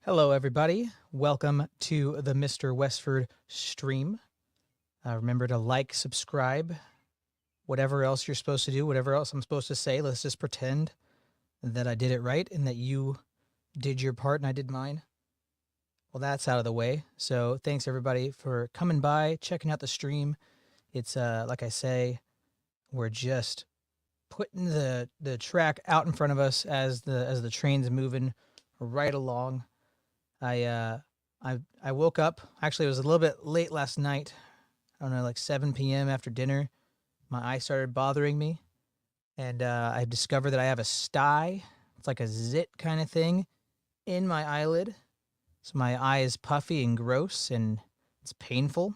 Hello, everybody. Welcome to the Mr. Westford stream. Remember to like, subscribe, whatever else you're supposed to do, whatever else I'm supposed to say. Let's just pretend that I did it right and that you did your part and I did mine. Well, that's out of the way. So thanks, everybody, for coming by, checking out the stream. It's, like I say, we're just putting the track out in front of us as the train's moving right along. I woke up. Actually, it was a little bit late last night. I don't know, like 7 p.m. after dinner. My eye started bothering me, and I discovered that I have a sty. It's like a zit kind of thing in my eyelid. So my eye is puffy and gross, and it's painful.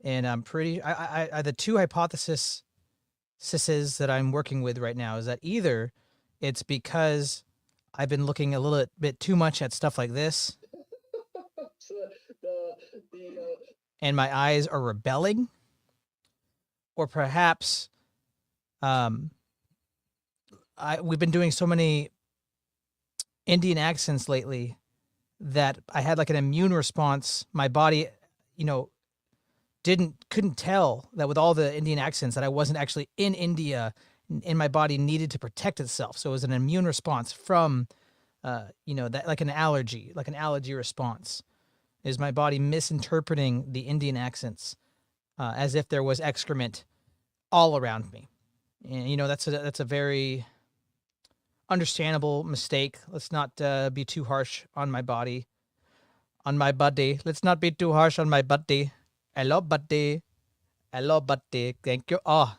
And I'm pretty. I the two hypotheses that I'm working with right now is that either it's because I've been looking a little bit too much at stuff like this, and my eyes are rebelling, or perhaps we've been doing so many Indian accents lately that I had like an immune response. My body, couldn't tell that with all the Indian accents that I wasn't actually in India, and my body needed to protect itself. So it was an immune response from, that like an allergy response. Is my body misinterpreting the Indian accents as if there was excrement all around me? And that's a very understandable mistake. Let's not be too harsh on my body, Let's not be too harsh on my body. Hello, buddy. Hello, buddy. Thank you. Oh,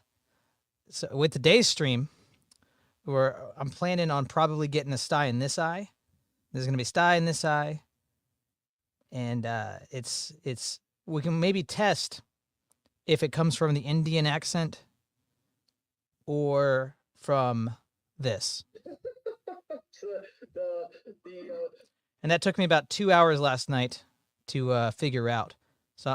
so with today's stream, I'm planning on probably getting a sty in this eye. There's gonna be a sty in this eye. And we can maybe test if it comes from the Indian accent or from this. And that took me about 2 hours last night to figure out. So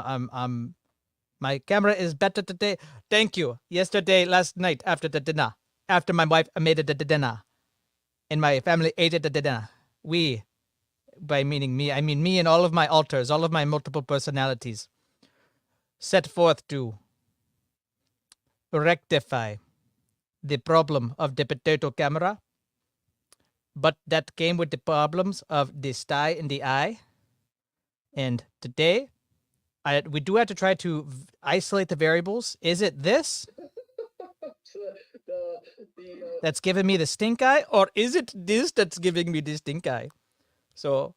my camera is better today. Thank you. Last night after the dinner, after my wife made the dinner, and my family ate the dinner, we, by meaning me, I mean me and all of my alters, all of my multiple personalities, set forth to rectify the problem of the potato camera, but that came with the problems of the sty in the eye. And today, we do have to try to isolate the variables. Is it this that's giving me the stink eye, or is it this that's giving me the stink eye? So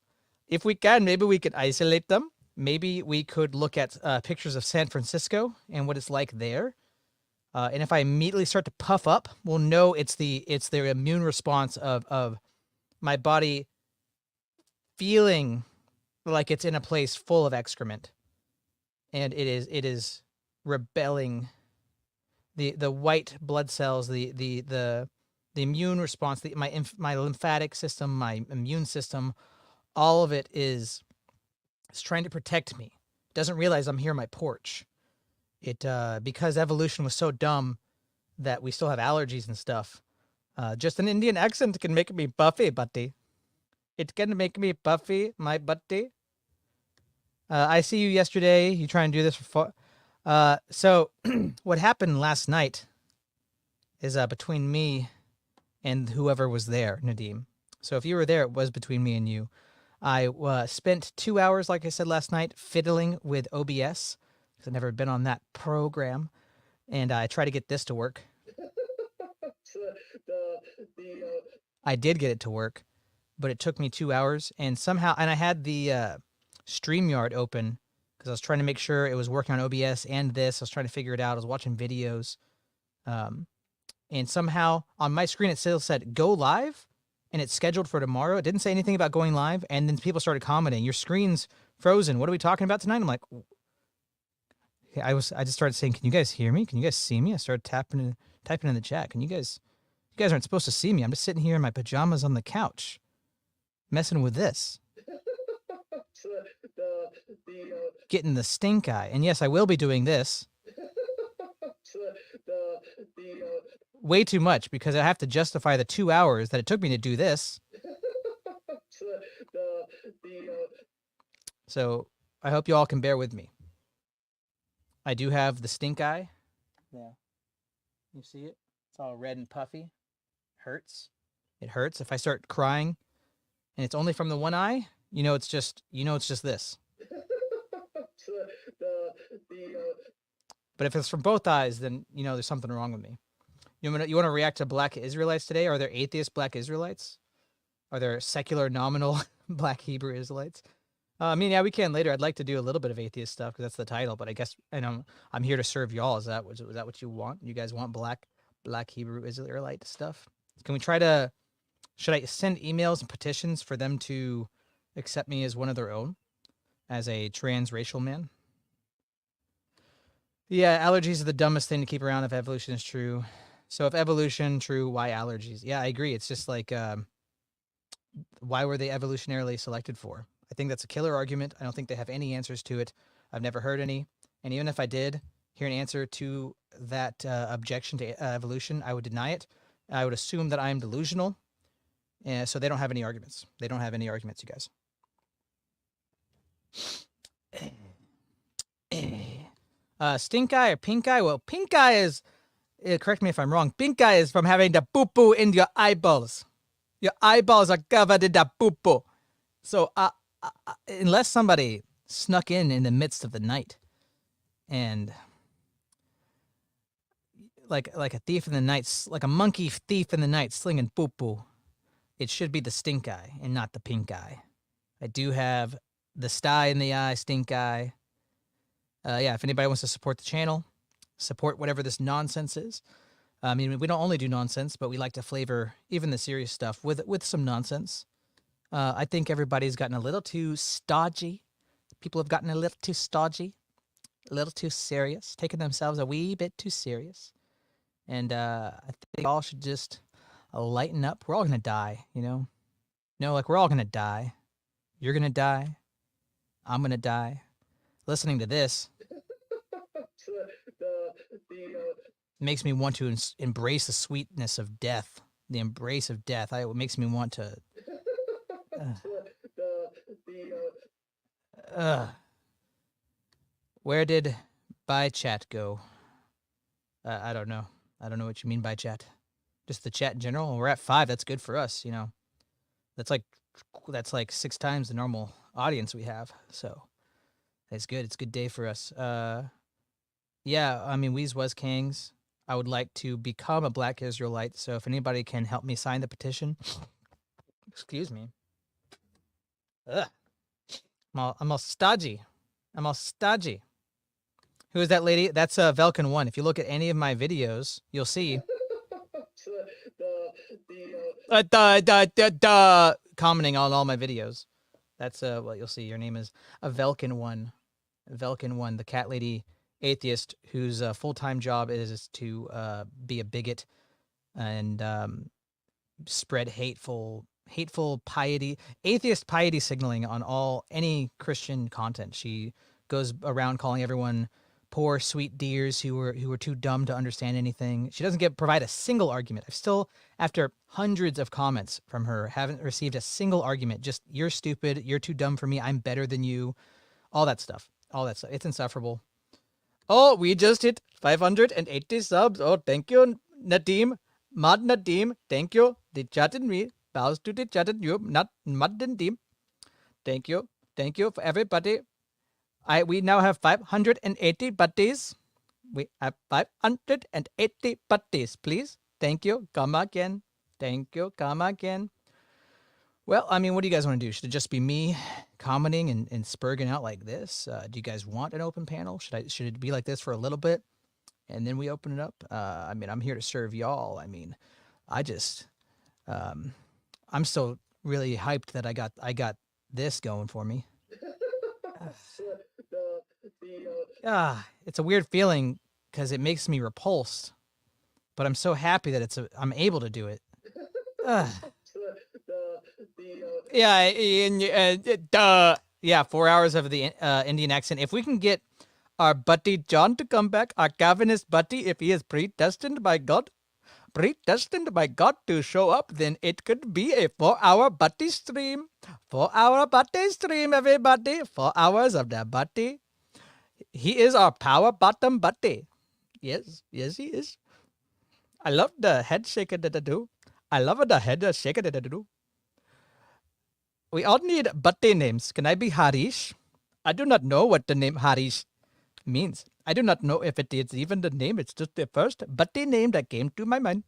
if we can, maybe we could isolate them. Maybe we could look at pictures of San Francisco and what it's like there. And if I immediately start to puff up, we'll know it's the immune response of my body feeling like it's in a place full of excrement, and it is rebelling. The white blood cells, the immune response, my lymphatic system, my immune system, all of it is trying to protect me. It doesn't realize I'm here on my porch. It because evolution was so dumb that we still have allergies and stuff. Just an Indian accent can make me puffy, buddy. It can make me puffy, my buddy. I see you yesterday. You try and do this for so what happened last night is between me and whoever was there, Nadim. So if you were there, it was between me and you. I spent 2 hours, like I said last night, fiddling with OBS because I've never been on that program, and I tried to get this to work. I did get it to work, but it took me 2 hours, and somehow, and I had the StreamYard open because I was trying to make sure it was working on OBS and this. I was trying to figure it out. I was watching videos, and somehow on my screen it still said go live, and it's scheduled for tomorrow. It didn't say anything about going live, and then people started commenting, "Your screen's frozen. What are we talking about tonight?" I'm like, I just started saying, "Can you guys hear me? Can you guys see me?" I started typing in the chat. You guys aren't supposed to see me. I'm just sitting here in my pajamas on the couch, messing with this. Getting the stink eye. And yes, I will be doing this. Way too much because I have to justify the 2 hours that it took me to do this. So I hope you all can bear with me. I do have the stink eye. Yeah. You see it? It's all red and puffy. Hurts. It hurts. If I start crying and it's only from the one eye, it's just this. But if it's from both eyes, then there's something wrong with me. You want to react to Black Israelites today? Are there atheist Black Israelites? Are there secular nominal Black Hebrew Israelites? Yeah, we can later. I'd like to do a little bit of atheist stuff because that's the title. But I guess I'm here to serve y'all. Is that what you want? You guys want Black Hebrew Israelite stuff? Can we try to? Should I send emails and petitions for them to accept me as one of their own, as a transracial man? Yeah, allergies are the dumbest thing to keep around if evolution is true. So if evolution true, why allergies? Yeah, I agree. It's just like, why were they evolutionarily selected for? I think that's a killer argument. I don't think they have any answers to it. I've never heard any. And even if I did hear an answer to that objection to evolution, I would deny it. I would assume that I'm delusional. And so they don't have any arguments. They don't have any arguments, you guys. Stink eye or pink eye? Well, pink eye is, correct me if I'm wrong, pink eye is from having the poo-poo in your eyeballs. Your eyeballs are covered in the poo-poo. So unless somebody snuck in the midst of the night and like a thief in the night, like a monkey thief in the night slinging poo-poo, it should be the stink eye and not the pink eye. I do have the sty in the eye, stink eye. Yeah, if anybody wants to support the channel, support whatever this nonsense is. I mean, we don't only do nonsense, but we like to flavor even the serious stuff with some nonsense. I think everybody's gotten a little too stodgy. People have gotten a little too stodgy, a little too serious, taking themselves a wee bit too serious. And I think all should just lighten up. We're all going to die, No, like we're all going to die. You're going to die. I'm going to die. Listening to this makes me want to embrace the sweetness of death, the embrace of death. It makes me want to. Where did by chat go? I don't know. I don't know what you mean by chat. Just the chat in general. We're at 5. That's good for us. That's like 6 times the normal audience we have. So it's good. It's a good day for us. Yeah, I mean, Weez was kings. I would like to become a Black Israelite. So if anybody can help me sign the petition, excuse me. Ugh. I'm all stodgy. I'm all stodgy. Who is that lady? That's Velkin1. If you look at any of my videos, you'll see. Commenting on all my videos. That's what you'll see. Your name is Velkin1. Velkin1, the cat lady atheist whose full-time job is to be a bigot and spread hateful piety, atheist piety signaling on any Christian content. She goes around calling everyone poor sweet dears who were too dumb to understand anything. She doesn't provide a single argument. I've still, after hundreds of comments from her, haven't received a single argument. Just, you're stupid, you're too dumb for me, I'm better than you, all that stuff. It's insufferable. Oh, we just hit 580 subs. Oh, thank you, Nadim. Mad Nadim, thank you. The chat and me bows to the chat and you, not Mad Nadim. Thank you. Thank you for everybody. We now have 580 buddies. We have 580 buddies, please. Thank you. Come again. Thank you. Come again. Well, I mean, what do you guys want to do? Should it just be me commenting and spurging out like this? Do you guys want an open panel? Should it be like this for a little bit and then we open it up? I mean, I'm here to serve y'all. I mean, I'm still really hyped that I got this going for me. It's a weird feeling because it makes me repulsed, but I'm so happy that I'm able to do it. Yeah, 4 hours of the Indian accent. If we can get our buddy John to come back, our Calvinist buddy, if he is predestined by God, predestined by God to show up, then it could be a 4-hour Bhatti stream. 4-hour Bhatti stream, everybody. 4 hours of the Bhatti. He is our power bottom Bhatti. Yes, yes, he is. I love the head shaker that I do. I love the head shaker that I do. We all need Bhatti names. Can I be Harish? I do not know what the name Harish means. I do not know if it is even the name. It's just the first Bhatti name that came to my mind.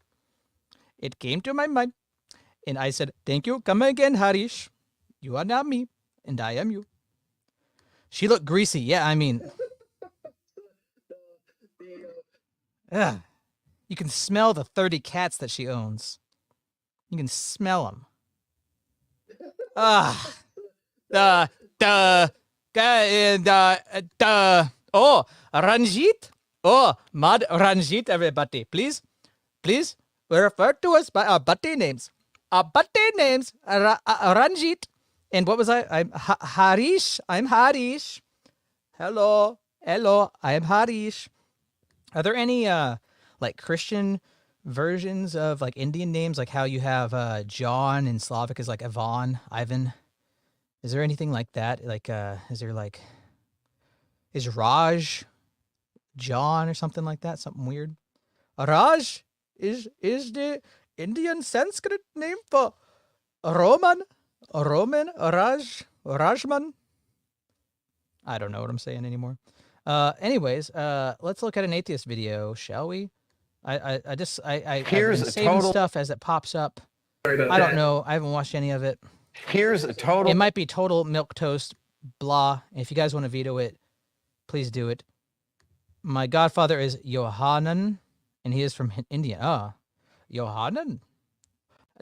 It came to my mind. And I said, thank you. Come again, Harish. You are now me, and I am you. She looked greasy. Yeah, I mean. Ugh. You can smell the 30 cats that she owns. You can smell them. Ah. Oh, Ranjit. Oh, Mad Ranjit, everybody. Please, refer to us by our Bhatti names. Our Bhatti names, Ranjit. And what was I? I'm Harish. I'm Harish. Hello. I am Harish. Are there any like Christian versions of like Indian names, like how you have John in Slavic is like Ivan? Is there anything like that? Like is Raj John or something like that? Something weird. Raj is the Indian Sanskrit name for Roman Rajman. I don't know what I'm saying anymore. Anyways, let's look at an atheist video, shall we? I've been saving stuff as it pops up. I don't know. I haven't watched any of it. Here's a total. It might be total milquetoast blah. If you guys want to veto it, please do it. My godfather is Yohanan, and he is from India. Ah, Yohanan.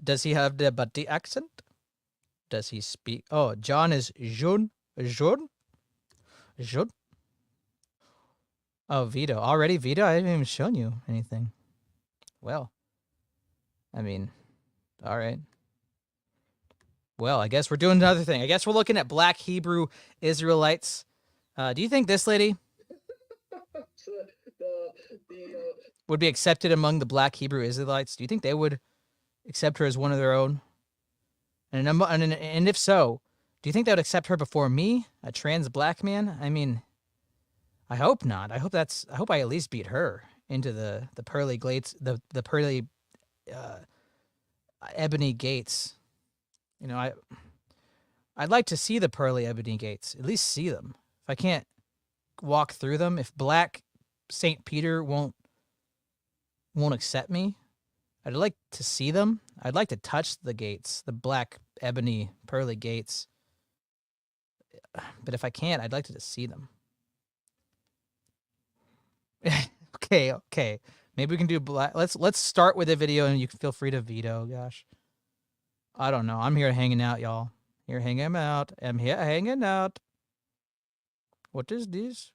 Does he have the Bhatti accent? Does he speak? Oh, John is Jun. Oh, veto. Already veto? I haven't even shown you anything. Well, I mean, all right. Well, I guess we're doing another thing. I guess we're looking at Black Hebrew Israelites. Do you think this lady would be accepted among the Black Hebrew Israelites? Do you think they would accept her as one of their own? And if so, do you think they would accept her before me, a trans black man? I mean, I hope not. I hope I at least beat her into the pearly gates, the pearly ebony gates. You know, I'd like to see the pearly ebony gates. At least see them. If I can't walk through them, if Black Saint Peter won't accept me, I'd like to see them. I'd like to touch the gates, the black ebony pearly gates. But if I can't, I'd like to just see them. Okay. Maybe we can do black. Let's start with a video, and you can feel free to veto. Gosh, I don't know. I'm here hanging out, y'all. Here hanging out. I'm here hanging out. What is this?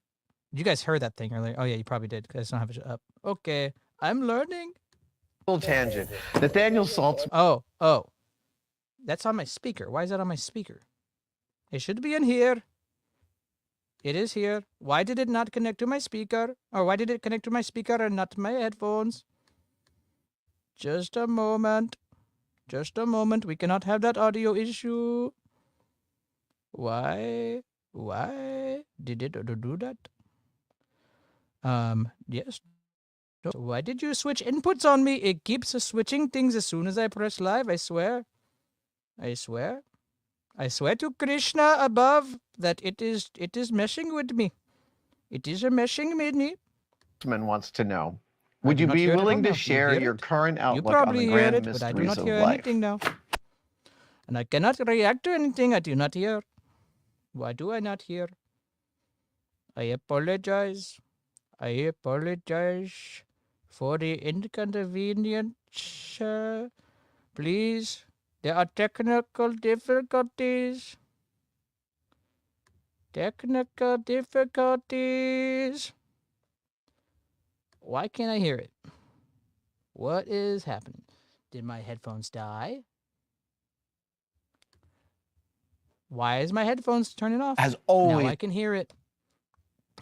You guys heard that thing earlier? Oh yeah, you probably did because I don't have it up. Okay, I'm learning. Tangent. Nathaniel Saltzman. Oh, that's on my speaker. Why is that on my speaker? It should be in here. It is here. Why did it not connect to my speaker? Or why did it connect to my speaker and not my headphones? Just a moment. We cannot have that audio issue. Why did it do that? Yes. Why did you switch inputs on me? It keeps switching things as soon as I press live, I swear. I swear to Krishna above that it is meshing with me. It is meshing with me. Wants to know, would you be willing to share your current outlook on the grand mysteries of life? But I do not hear anything now. And I cannot react to anything I do not hear. Why do I not hear? I apologize. For the inconvenience. Please, there are technical difficulties. Why can't I hear it? What is happening? Did my headphones die? Why is my headphones turning off? As always. Now I can hear it.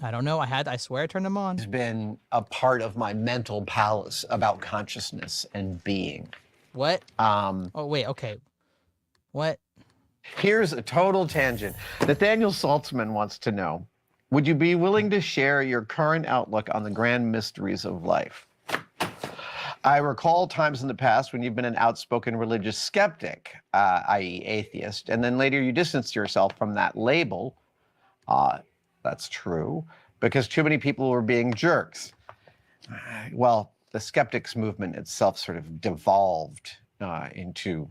I don't know. I swear I turned them on. Has been a part of my mental palace about consciousness and being. What? Oh, wait. Okay. What? Here's a total tangent. Nathaniel Saltzman wants to know, would you be willing to share your current outlook on the grand mysteries of life? I recall times in the past when you've been an outspoken religious skeptic, i.e. atheist, and then later you distanced yourself from that label. That's true, because too many people were being jerks. Well, the skeptics movement itself sort of devolved into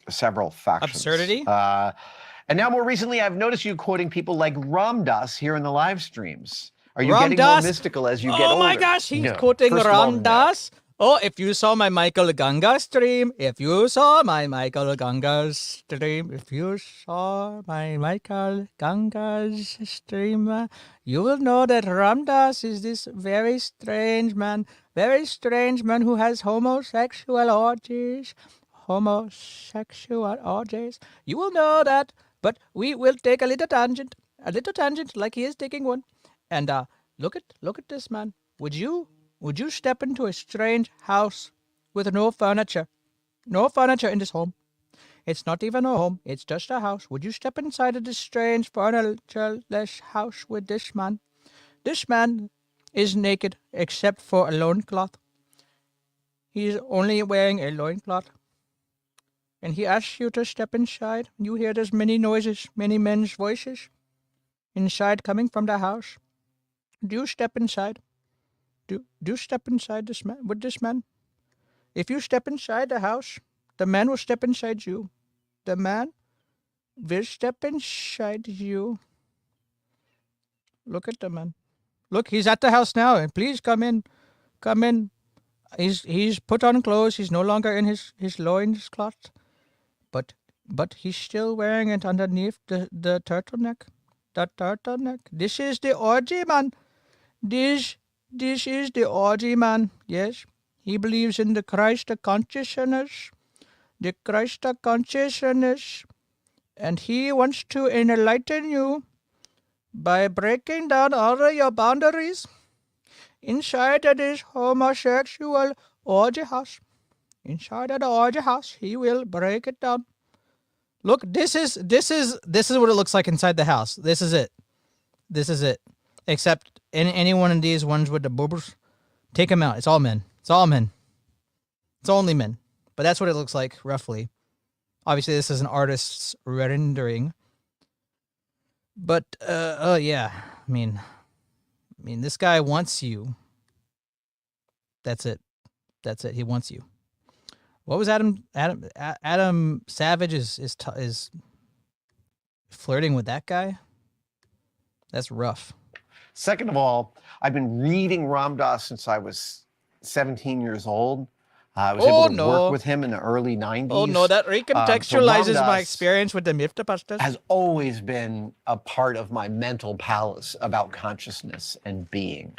several factions. Absurdity? And now more recently, I've noticed you quoting people like Ram Dass here in the live streams. Are you Ram getting more Das? mystical as you get older? Oh my gosh, he's No. quoting First of all, Ram no. Das. Oh, if you saw my Michael Ganga stream, if you saw my Michael Ganga stream, you will know that Ram Dass is this very strange man who has homosexual orgies. You will know that, but we will take a little tangent like he is taking one. And look at this man. Would you step into a strange house with no furniture? No furniture in this home. It's not even a home, it's just a house. Would you step inside of this strange furnitureless house with this man? This man is naked except for a loincloth. He's only wearing a loincloth. And he asks you to step inside. You hear there's many noises, many men's voices inside coming from the house. Do you step inside? Do you step inside this man with this man? If you step inside the house, the man will step inside you. The man will step inside you. Look at the man. Look, he's at the house now. And please come in. Come in. He's put on clothes. He's no longer in his loincloth. But he's still wearing it underneath the turtleneck. The turtleneck. This is the orgy, man. This is the orgy, man. Yes. He believes in the Christ of consciousness. The Christ of consciousness. And he wants to enlighten you by breaking down all of your boundaries inside of this homosexual orgy house. Inside of the orgy house, he will break it down. Look, this is what it looks like inside the house. This is it. Except any one of these ones with the boobers, take them out. It's all men. It's only men. But that's what it looks like, roughly. Obviously, this is an artist's rendering. But, yeah. I mean, this guy wants you. That's it. He wants you. What was Adam Savage is flirting with that guy? That's rough. Second of all, I've been reading Ram Dass since I was 17 years old. I was able to work with him in the early 90s. Oh, no, that recontextualizes my experience with the Mythbusters. Has always been a part of my mental palace about consciousness and being.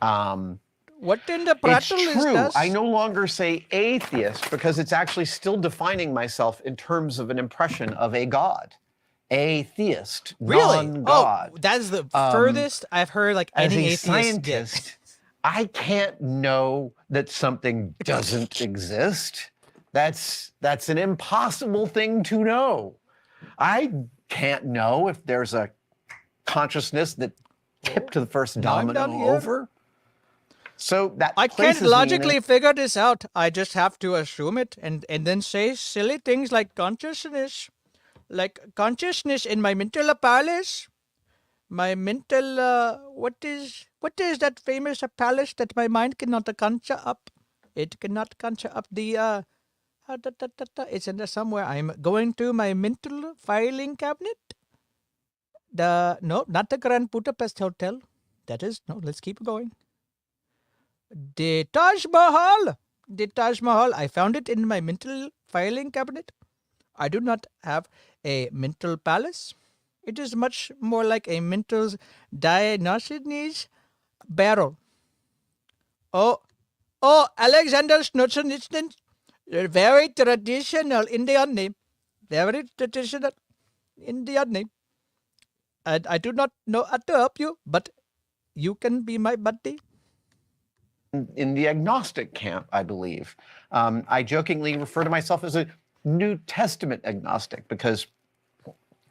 What in the prattle is true. this? I no longer say atheist because it's actually still defining myself in terms of an impression of a god. Atheist, really? non-god. Oh, that is the furthest I've heard like any atheist scientist, I can't know that something doesn't exist. That's an impossible thing to know. I can't know if there's a consciousness that tipped the first domino over. So that I can't logically figure this out. I just have to assume it and then say silly things like consciousness in my mental palace. My mental what is that famous palace that my mind cannot conjure up? It cannot conjure up the it's in there somewhere. I'm going to my mental filing cabinet. No, not the Grand Budapest Hotel. Let's keep going. The Taj Mahal. I found it in my mental filing cabinet. I do not have a mental palace. It is much more like a mental Dionysius barrel. Oh, Alexander Solzhenitsyn, very traditional Indian name. Very traditional Indian name. and I do not know how to help you, but you can be my buddy. In the agnostic camp, I believe. I jokingly refer to myself as a New Testament agnostic because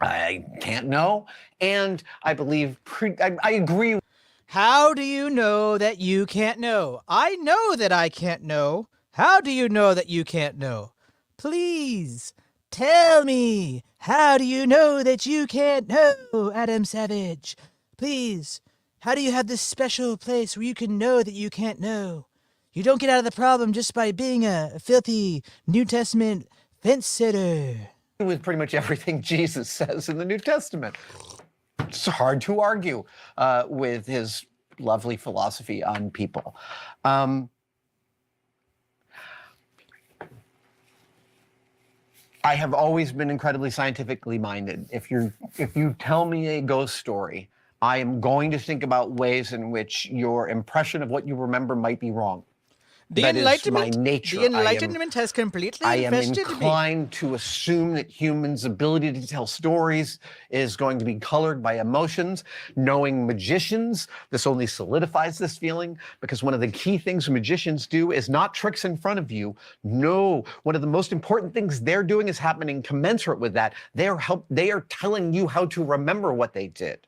I can't know, and I believe I agree. How do you know that you can't know? I know that I can't know. How do you know that you can't know? Please tell me. How do you know that you can't know, Adam Savage? Please. How do you have this special place where you can know that you can't know? You don't get out of the problem just by being a filthy New Testament fence sitter. With pretty much everything Jesus says in the New Testament. It's hard to argue with his lovely philosophy on people. I have always been incredibly scientifically minded. If you tell me a ghost story, I am going to think about ways in which your impression of what you remember might be wrong. That is my nature. The Enlightenment has completely I am invested me. inclined to assume that humans' ability to tell stories is going to be colored by emotions. Knowing magicians, this only solidifies this feeling, because one of the key things magicians do is not tricks in front of you. No, one of the most important things they're doing is happening commensurate with that. They are telling you how to remember what they did.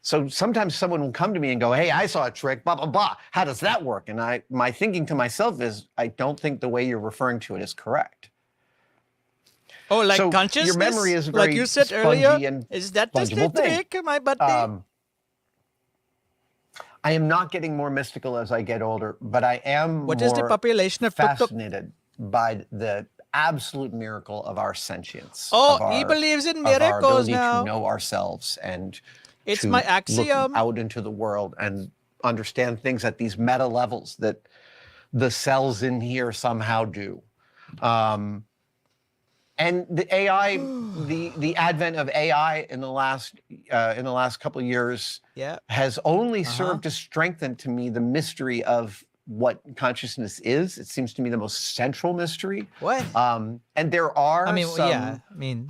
So sometimes someone will come to me and go, hey, I saw a trick, blah, blah, blah. How does that work? And my thinking to myself is, I don't think the way you're referring to it is correct. Oh, like so consciousness? Your memory is very like you said earlier? Is that just a trick, my buddy? I am not getting more mystical as I get older, but I am What is the population of fascinated by the absolute miracle of our sentience. Oh, he believes in miracles of our ability now. to know ourselves and it's to my axiom. Look out into the world and understand things at these meta levels that the cells in here somehow do. And the AI, the advent of AI in the last couple of years has only served to strengthen to me the mystery of what consciousness is. It seems to me the most central mystery. What? And there are especially when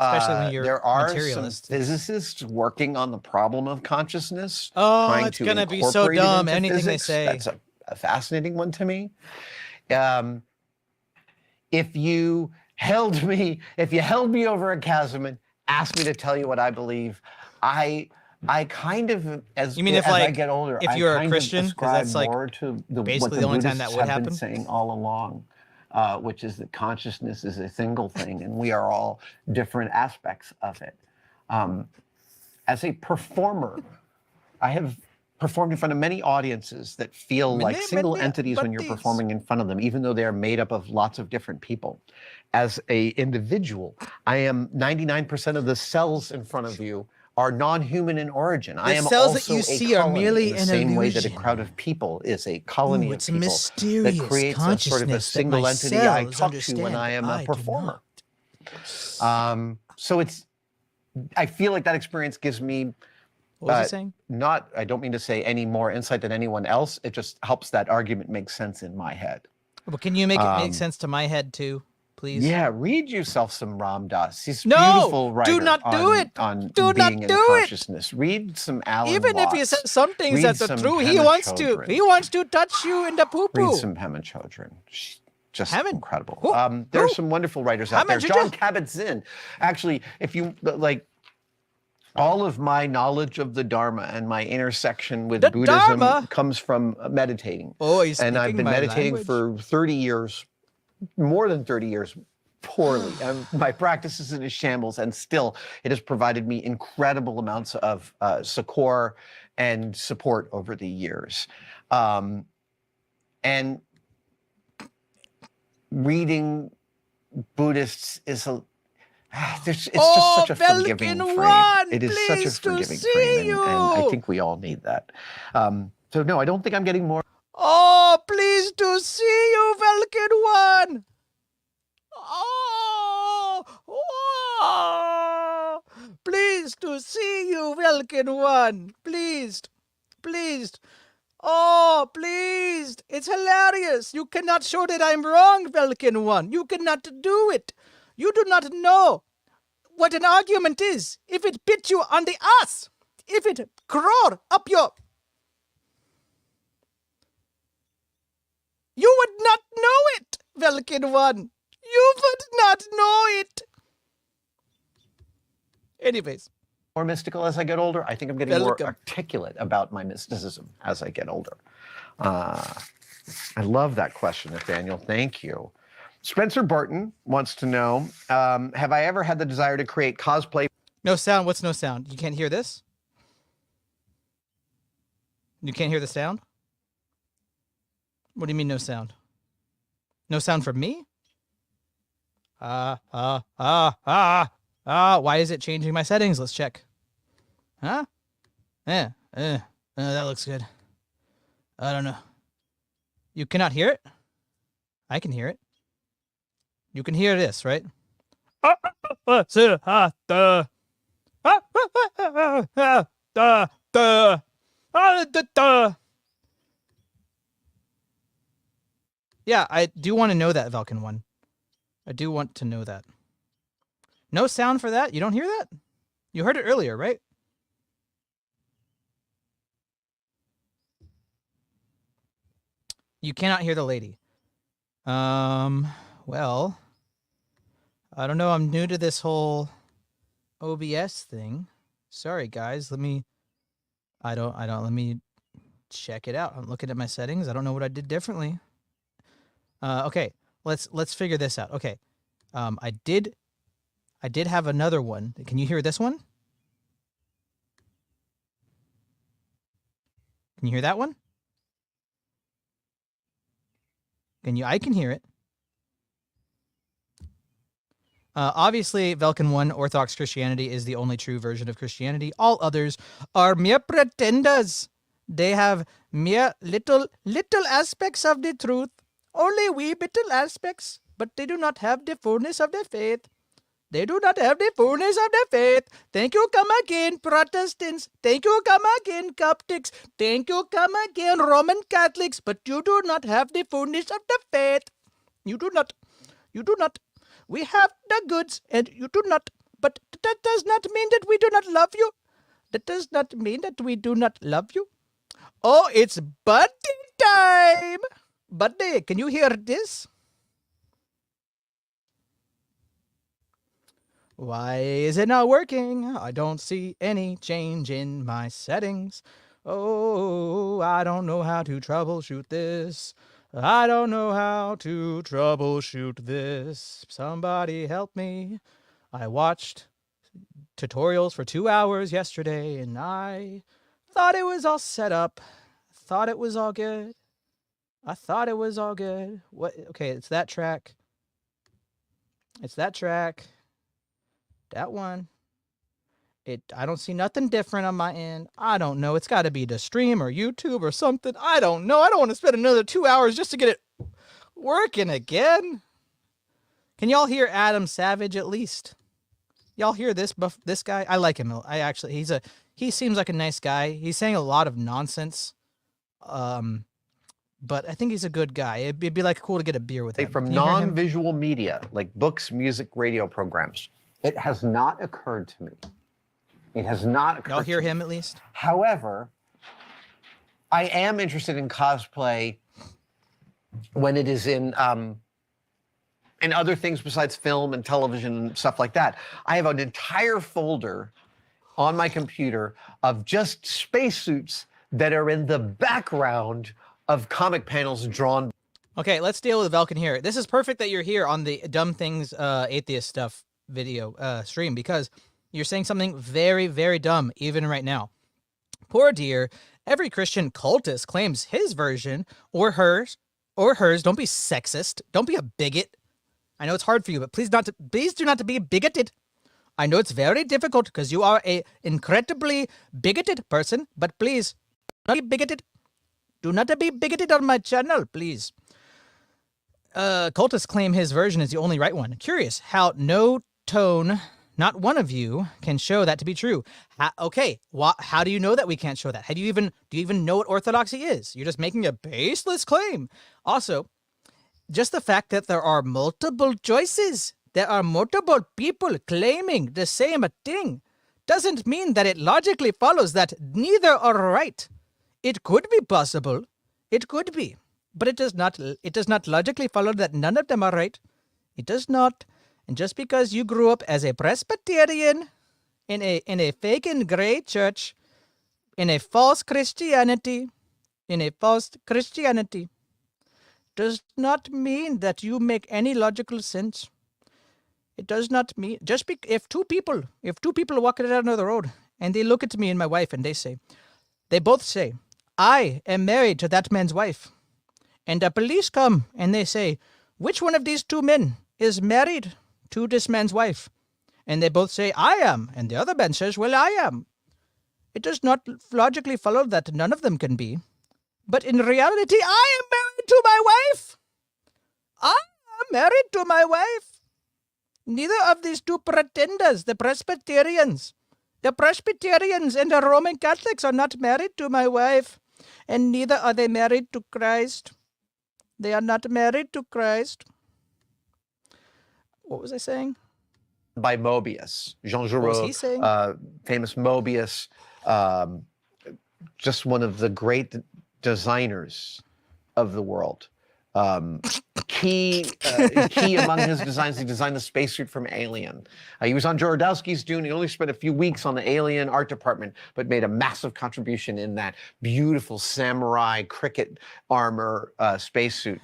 you're there are materialist. some physicists working on the problem of consciousness. Oh, trying it's to gonna be so incorporate it dumb. into Anything physics. they say. That's a fascinating one to me. If you held me over a chasm and asked me to tell you what I believe, I kind of, as I get older, if you're I a Christian, ascribe that's like more to basically what the the only Buddhists time that would have happen. been saying all along, which is that consciousness is a single thing, and we are all different aspects of it. As a performer, I have performed in front of many audiences that feel like single entities when you're performing in front of them, even though they are made up of lots of different people. As an individual, I am 99% of the cells in front of you are non-human in origin. The I am cells also that you see are merely in the an same way that a illusion. crowd of people is a colony of it's a people mysterious that creates a sort of a single entity I talk to when I am a performer. So I feel like that experience gives me what was he saying? I don't mean to say any more insight than anyone else. It just helps that argument make sense in my head. Well, can you make it make sense to my head too, please? Yeah, read yourself some Ram Dass. He's a beautiful writer. Do not do it. On do being not in do consciousness. Read some Alan Even Watts. if he says some things Read that are some true, Pema he wants Chodron. to touch you in the poo-poo. Read some Pema Chodron. Just incredible. Who? There's some wonderful writers out there. John Kabat-Zinn. Actually, if you like, all of my knowledge of the Dharma and my intersection with Buddhism comes from meditating. Oh, he's and I've been meditating for 30 years, more than 30 years, poorly. My practice is in a shambles, and still it has provided me incredible amounts of succor and support over the years. And reading Buddhists is it's just such a forgiving frame. It is such a forgiving frame, and I think we all need that. So no, I don't think I'm getting more. Oh, pleased to see you, Velkin One. Oh, pleased to see you, Velkin One. Pleased. Oh, pleased. It's hilarious. You cannot show that I'm wrong, Velkin One. You cannot do it. You do not know what an argument is if it bit you on the ass. if it crawled up your... You would not know it, Velkin One. You would not know it. Anyways. More mystical as I get older. I think I'm getting more Welcome. articulate about my mysticism as I get older. I love that question, Nathaniel. Thank you. Spencer Barton wants to know, have I ever had the desire to create cosplay? No sound. What's no sound? You can't hear this? You can't hear the sound? What do you mean no sound? No sound from me? Why is it changing my settings? Let's check. Huh? That looks good. I don't know. You cannot hear it? I can hear it. You can hear this, right? Yeah, I do want to know that, Velkin One. I do want to know that. No sound for that? You don't hear that? You heard it earlier, right? You cannot hear the lady. Well, I don't know. I'm new to this whole OBS thing. Sorry, guys. Let me check it out. I'm looking at my settings. I don't know what I did differently. Okay. Let's figure this out. Okay. I did have another one. Can you hear this one? Can you hear that one? I can hear it. Obviously, Velkin One, Orthodox Christianity is the only true version of Christianity. All others are mere pretenders. They have mere little aspects of the truth. Only wee little aspects, but they do not have the fullness of the faith. They do not have the fullness of the faith. Thank you, come again, Protestants. Thank you, come again, Coptics. Thank you, come again, Roman Catholics. But you do not have the fullness of the faith. You do not. You do not. We have the goods, and you do not. But that does not mean that we do not love you. That does not mean that we do not love you. Oh, it's buddy time. Buddy, can you hear this? Why is it not working? I don't see any change in my settings. Oh, I don't know how to troubleshoot this. I don't know how to troubleshoot this. Somebody help me. I watched tutorials for 2 hours yesterday, and I thought it was all set up. Thought it was all good. I thought it was all good. What? Okay, it's that track. It's that track. That one. I don't see nothing different on my end. I don't know. It's got to be the stream or YouTube or something. I don't know. I don't want to spend another 2 hours just to get it working again. Can y'all hear Adam Savage at least? Y'all hear this guy? I like him. He seems like a nice guy. He's saying a lot of nonsense. But I think he's a good guy. It'd be like cool to get a beer with him. From non-visual media, like books, music, radio programs. It has not occurred to me. It has not occurred. Y'all hear him at least? However, I am interested in cosplay when it is in other things besides film and television and stuff like that. I have an entire folder on my computer of just spacesuits that are in the background of comic panels drawn. Okay, let's deal with Velkin here. This is perfect that you're here on the Dumb Things Atheist Stuff video stream, because you're saying something very, very dumb even right now. Poor dear, every Christian cultist claims his version or hers. Don't be sexist. Don't be a bigot. I know it's hard for you, but please do not be bigoted. I know it's very difficult because you are a incredibly bigoted person, but please do not be bigoted. Do not be bigoted on my channel, please. Cultists claim his version is the only right one. Curious how no tone, not one of you, can show that to be true. How do you know that we can't show that? Do you even know what orthodoxy is? You're just making a baseless claim. Also, just the fact that there are multiple choices, there are multiple people claiming the same thing, doesn't mean that it logically follows that neither are right. It could be possible. It could be. But it does not logically follow that none of them are right. It does not. And just because you grew up as a Presbyterian in a fake and gray church, in a false Christianity, does not mean that you make any logical sense. It does not mean if two people walk down the road and they look at me and my wife and they both say, I am married to that man's wife. And the police come and they say, which one of these two men is married to this man's wife? And they both say, I am. And the other man says, well, I am. It does not logically follow that none of them can be. But in reality, I am married to my wife. I am married to my wife. Neither of these two pretenders, the Presbyterians and the Roman Catholics are not married to my wife. And neither are they married to Christ. They are not married to Christ. What was I saying? By Mobius. Jean What was he saying? Giraud, famous Mobius, just one of the great designers of the world. Key among his designs, he designed the spacesuit from Alien. He was on Jodorowsky's Dune. He only spent a few weeks on the Alien art department, but made a massive contribution in that beautiful samurai cricket armor spacesuit.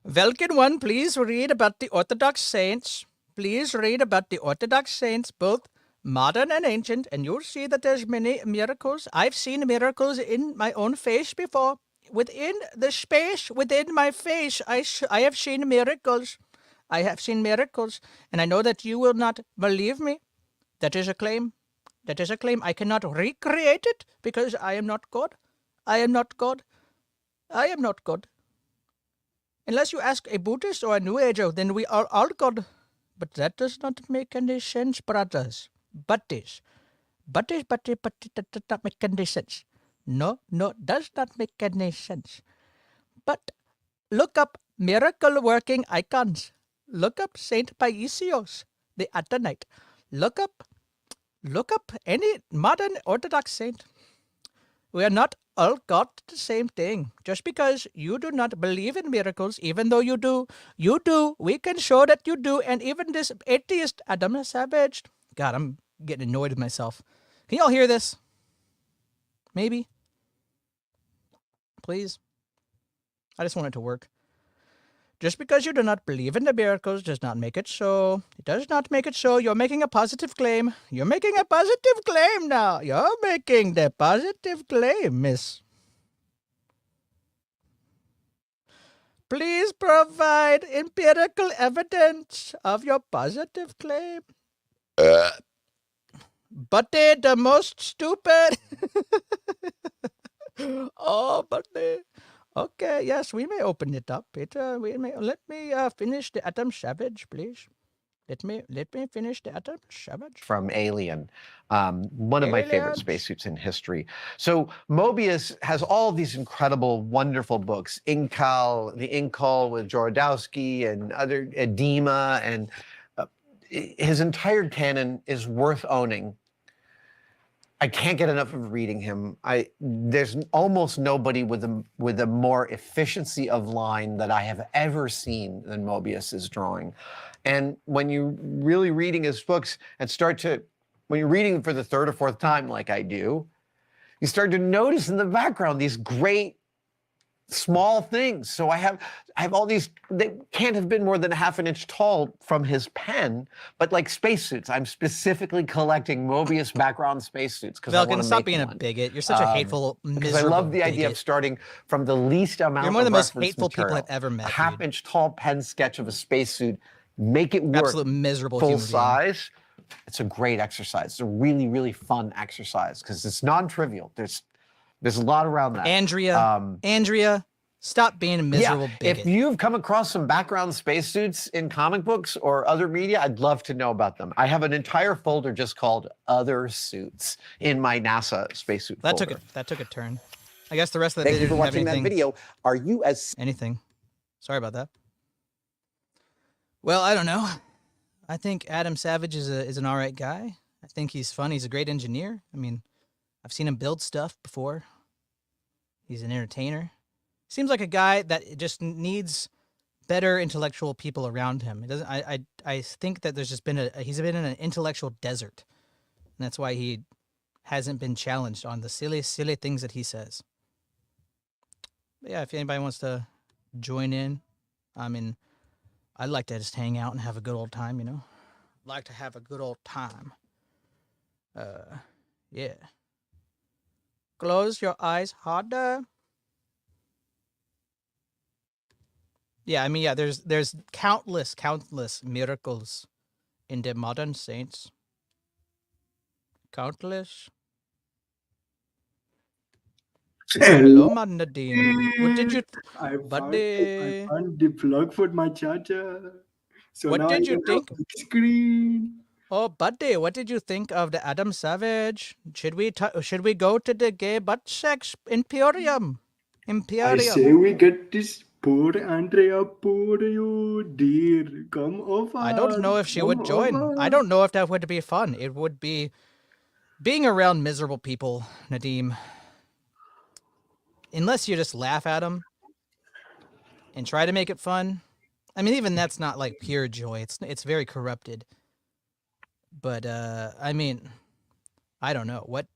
Velkin 1, please read about the Orthodox saints. Please read about the Orthodox saints, both modern and ancient, and you'll see that there's many miracles. I've seen miracles in my own face before. Within the space within my face, I have seen miracles. I have seen miracles, and I know that you will not believe me. That is a claim. That is a claim. I cannot recreate it because I am not God. I am not God. I am not God. Unless you ask a Buddhist or a New Ager, then we are all God. But that does not make any sense, brothers. But that does not make any sense. No, does not make any sense. But look up miracle working icons. Look up Saint Paisios, the Atenite. Look up any modern Orthodox saint. We are not all got the same thing. Just because you do not believe in miracles, even though you do. We can show that you do. And even this atheist, Adam Savage. God, I'm getting annoyed with myself. Can y'all hear this? Maybe. Please. I just want it to work. Just because you do not believe in the miracles does not make it so. It does not make it so. You're making a positive claim. You're making a positive claim now. You're making the positive claim, miss. Please provide empirical evidence of your positive claim. But they're the most stupid. Oh, but they... Okay, yes, we may open it up. Let me finish the Atom Savage, please. Let me finish the Atom Savage. From Alien, one of my favorite spacesuits in history. So Mobius has all these incredible, wonderful books. Incal, the Incal with Jodorowsky and other Edema, and his entire canon is worth owning. I can't get enough of reading him. There's almost nobody with a more efficiency of line that I have ever seen than Mobius's drawing. And when you're really reading his books and when you're reading them for the third or fourth time, like I do, you start to notice in the background these great small things. So I have all these, they can't have been more than a half an inch tall from his pen, but like spacesuits. I'm specifically collecting Mobius background spacesuits because I want to make stop being one. a bigot. You're such a hateful, miserable because I love the idea of starting from the least amount. You're one of the most reference hateful people material. I've ever met. A half-inch tall pen sketch of a spacesuit, make it work. Absolute miserable full human being. size. It's a great exercise. It's a really, really fun exercise because it's non-trivial. There's a lot around that. Andrea, stop being a miserable bigot. If you've come across some background spacesuits in comic books or other media, I'd love to know about them. I have an entire folder just called Other Suits in my NASA spacesuit folder. That took a turn. I guess the rest of the Thank video you for didn't have watching that video. Are you as anything? Sorry about that. Well, I don't know. I think Adam Savage is an all right guy. I think he's fun. He's a great engineer. I mean, I've seen him build stuff before. He's an entertainer. Seems like a guy that just needs better intellectual people around him. It doesn't. I think that there's just been he's been in an intellectual desert, and that's why he hasn't been challenged on the silly things that he says. But yeah, if anybody wants to join in, I mean, I'd like to just hang out and have a good old time. You know, like to have a good old time. Yeah. Close your eyes harder. Yeah, I mean, yeah, there's countless miracles in the modern saints. Countless. Hello, man Nadine. What did you, I buddy? found the plug for my charger. So What now did I you can think? have big screen. Oh, buddy, what did you think of the Adam Savage? Should we go to the gay butt sex Imperium? I say we get this poor Andrea, poor you, dear. Come over. I don't know if she would join. I don't know if that would be fun. It would be being around miserable people, Nadim. Unless you just laugh at them and try to make it fun. I mean, even that's not like pure joy. It's very corrupted. But I mean, I don't know. What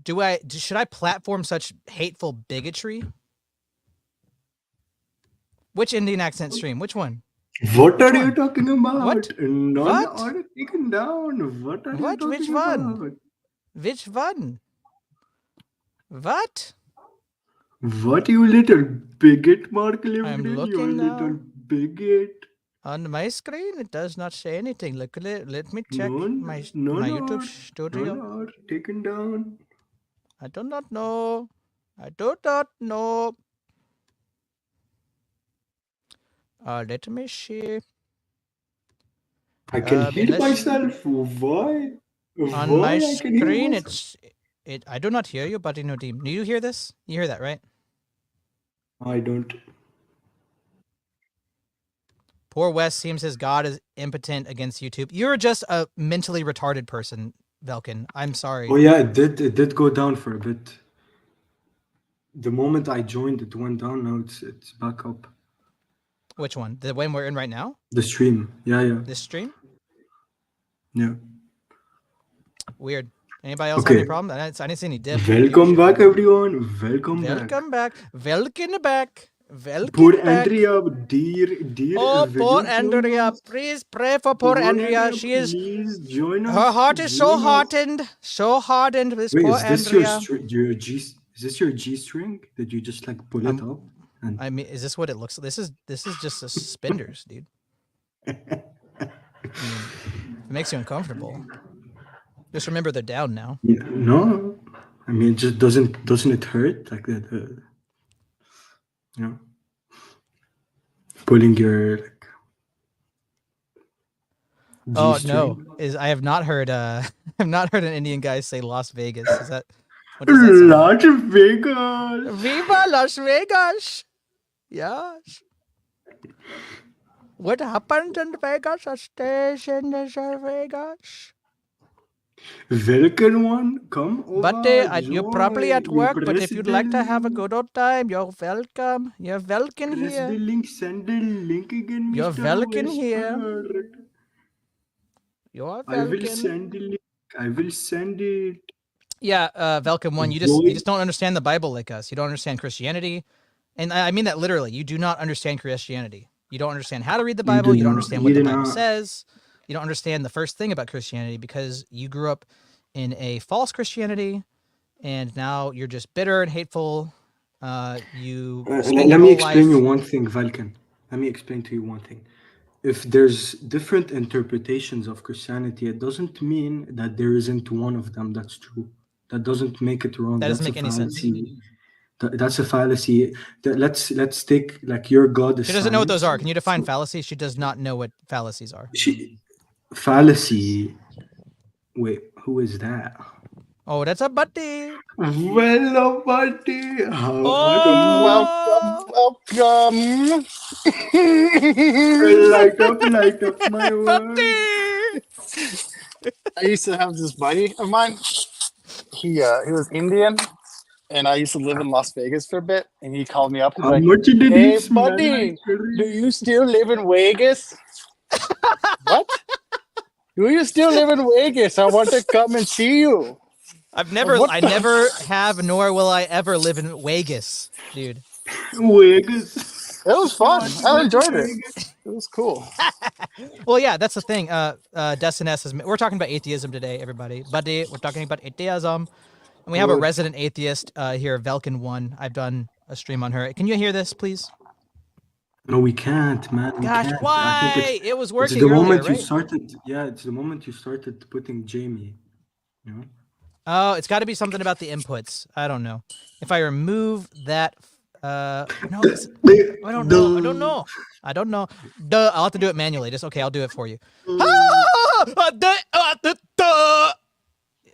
should I platform such hateful bigotry? Which Indian accent stream? Which one? What are you talking about? What? None What? are taken down. What are you talking Which one? about? Which one? What? What, you little bigot, Mark I'm Levin? You looking little now. bigot. On my screen, it does not say anything. Look, let me check my None YouTube are studio. taken down. I do not know. I do not know. Let me see. I can hear unless- myself. Why? On Why my I can hear screen, myself? I do not hear you, buddy Nadim. Do you hear this? You hear that, right? I don't. Poor Wes seems his god is impotent against YouTube. You're just a mentally retarded person, Velkin. I'm sorry. Oh yeah, it did go down for a bit. The moment I joined, it went down. Now it's back up. Which one? The one we're in right now? The stream. Yeah. This stream? Yeah. Weird. Anybody else have any problem? I didn't see any dip. Welcome back, everyone. Welcome back. Welcome back. Poor Andrea, dear. Oh, will poor you Andrea. join us? Please pray for poor Andrea. She is. Please join us. Her heart is so Join us. hardened. So hardened. This Wait, poor is this Andrea. your G? Is this your G string? Did you just like pull it up? And I mean, is this what it looks like? This is just suspenders, dude. I mean, it makes you uncomfortable. Just remember they're down now. no, I mean, just doesn't it hurt like that? You know, pulling your like. Oh G-string. no! I have not heard I've not heard an Indian guy say Las Vegas. Is that what does that sound like? Las Vegas. Viva Las Vegas! Yes. What happened in Vegas stays in Vegas. Welcome one, come over. But you're probably at join. work. You But press if you'd the like to have a link. good old time, you're welcome. You're welcome Press here. the link, send the link again, You're Mr. welcome here. Whisper. You're I will welcome. send the link. I will send it. Yeah, Velcome one. You just don't understand the Bible like us. You don't understand Christianity, and I mean that literally. You do not understand Christianity. You don't understand how to read the Bible. You don't understand what the Bible says. You don't understand the first thing about Christianity because you grew up in a false Christianity, and now you're just bitter and hateful. Let me explain you one thing, Valken. Let me explain to you one thing. If there's different interpretations of Christianity, it doesn't mean that there isn't one of them that's true. That doesn't make it wrong. That doesn't make any sense. That's a fallacy. Let's take like your God is. She doesn't know what those are. Can you define fallacy? She does not know what fallacies are. Fallacy. Wait, who is that? Oh, that's a buddy. Well, buddy. Welcome. Light up my world. Buddy. I used to have this buddy of mine. He was Indian, and I used to live in Las Vegas for a bit. And he called me up. He's How like, much did "Hey, he smell buddy, like do you still live in Vegas?" What? Do you still live in Vegas? I want to come and see you. I What the- never have, nor will I ever live in Vegas, dude. Vegas? It was fun. I enjoyed it. Vegas. It was cool. Well, yeah, that's the thing. Destin S. We're talking about atheism today, everybody. Buddy, we're talking about atheism. And we have a resident atheist here, Velkin1. I've done a stream on her. Can you hear this, please? No, we can't, man. We Gosh, can't. why? I think It was it's working the earlier, moment you right? started. Yeah, it's the moment you started putting Jamie. You know? Oh, it's got to be something about the inputs. I don't know. If I remove that, no, I don't know. I don't know. Duh, I'll have to do it manually. Okay, I'll do it for you.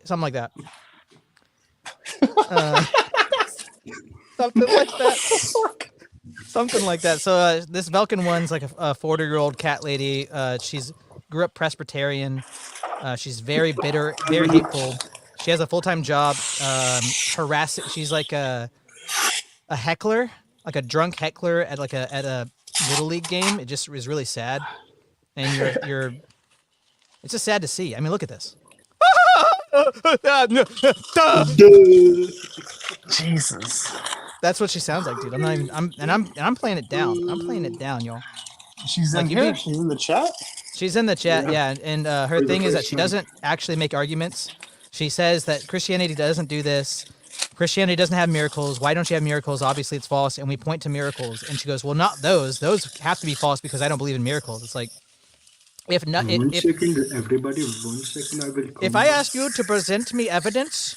Something like that. Something like that. Something like that. So this Velkin1's like a 40-year-old cat lady. She's grew up Presbyterian. She's very bitter, very hateful. She has a full-time job harassing. She's like a heckler, like a drunk heckler at a little league game. It just is really sad, and you're. It's just sad to see. I mean, look at this. Jesus. That's what she sounds like, dude. I'm not even. I'm playing it down. I'm playing it down, y'all. She's Like, in you here. beat- She's in the chat. She's in the chat, yeah, and her For the thing is that first she time. doesn't actually make arguments. She says that Christianity doesn't do this. Christianity doesn't have miracles. Why don't you have miracles? Obviously, it's false. And we point to miracles, and she goes, "Well, not those. Those have to be false because I don't believe in miracles." It's like, if not, One second, everybody. 1 second, I will come. if I ask you to present me evidence,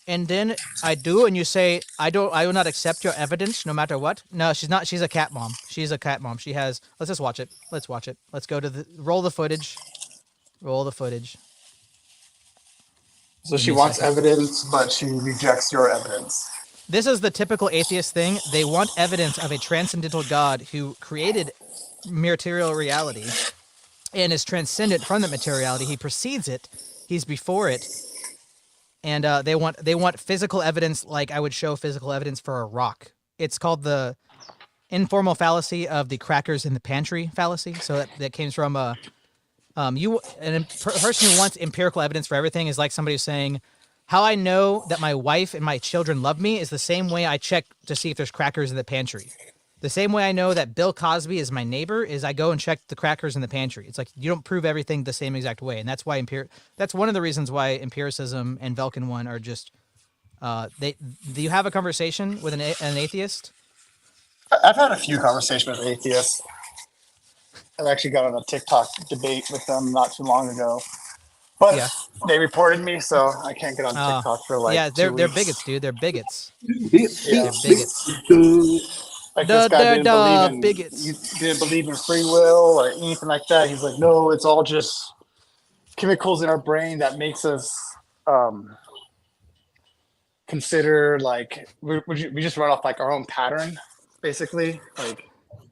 and then I do, and you say I will not accept your evidence no matter what. No, she's not. She's a cat mom. She's a cat mom. She has. Let's just watch it. Let's watch it. Let's go to the roll the footage. Roll the footage. So she me a wants second. evidence, but she rejects your evidence. This is the typical atheist thing. They want evidence of a transcendental God who created material reality and is transcendent from the materiality. He precedes it. He's before it. And they want physical evidence, like I would show physical evidence for a rock. It's called the informal fallacy of the crackers in the pantry fallacy. So that came from a person who wants empirical evidence for everything is like somebody saying, how I know that my wife and my children love me is the same way I check to see if there's crackers in the pantry. The same way I know that Bill Cosby is my neighbor is I go and check the crackers in the pantry. It's like you don't prove everything the same exact way, and that's why that's one of the reasons why empiricism and Velkin1 are just. Do you have a conversation with an atheist? I've had a few conversations with atheists. I've actually got on a TikTok debate with them not too long ago, but Yeah. they reported me, so I can't get on TikTok for like yeah, 2 they're weeks. bigots, dude. They're bigots. Yeah. Bigots. Like this guy didn't bigots. didn't believe in free will or anything like that. He's like, no, it's all just chemicals in our brain that makes us consider like we just run off like our own pattern, basically. Like,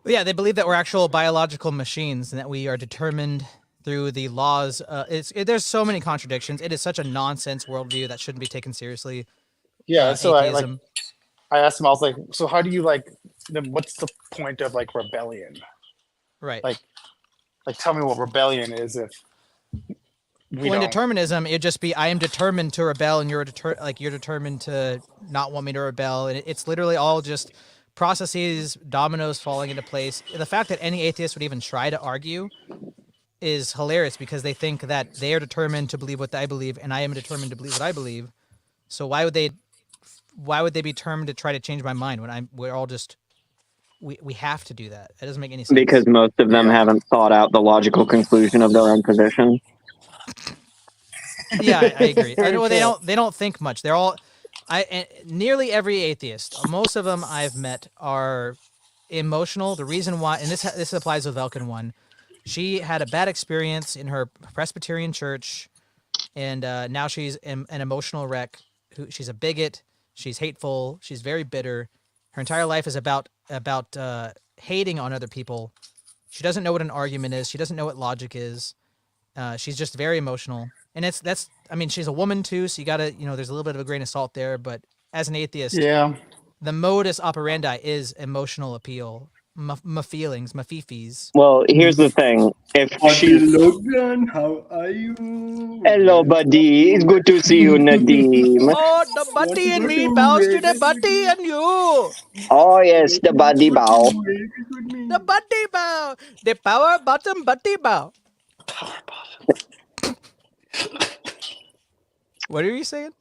Yeah, they believe that we're actual biological machines and that we are determined through the laws. There's so many contradictions. It is such a nonsense worldview that shouldn't be taken seriously. yeah. So atheism. I asked him, I was like, so how do you what's the point of like rebellion? Right. Like tell me what rebellion is if in determinism, it'd just be I am determined to rebel, and you're determined to not want me to rebel, and it's literally all just processes, dominoes falling into place. The fact that any atheist would even try to argue is hilarious because they think that they are determined to believe what I believe, and I am determined to believe what I believe. So why would they be determined to try to change my mind when we're all just we have to do that? It doesn't make any sense. Because most of them haven't thought out the logical conclusion of their own position. Yeah, I agree. They don't think much. They're all nearly every atheist, most of them I've met are emotional. The reason why, and this applies with Velkin1, she had a bad experience in her Presbyterian church, and now she's an emotional wreck. She's a bigot. She's hateful. She's very bitter. Her entire life is about hating on other people. She doesn't know what an argument is. She doesn't know what logic is. She's just very emotional. And I mean, she's a woman too, so you gotta, there's a little bit of a grain of salt there. But as an atheist, Yeah. the modus operandi is emotional appeal, my feelings, my fifis. Well, here's the thing. If she, Logan, how are you? hello, buddy. It's good to see you, Nadeem. Oh, the buddy and me bows to the buddy and you. Oh yes, the buddy bow. The buddy bow. The power bottom buddy bow. What are you saying?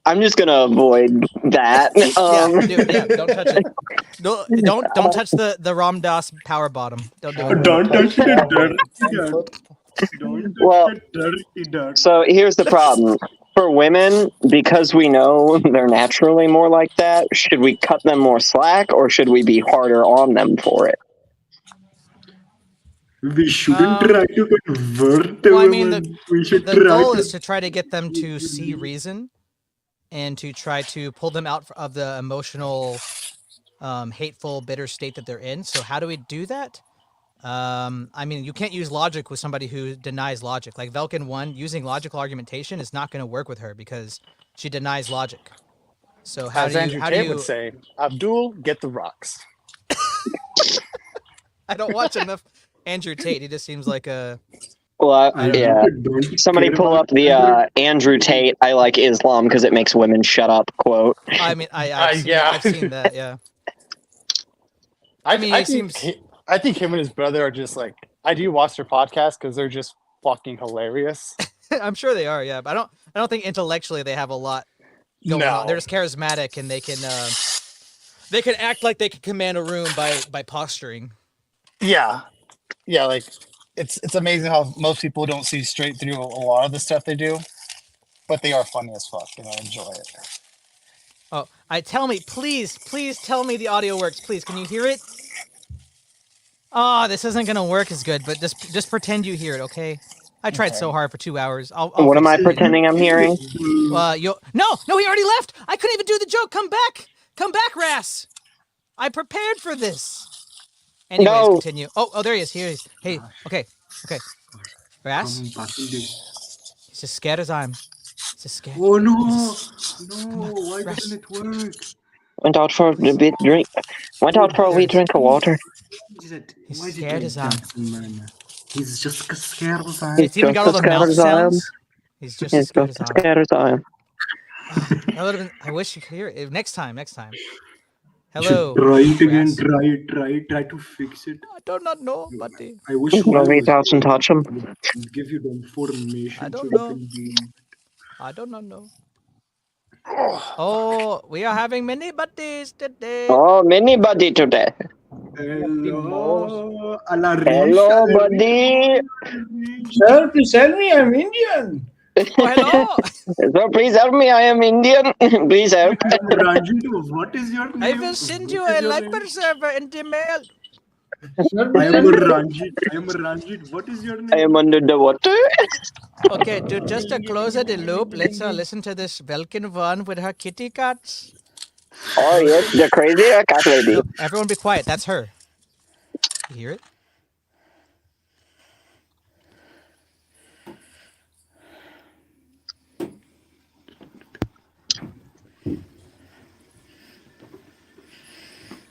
I'm just gonna avoid that. Don't touch it. Don't touch the Ram Dass power bottom. Don't do it. Don't touch the dirt. Don't Well, touch the dirty dirt. So here's the problem. For women, because we know they're naturally more like that, should we cut them more slack or should we be harder on them for it? We shouldn't try to convert Well, I women. mean, We should the try goal to... is to try to get them to see reason and to try to pull them out of the emotional, hateful, bitter state that they're in. So how do we do that? I mean, you can't use logic with somebody who denies logic. Like Velkin 1, using logical argumentation is not going to work with her because she denies logic. So how As do Andrew you Tate would say, Abdul, get the rocks. I don't watch enough Andrew Tate. He just seems like a... Well, yeah. Don't Somebody care pull about up the Andrew Tate, I like Islam because it makes women shut up quote. I mean, I've seen that, yeah. I mean, I it think seems- I think him and his brother are just like, I do watch their podcast because they're just fucking hilarious. I'm sure they are, yeah. But I don't think intellectually they have a lot going on. They're just charismatic and they can act like they can command a room by posturing. Yeah, like it's amazing how most people don't see straight through a lot of the stuff they do, but they are funny as fuck, and I enjoy it. Oh, please tell me the audio works. Please, can you hear it? Oh, this isn't gonna work as good, but just pretend you hear it, okay? I tried so hard for 2 hours. I'll What am fix I it. pretending I'm hearing? No, he already left. I couldn't even do the joke. Come back, Ras. I prepared for this. Anyways, No. continue. Oh, there he is. Here he is. Hey, okay. Ras, he's as scared as I'm. He's as scared. Oh no! Why Rush. doesn't it work? Went out for a bit drink. Went out for a wee drink of water. He's Why is it scared like as I'm. that, man? He's just as scared as I. It's even got all the just as mouth scared as I am. sounds. He's just He's as scared just as as I'm. scared as I am. I wish you could hear it. Next time. Hello. Try it again. Ras. Try to fix it. I do not know, buddy. I wish No, I reach out and touch him. would give you the information. I don't so know. you can do it. I do not know. Oh, we are having many buddies today. Oh, many buddy today. Hello, Hello, buddy. Sir, please tell me I'm Indian. Oh, hello. So please help me. I am Indian. Please help. Ranjit, what is your name? I will send you a Liper server in the mail. Sir, I please am tell me. Ranjit. What is your name? I am under the water. Okay, just to close the loop, let's listen to this Velkin one with her kitty cats. Oh yes, the crazy cat lady. No, everyone be quiet. That's her. You hear it?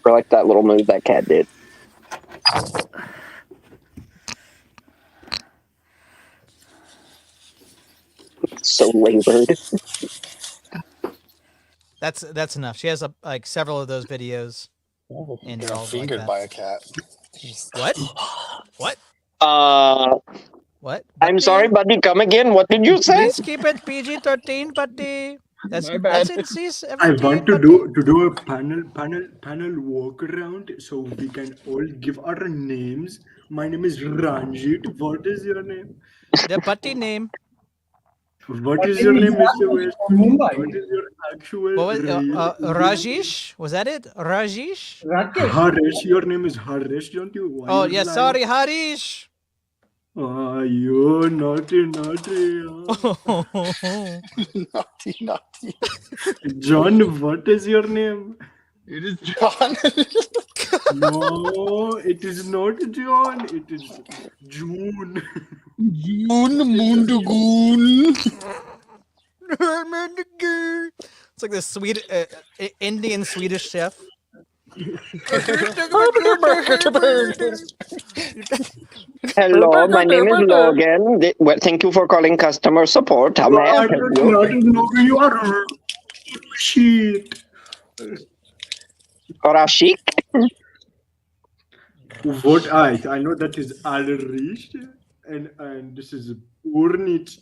I like that little move that cat did. So labored. That's enough. She has like several of those videos. Oh, And get they're all like fingered that. by a cat. What? What? I'm Buddy? sorry, buddy. Come again. What did you say? Please keep it PG-13, buddy. That's My bad. NC I 17, want to buddy. do a panel walk around so we can all give our names. My name is Ranjit. What is your name? The buddy name. What is your name, Mr. West? From Mumbai. What is your actual What was real Rajesh? Was that it? Rajesh? Rakesh. Harish, your name is Harish, don't you? Why Oh you yes, lying? sorry, Harish. Ah, you naughty. Naughty. John, what is your name? It is John. No, it is not John. It is June. June Mundagoon. It's like this Indian Swedish chef. Hello, my name is Logan. Well, thank you for calling customer support. How may I help you? Not ignore you are shit. Rashik? What I know that is Alrich and this is Urnit.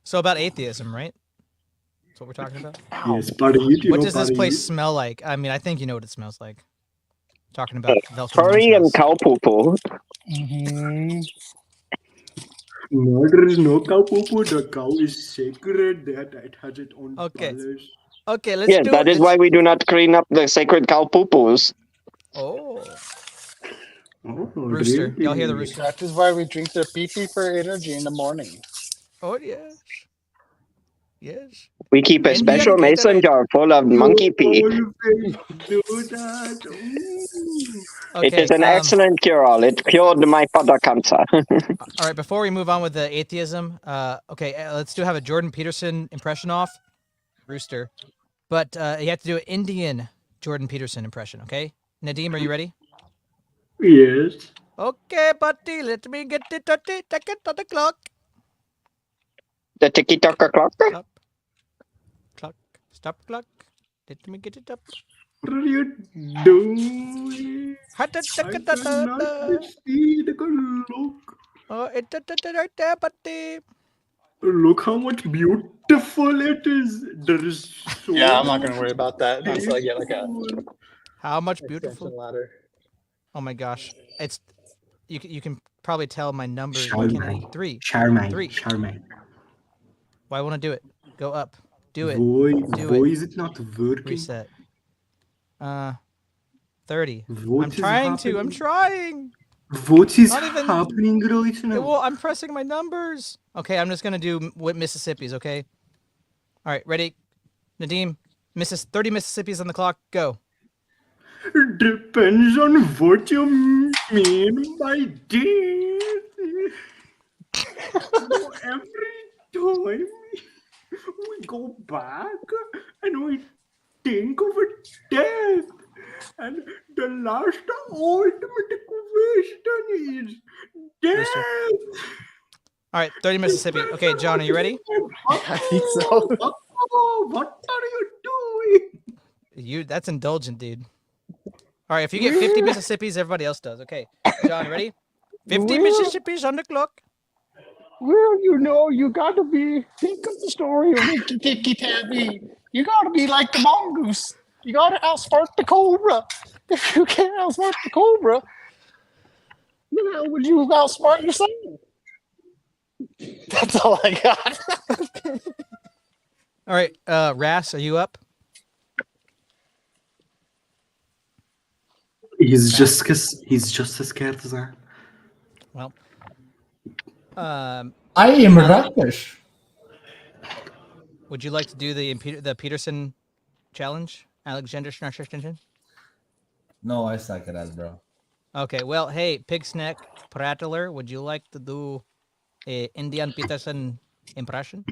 So about atheism, right? That's what we're talking about. Yes, Parit. What does this place smell like? I mean, I think you know what it smells like. Talking about Furry and cow poo poo. No, there is no cow poo poo. The cow is sacred. That it has its own Okay. colors. Okay, let's Yes, do that it. is why we do not clean up the sacred cow poo poos. Oh, Oh, rooster. really? Y'all hear the rooster? That is why we drink their pee-pee for energy in the morning. Oh, yes. Yes. We keep a Indian special mason Gatorade. jar full of monkey pee. Oh, you can do that. Ooh. It is an excellent cure-all. It cured my father cancer. All right, before we move on with the atheism, let's have a Jordan Peterson impression off, rooster. But you have to do an Indian Jordan Peterson impression, okay? Nadeem, are you ready? Yes. Okay, buddy, let me get it on the clock. The tiki-taka clock? Clock. Stop clock. Let me get it up. What are you doing? I cannot see the clock. Oh, it's right there, buddy. Look how much beautiful it is. There is so Yeah, I'm not gonna worry about that until I get like a How much extension beautiful? ladder. Oh my gosh, it's you can probably tell my numbers. Charmaine. Three. Charmaine. Why won't I do it? Go up. Do it. Why is it not working? Reset. 30. What I'm is trying happening? I'm trying. What is Not even- happening right now? Well, I'm pressing my numbers. Okay, I'm just gonna do with Mississippi's. Okay. All right, ready? Nadeem, 30 Mississippi's on the clock. Go. Depends on what you mean by death. Every time we go back and we think of a death, and the last ultimate question is death. All right, 30 Mississippi. Okay, John, are you ready? I think so. What are you doing? That's indulgent, dude. All right, if you get 50 Mississippis, everybody else does. Okay, John, you ready? 50 Mississippis on the clock. Well, you gotta think of the story of Ricky Tikki Tavi. You gotta be like the mongoose. You gotta outsmart the cobra. If you can't outsmart the cobra, then how would you outsmart yourself? That's all I got. All right, Ras, are you up? He's just as scared as I am. Well, I am rubbish. would you like to do the Peterson challenge, Alexander Schnarchenstation? No, I suck at that, bro. Okay, well, hey, Pigsneck Prattler, would you like to do a Indian Peterson impression?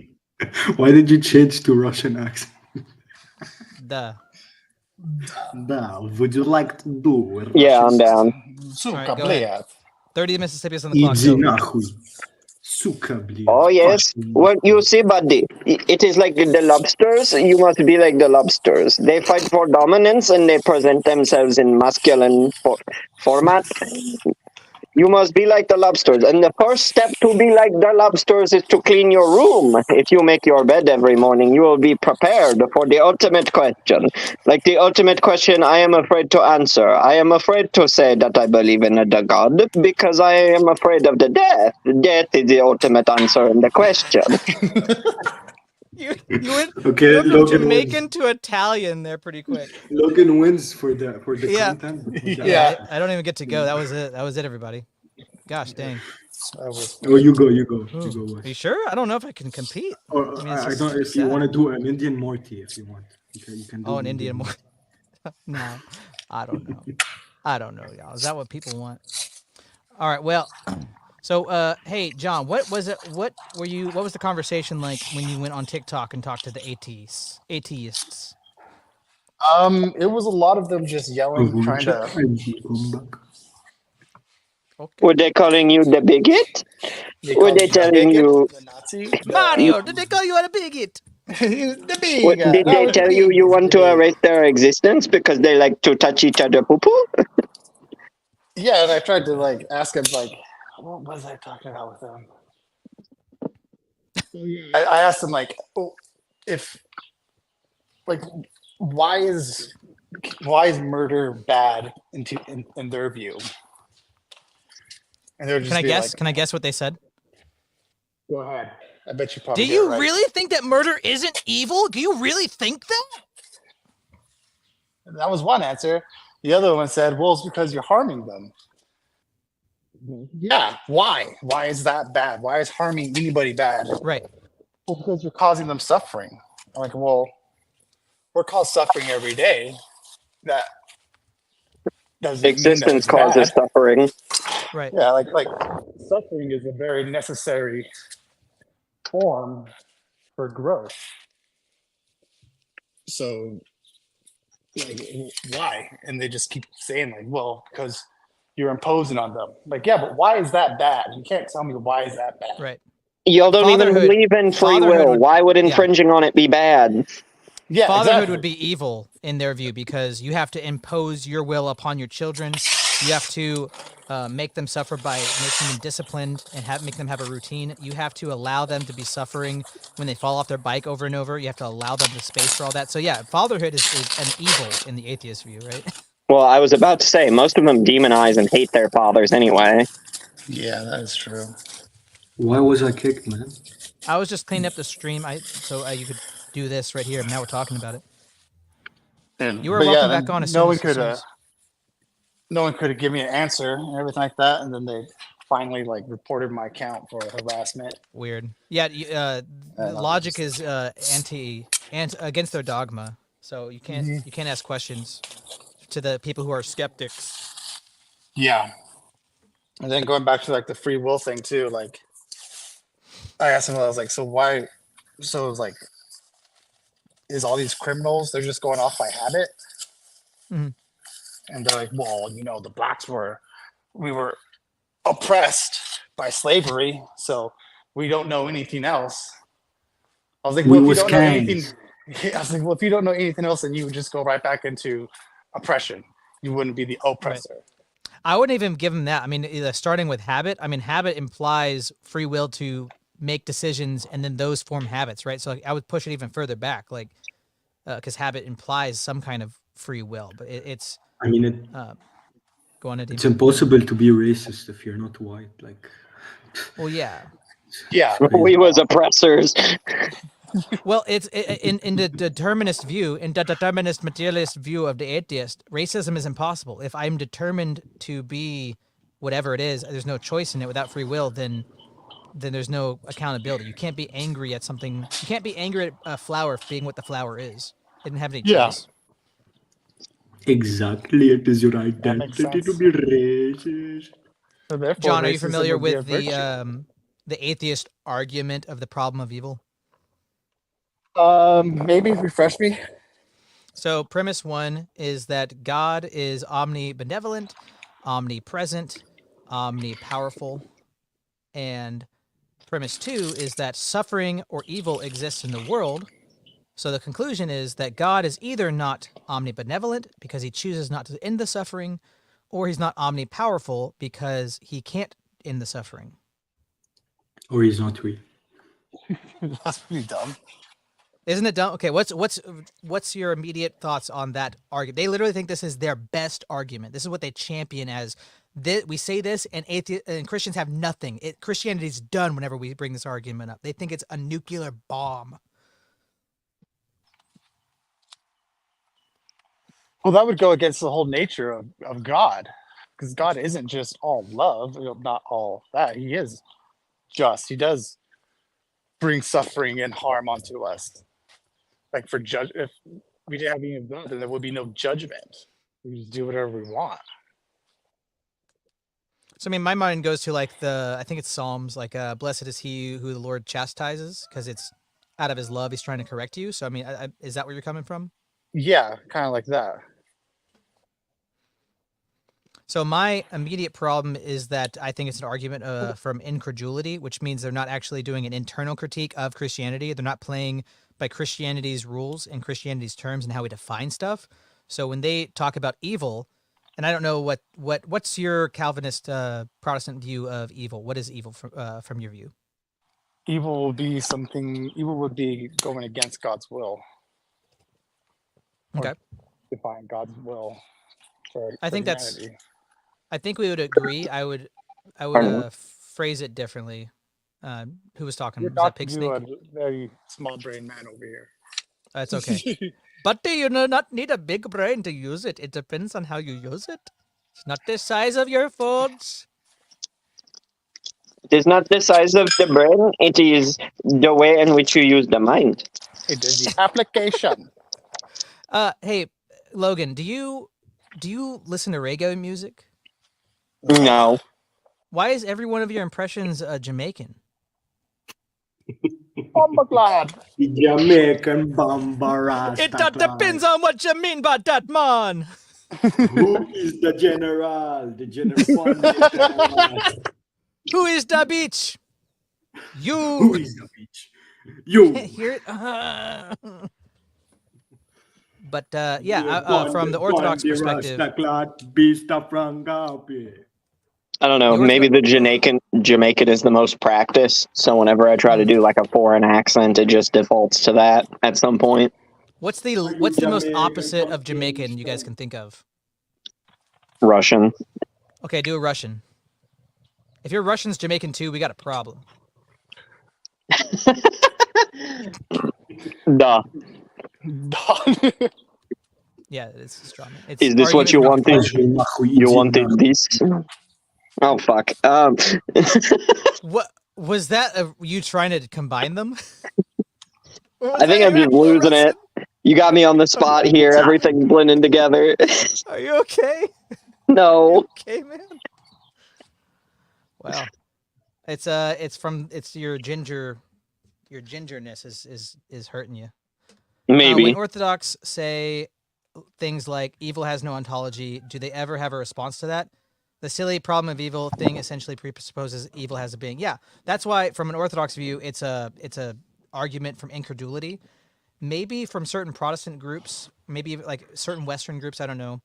Why did you change to Russian accent? Would you like to do? Yeah, I'm down. Alright, go ahead. 30 Mississippi's on the clock. Иди Go. нахуй. Сука, блин. Oh, yes. Well, you see, buddy, it is like the lobsters. You must be like the lobsters. They fight for dominance and they present themselves in masculine format. You must be like the lobsters. And the first step to be like the lobsters is to clean your room. If you make your bed every morning, you will be prepared for the ultimate question. Like the ultimate question I am afraid to answer. I am afraid to say that I believe in a God because I am afraid of the death. Death is the ultimate answer in the question. You went Okay, from Logan Jamaican wins. to Italian there pretty quick. Logan wins for the Yeah. content. Yeah. I don't even get to go. That was it, everybody. Gosh dang. Oh, you go. Are you sure? I don't know if I can compete. Or I mean, it's I just don't. If you sad. want to do an Indian Morty, if you want. You can do Oh, an an Indian one. one. No, I don't know. I don't know, y'all. Is that what people want? All right. Well, so hey, John, what was it? What was the conversation like when you went on TikTok and talked to the atheists? It was a lot of them just yelling, trying Check to. ID, come back. Okay. Were they calling you the bigot? They Were called they me the telling bigot, you? the Nazi, Mario, did they call you a bigot? the bigot. Did they No, the tell you you bigot, want the to bigot. erase their existence because they like to touch each other poo poo? Yeah, and I tried to like ask him like, what was I talking about with him? I asked him like, oh, if like, why is murder bad in their view? And they would Can just I be like, guess? Can I guess what they said? go ahead. I bet you Do probably get it you right. really think that murder isn't evil? Do you really think that? And that was one answer. The other one said, well, it's because you're harming them. Yeah. Why? Why is that bad? Why is harming anybody bad? Right. Well, because you're causing them suffering. I'm like, well, we're caused suffering every day. That doesn't mean that Existence it's causes bad. suffering. Right. Yeah, like suffering is a very necessary form for growth. So, like, why? And they just keep saying, like, well, because you're imposing on them. Like, yeah, but why is that bad? You can't tell me why is that bad. Right. Y'all don't even Fatherhood- believe in free fatherhood will. would- Why would yeah. infringing on it be bad? Yeah, Fatherhood exactly. would be evil in their view because you have to impose your will upon your children. You have to make them suffer by making them disciplined and make them have a routine. You have to allow them to be suffering when they fall off their bike over and over. You have to allow them the space for all that. So yeah, fatherhood is an evil in the atheist view, right? Well, I was about to say, most of them demonize and hate their fathers anyway. Yeah, that is true. Why was I kicked, man? I was just cleaning up the stream, so you could do this right here. Now we're talking about it. You were welcome back on as soon as no one could have given me an answer and everything like that, and then they finally like reported my account for harassment. Weird. Yeah, was logic just- is anti against their dogma. So you can't Mm-hmm. you can't ask questions to the people who are skeptics. Yeah. And then going back to like the free will thing too, like I asked him, I was like, so why? So it was like, is all these criminals? They're just going off by habit, Mhm. and they're like, well, the blacks we were oppressed by slavery, so we don't know anything else. I was like, well, if you don't know anything, I was like, well, if you don't know anything else, then you would just go right back into oppression. You wouldn't be the oppressor. I wouldn't even give them that. I mean, starting with habit. I mean, habit implies free will to make decisions, and then those form habits, right? So I would push it even further back, like because habit implies some kind of free will, but it's. I mean, go on, Nadim. it's impossible to be racist if you're not white. Like, well, yeah. Yeah, We was oppressors. Well, it's in the determinist view, in the determinist materialist view of the atheist, racism is impossible. If I'm determined to be whatever it is, there's no choice in it without free will, then there's no accountability. You can't be angry at something. You can't be angry at a flower for being what the flower is. It didn't have any choice. exactly, it is your makes identity to sense. be racist. So therefore, John, are you racism familiar would be a with virtue. the atheist argument of the problem of evil? Maybe refresh me. So premise one is that God is omnibenevolent, omnipresent, omnipowerful, and premise two is that suffering or evil exists in the world. So the conclusion is that God is either not omnibenevolent because he chooses not to end the suffering, or he's not omnipowerful because he can't end the suffering. Or he's not real. That's pretty dumb. Isn't it dumb? Okay, what's your immediate thoughts on that argument? They literally think this is their best argument. This is what they champion as. We say this, and Christians have nothing. Christianity's done whenever we bring this argument up. They think it's a nuclear bomb. Well, that would go against the whole nature of God, because God isn't just all love, not all that. He is just. He does bring suffering and harm onto us. Like for we didn't have any of that, then there would be no judgment. We just do whatever we want. So I mean, my mind goes to like I think it's Psalms, like blessed is he who the Lord chastises, because it's out of his love he's trying to correct you. So I mean, is that where you're coming from? Yeah, kind of like that. So my immediate problem is that I think it's an argument from incredulity, which means they're not actually doing an internal critique of Christianity. They're not playing by Christianity's rules and Christianity's terms and how we define stuff. So when they talk about evil, and I don't know what's your Calvinist Protestant view of evil? What is evil from your view? Evil would be going against God's will. Okay. Define God's will for I think humanity. I think we would agree. I would phrase it differently. Who was talking? You're Was that talking Pig to a Snake? very small brain man over here. That's okay. But do you not need a big brain to use it? It depends on how you use it. It's not the size of your phones. It is not the size of the brain, it is the way in which you use the mind. It is the application. Hey, Logan, do you listen to reggae music? No. Why is every one of your impressions Jamaican? Bomberglad. Jamaican Bambara. It depends on what you mean by that, man. Who is the general? The general. Who is the beach? You. Who is the beach? You. Can't hear it. But from the Orthodox perspective, I don't know. Maybe the Jamaican is the most practiced. So whenever I try to do like a foreign accent, it just defaults to that at some point. what's the most opposite of Jamaican you guys can think of? Russian. Okay, do a Russian. If your Russian's Jamaican too, we got a problem. Duh. Yeah, it's strong. Is this what you wanted? You wanted this? Oh fuck. What was that? You trying to combine them? I think I'm just losing it. You got me on the spot here. Everything's blending together. Are you okay? No. Okay, man. Wow. It's your gingerness is hurting you. Maybe. When Orthodox say things like evil has no ontology, do they ever have a response to that? The silly problem of evil thing essentially presupposes evil has a being. Yeah, that's why from an Orthodox view, it's a argument from incredulity. Maybe from certain Protestant groups, maybe like certain Western groups, I don't know.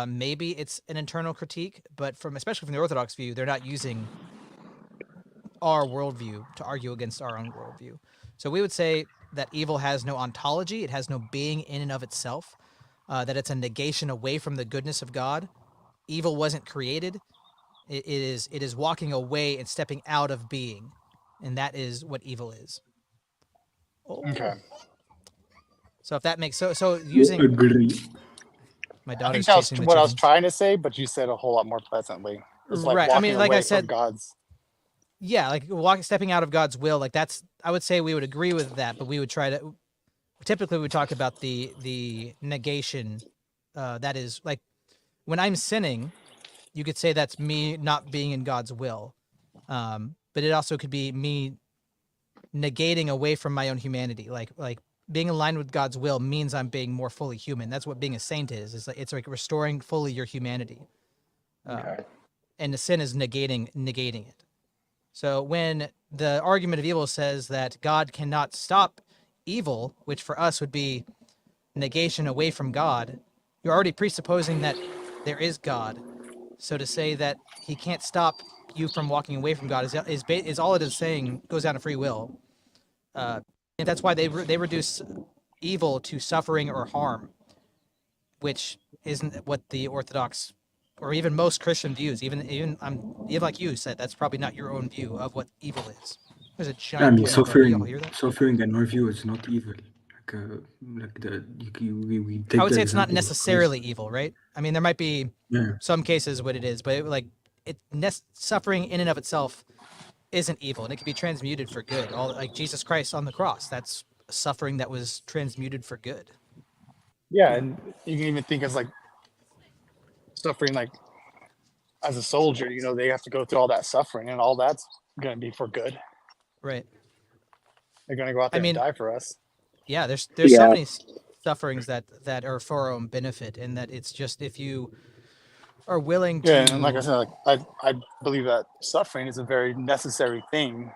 Maybe it's an internal critique, but especially from the Orthodox view, they're not using our worldview to argue against our own worldview. So we would say that evil has no ontology, it has no being in and of itself, that it's a negation away from the goodness of God. Evil wasn't created. It is walking away and stepping out of being, and that is what evil is. Oh. Okay. So if that makes so using my I daughter's think that's chasing the what I was chickens. trying to say, but you said a whole lot more pleasantly. It's like Right. I walking mean, like I away said, from God's. Yeah, like stepping out of God's will. Like that's, I would say we would agree with that, but we would typically we would talk about the negation. That is like when I'm sinning, you could say that's me not being in God's will. But it also could be me negating away from my own humanity. Like being aligned with God's will means I'm being more fully human. That's what being a saint is. It's like restoring fully your humanity. And the sin is negating it. So when the argument of evil says that God cannot stop evil, which for us would be negation away from God, you're already presupposing that there is God. So to say that he can't stop you from walking away from God is all it is saying goes down to free will. And that's why they reduce evil to suffering or harm, which isn't what the Orthodox or even most Christian views, even like you said, that's probably not your own view of what evil is. There's a giant. I mean, suffering in our view is not evil. We take I would say it's not necessarily evil, right? I mean, there might be some cases what it is, but suffering in and of itself isn't evil, and it can be transmuted for good. All like Jesus Christ on the cross, that's suffering that was transmuted for good. Yeah, and you can even think as like suffering, like as a soldier, you know, they have to go through all that suffering, and all that's going to be for good. Right. They're going to go out I there and mean, die for us. yeah, there's so Yeah. many sufferings that are for our own benefit, and that it's just if you are willing to. Yeah, and like I said, like, I believe that suffering is a very necessary thing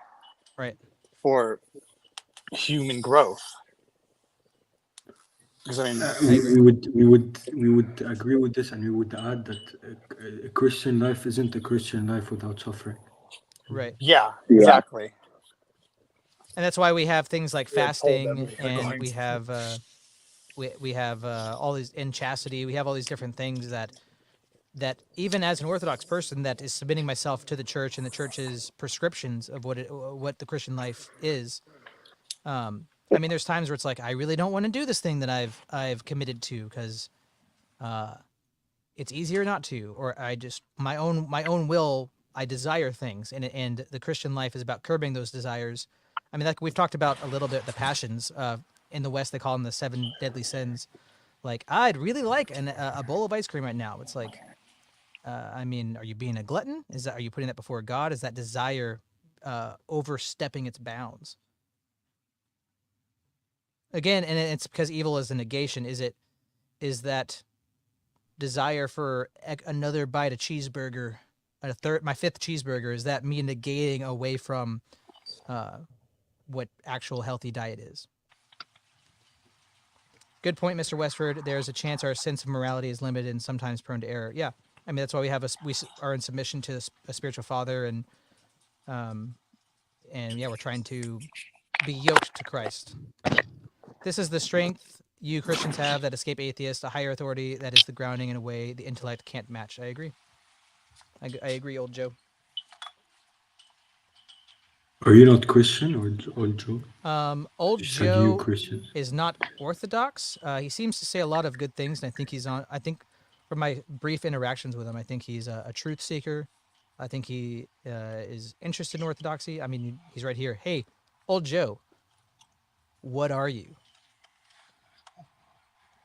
Right. for human growth. Because I mean, we would agree with this, and we would add that a Christian life isn't a Christian life without suffering. Right. yeah, Yeah. exactly. And that's why we have things like We are told that fasting, we are and going we to- have we have all these in chastity. We have all these different things that even as an Orthodox person that is submitting myself to the church and the church's prescriptions of what the Christian life is. I mean, there's times where it's like I really don't want to do this thing that I've committed to because it's easier not to, or I just my own will. I desire things, and the Christian life is about curbing those desires. I mean, like we've talked about a little bit, the passions. In the West, they call them the 7 deadly sins. Like, I'd really like a bowl of ice cream right now. It's like, I mean, are you being a glutton? Are you putting that before God? Is that desire overstepping its bounds? Again, and it's because evil is a negation. Is that desire for another bite of cheeseburger, my 5th cheeseburger? Is that me negating away from what actual healthy diet is? Good point, Mr. Westford. There's a chance our sense of morality is limited and sometimes prone to error. Yeah, I mean that's why we are in submission to a spiritual father, and yeah, we're trying to be yoked to Christ. This is the strength you Christians have that escape atheists, a higher authority that is the grounding in a way the intellect can't match. I agree. I agree, old Joe. Are you not Christian, or old Joe? Old You said you Joe Christian. is not Orthodox. He seems to say a lot of good things, and I think I think from my brief interactions with him, I think he's a truth seeker. I think he is interested in Orthodoxy. I mean, he's right here. Hey, old Joe, what are you?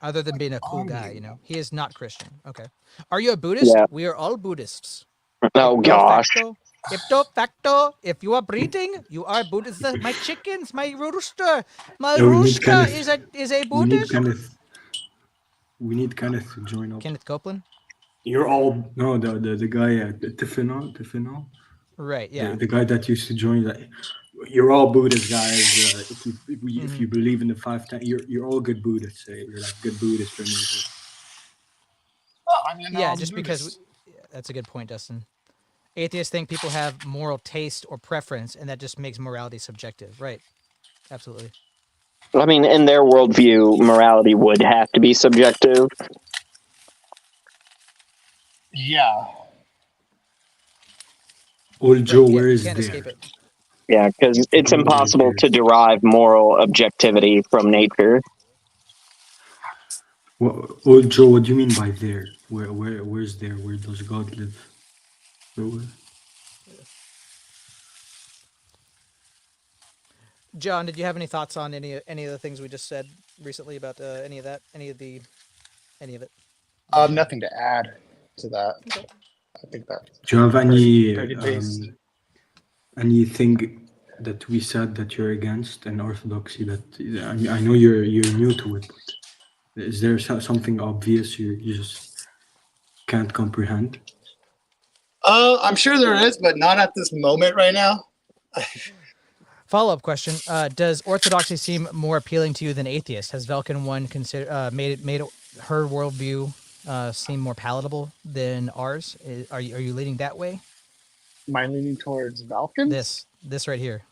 Other than being a cool guy, you know, he is not Christian. Okay. Are you a Buddhist? Yeah. We are all Buddhists. Oh Ipto gosh. facto, ipto facto. If you are breeding, you are Buddhist. My chickens, my rooster, Yeah, we need rooster Kenneth. is a We need Buddhist. Kenneth. We need Kenneth to join up. Kenneth Copeland. You're all no the guy Tifino. Right. Yeah. The guy that used to join. You're all Buddhist guys. If you believe in the 5 you're all good Buddhists. You're like good Buddhists for me. I mean, Yeah. Just because that's a good point, Dustin. Atheists think people have moral taste or preference, and that just makes morality subjective. Right. Absolutely. I mean, in their worldview, morality would have to be subjective. yeah. Old Joe, Right. where You is can't there? escape it. Yeah, because it's Where impossible is to there? derive moral objectivity from nature. Well, old Joe, what do you mean by there? Where's there? Where does God live? Where? John, did you have any thoughts on any of the things we just said recently about any of it? Nothing to add to that. I think that. Do you have Pretty based. anything that we said that you're against in Orthodoxy? That I know you're new to it, but is there something obvious you just can't comprehend? I'm sure there is, but not at this moment right now. Follow-up question: does Orthodoxy seem more appealing to you than atheist? Has Velkin one made her worldview seem more palatable than ours? Are you leaning that way? Am I leaning towards Valkans? This right here.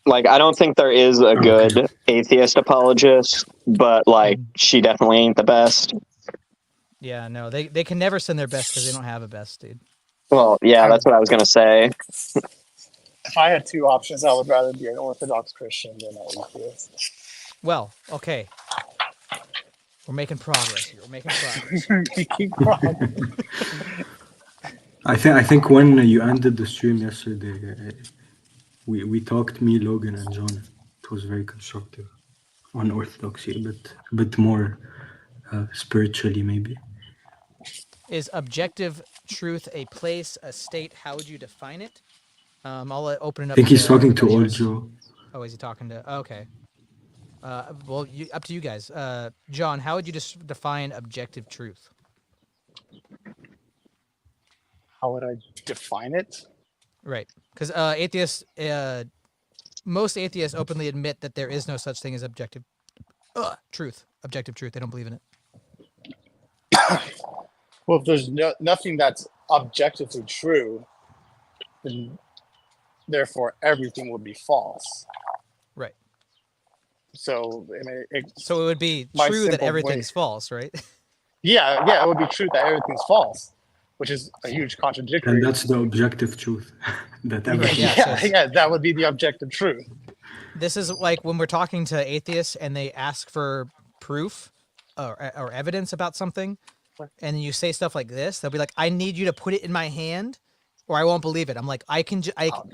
Like, I don't think there is a good atheist apologist, but like, she definitely ain't the best. Yeah, no, they can never send their best because they don't have a best, dude. Well, yeah, that's what I was gonna say. If I had 2 options, I would rather be an Orthodox Christian than an atheist. Well, okay. We're making progress here. We're making progress. Making progress. I think when you ended the stream yesterday, we talked, me, Logan, and John. It was very constructive. on orthodoxy, a bit more spiritually, maybe. Is objective truth a place, a state? How would you define it? I'll open it I up think he's to talking to everybody Old else. Joe. Oh, is he talking to? Okay. Well, up to you guys. John, how would you define objective truth? How would I define it? Right, because most atheists openly admit that there is no such thing as objective truth. Objective truth. They don't believe in it. Well, if there's nothing that's objectively true, then therefore everything would be false. Right. So, I mean, so it would be my true that simple everything's false, right? yeah, it would be true that everything's false, which is a huge contradiction. And that's the objective truth. That Right, yeah, that would be the objective truth. This is like when we're talking to atheists and they ask for proof or evidence about something, and you say stuff like this, they'll be like, "I need you to put it in my hand, or I won't believe it." I'm like,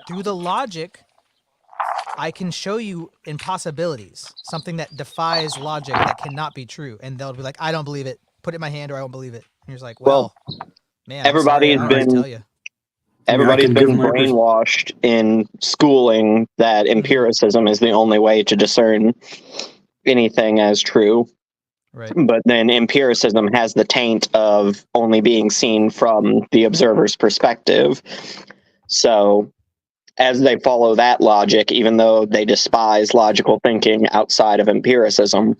through the logic, I can show you impossibilities, something that defies logic that cannot be true, and they'll be like, "I don't believe it. Put it in my hand, or I won't believe it." And you're like, "Well, man, everybody's tell you." Everybody's been brainwashed in schooling that empiricism is the only way to discern anything as true. Right. But then empiricism has the taint of only being seen from the observer's perspective. So as they follow that logic, even though they despise logical thinking outside of empiricism,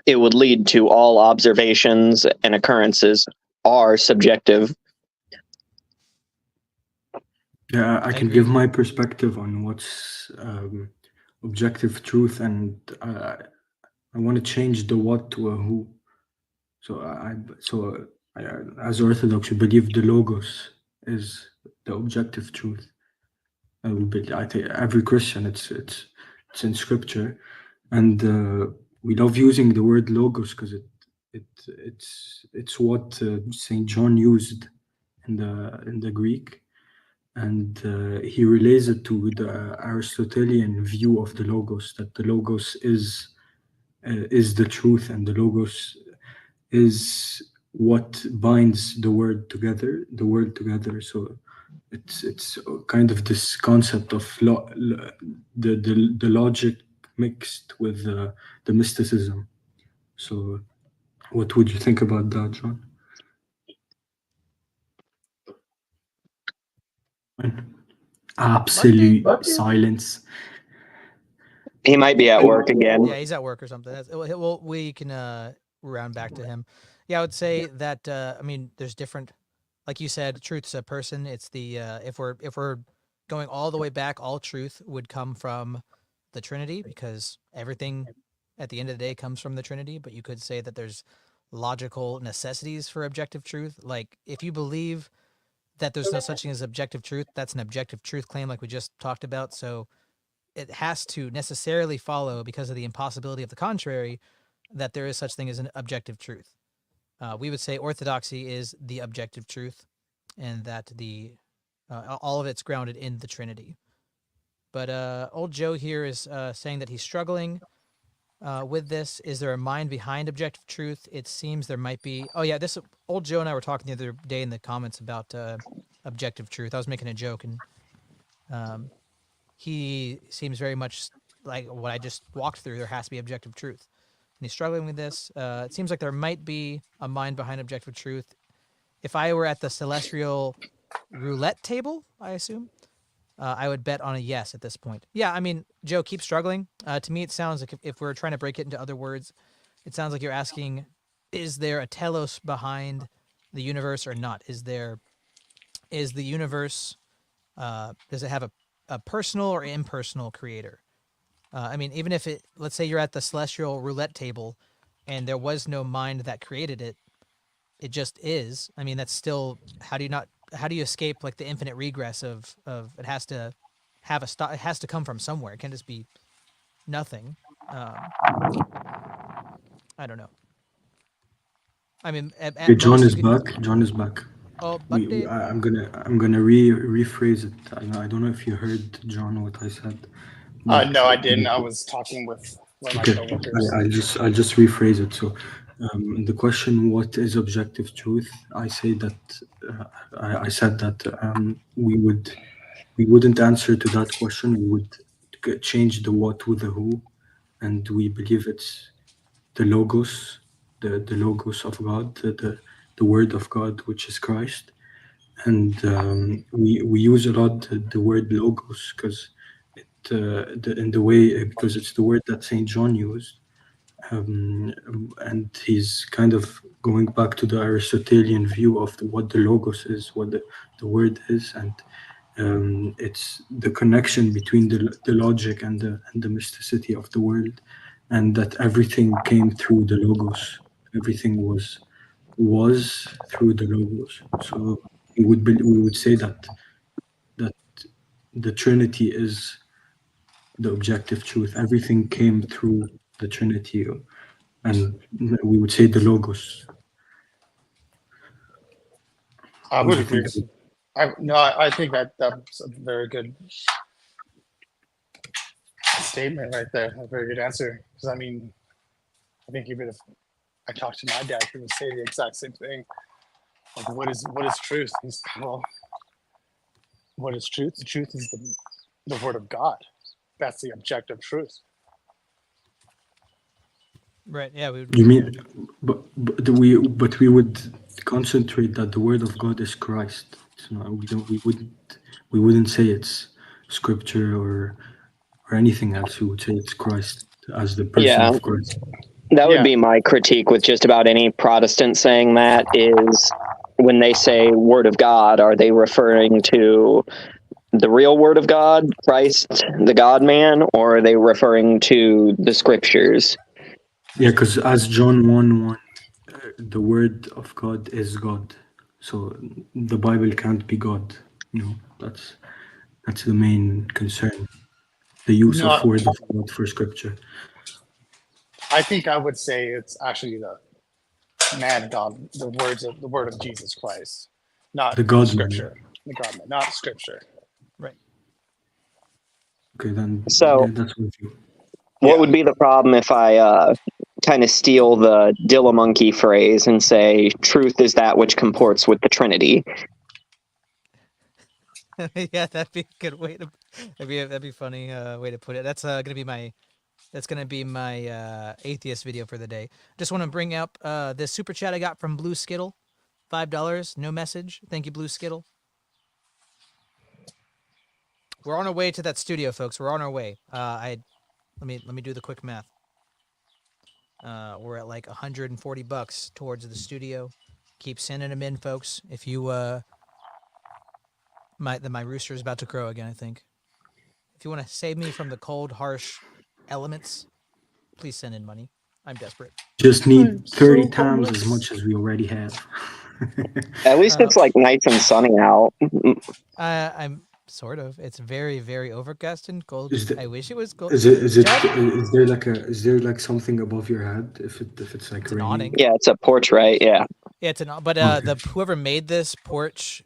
it would lead to all observations and occurrences are subjective. Yeah, I can give my perspective on what's objective truth, and I want to change the what to a who. So as Orthodox, we believe the logos is the objective truth. I think every Christian, it's in Scripture, and we love using the word logos because it's what Saint John used in the Greek. And he relays it to the Aristotelian view of the logos, that the logos is the truth, and the logos is what binds the world together. So it's kind of this concept of the logic mixed with the mysticism. So what would you think about that, John? Absolute silence. He might be at work again. Yeah, he's at work or something. Well, we can round back to him. Yeah, I would say that I mean, there's different, like you said, truth's a person. It's the if we're going all the way back, all truth would come from the Trinity, because everything at the end of the day comes from the Trinity. But you could say that there's logical necessities for objective truth. Like if you believe that there's no such thing as objective truth, that's an objective truth claim like we just talked about. So it has to necessarily follow, because of the impossibility of the contrary, that there is such thing as an objective truth. We would say orthodoxy is the objective truth, and that all of it's grounded in the Trinity. But old Joe here is saying that he's struggling with this. Is there a mind behind objective truth? It seems there might be. Oh yeah, this old Joe and I were talking the other day in the comments about objective truth. I was making a joke, and he seems very much like what I just walked through. There has to be objective truth, and he's struggling with this. It seems like there might be a mind behind objective truth. If I were at the celestial roulette table, I assume, I would bet on a yes at this point. Yeah, I mean, Joe, keep struggling. To me, it sounds like if we're trying to break it into other words, it sounds like you're asking, is there a telos behind the universe or not? Is the universe, does it have a personal or impersonal creator? I mean, even if let's say you're at the celestial roulette table and there was no mind that created it, it just is. I mean, that's still, how do you escape like the infinite regress of it has to have it has to come from somewhere. It can't just be nothing. I don't know. I mean, John is back. John is back. Oh, I'm gonna rephrase it. I don't know if you heard, John, what I said. No, I didn't. I was talking with one of my Okay, coworkers. I'll just rephrase it. So, the question, what is objective truth? I say that I said that we wouldn't answer to that question. We would change the what with the who, and we believe it's the logos, the logos of God, the word of God, which is Christ. And we use a lot the word logos because in the way because it's the word that Saint John used, and he's kind of going back to the Aristotelian view of what the logos is, what the word is, and it's the connection between the logic and the mysticity of the world, and that everything came through the logos. Everything was through the logos. So we would say that the Trinity is the objective truth. Everything came through the Trinity, and we would say the logos. I What would do you agree. think? I think that's a very good statement right there. A very good answer. Because I mean, I think even if I talked to my dad, he would say the exact same thing. Like, what is truth? Well, what is truth? The truth is the word of God. That's the objective truth. Right. Yeah. You mean, but we would concentrate that the word of God is Christ. It's not, we wouldn't say it's scripture or anything else. We would say it's Christ as the person Yeah. of Christ. That would Yeah. be my critique with just about any Protestant saying that is when they say word of God, are they referring to the real word of God, Christ, the God man, or are they referring to the scriptures? Yeah, because as John 1:1, the word of God is God. So the Bible can't be God. You know, that's the main concern. The use of No, word of God for scripture. I think I would say it's actually the man God, the word of Jesus Christ, not The God man. scripture. The God man, not scripture. Right. Okay, then So, yeah, that's with you. what Yeah. would be the problem if I kind of steal the Dilla Monkey phrase and say, truth is that which comports with the Trinity? Yeah, that'd be a good way to. That'd be a funny way to put it. That's gonna be my. That's gonna be my atheist video for the day. Just want to bring up this super chat I got from Blue Skittle, $5, no message. Thank you, Blue Skittle. We're on our way to that studio, folks. We're on our way. Let me do the quick math. We're at like $140 towards the studio. Keep sending them in, folks. If you my rooster is about to crow again, I think. If you want to save me from the cold, harsh elements, please send in money. I'm desperate. Just need I'm 30 so times as homeless. much as we already have. At least it's like nice and sunny out. I'm sort of. It's very, very overcast and cold. Is the, I wish it was cold. is Chad? there like something above your head if it's like It's an raining? awning. Yeah, it's a porch, right? Yeah. Yeah, it's an. But Okay. the whoever made this porch,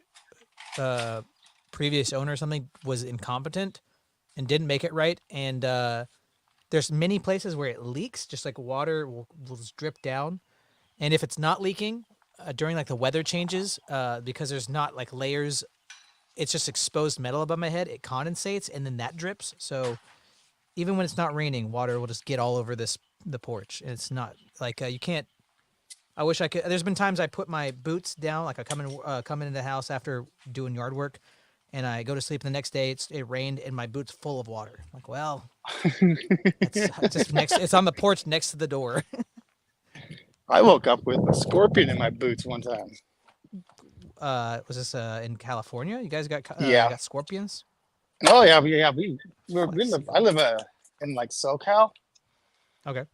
previous owner or something, was incompetent and didn't make it right. And there's many places where it leaks, just like water will just drip down. And if it's not leaking during like the weather changes, because there's not like layers, it's just exposed metal above my head. It condensates and then that drips. So even when it's not raining, water will just get all over the porch. And it's not like you can't. I wish I could. There's been times I put my boots down, like I come into the house after doing yard work, and I go to sleep. The next day, it rained, and my boots full of water. I'm like, well, it's just next. It's on the porch next to the door. I woke up with a scorpion in my boots one time. Was this in California? You guys got Yeah. got scorpions? Oh yeah, we live. I live in like SoCal. Okay.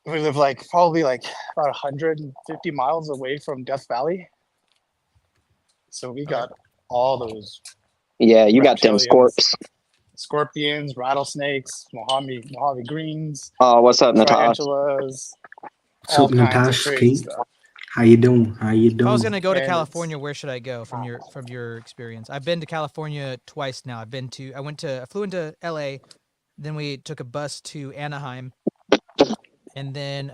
We live like probably like about 150 miles away from Death Valley. So we got all those Yeah, you got them reptilians, scorps. scorpions, rattlesnakes, Mojave greens, Oh, what's up, Natasha? tarantulas, So all kinds of Natasha, crazy stuff. how you doing? How you If I was doing? gonna go to And California, where should I go from your experience? I've been to California twice now. I flew into LA, then we took a bus to Anaheim, and then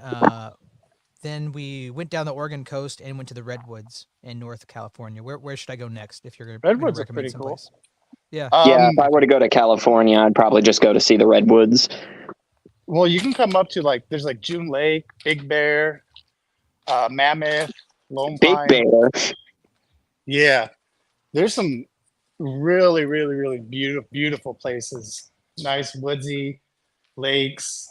we went down the Oregon coast and went to the Redwoods in North California. Where should I go next if you're gonna Redwoods are recommend pretty cool. someplace? Yeah. Yeah, if I were to go to California, I'd probably just go to see the redwoods. Well, you can come up to there's like June Lake, Big Bear, Mammoth, Lone Big Pine. Bear. Yeah, there's some really, really, really beautiful places. Nice woodsy lakes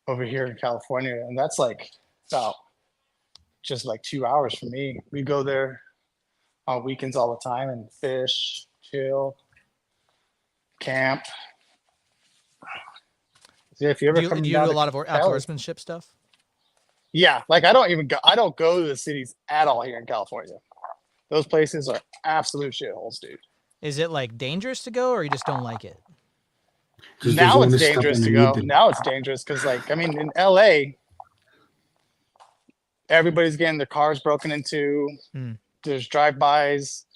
over here in California, and that's like about just like 2 hours from me. We go there on weekends all the time and fish, chill, camp. So if you ever come Do you down do a to lot of Cali, outdoorsmanship stuff? yeah, like I don't go to the cities at all here in California. Those places are absolute shitholes, dude. Is it like dangerous to go, or you just don't like it? Just Now doesn't it's want to step dangerous in to a go. needle. Now it's dangerous because, like, I mean, in LA, everybody's getting their cars broken into. Hmm. There's drive-bys.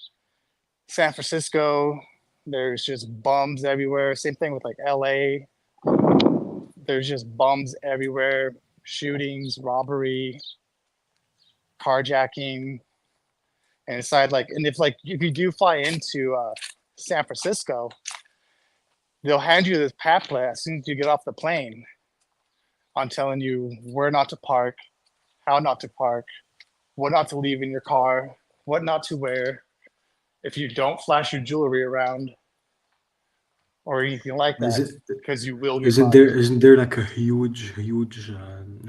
San Francisco, there's just bums everywhere. Same thing with like LA. There's just bums everywhere. Shootings, robbery, carjacking. And inside, like, and if you do fly into San Francisco, they'll hand you this pamphlet as soon as you get off the plane on telling you where not to park, how not to park, what not to leave in your car, what not to wear, if you don't flash your jewelry around or anything like Is that, it? because you will get Isn't fined. there like a huge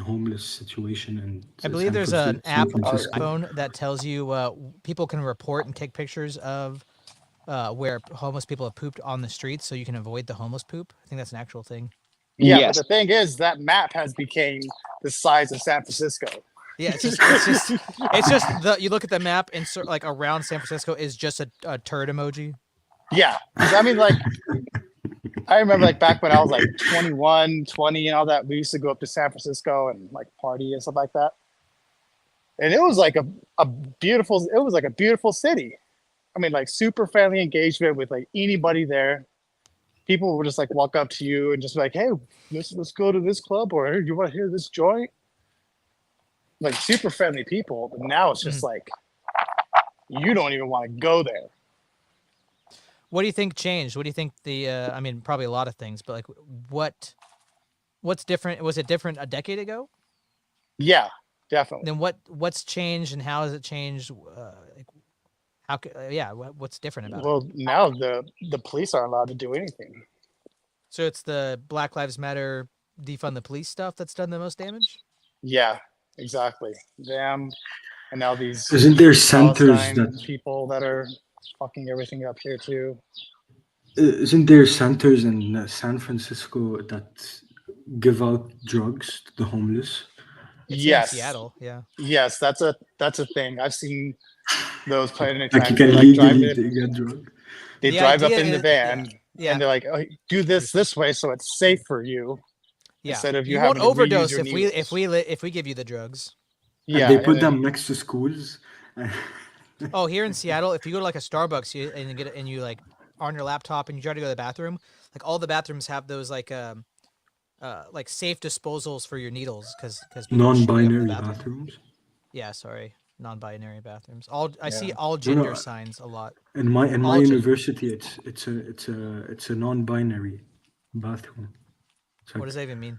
homeless situation in I believe San there's Francisco? an app on your yeah. phone that tells you people can report and take pictures of where homeless people have pooped on the streets, so you can avoid the homeless poop. I think that's an actual thing. Yeah, Yes. but the thing is, that map has become the size of San Francisco. Yeah, it's just you look at the map and like around San Francisco is just a turd emoji. Yeah, 'cause I mean, like, I remember like back when I was like 21, 20 and all that, we used to go up to San Francisco and like party and stuff like that. And it was like a beautiful city. I mean, like super friendly engagement with like anybody there. People would just like walk up to you and just be like, hey, let's go to this club, or hey, you want to hear this joint? Like super friendly people. But now it's just like you don't even want to go there. What do you think changed? What do you think I mean, probably a lot of things, but like what's different? Was it different a decade ago? Yeah, definitely. Then what's changed and how has it changed? Like, what's different about it? Well, now the police aren't allowed to do anything. So it's the Black Lives Matter defund the police stuff that's done the most damage? Yeah, exactly. Them and now these Isn't there centers Palestine that? people that are fucking everything up here too. Isn't there centers in San Francisco that give out drugs to the homeless? It's Yes, in Seattle, yeah. yes, that's a thing. I've seen those playing in Like you time. can Like legally get drug. they The drive up idea in the is- van yeah. and they're like, oh, do this way so it's safe for you. Yeah. Instead of you having won't to reuse overdose your if needles. we give you the drugs. Yeah, And they put and then- them next to schools. Oh, here in Seattle, if you go to like a Starbucks and you get and you like on your laptop and you try to go to the bathroom, like all the bathrooms have those like safe disposals for your needles because Non-binary bathrooms. Yeah, sorry, non-binary bathrooms. I see Yeah. all gender signs a lot. In my All gender. university, it's a non-binary bathroom. It's What like, does that even mean?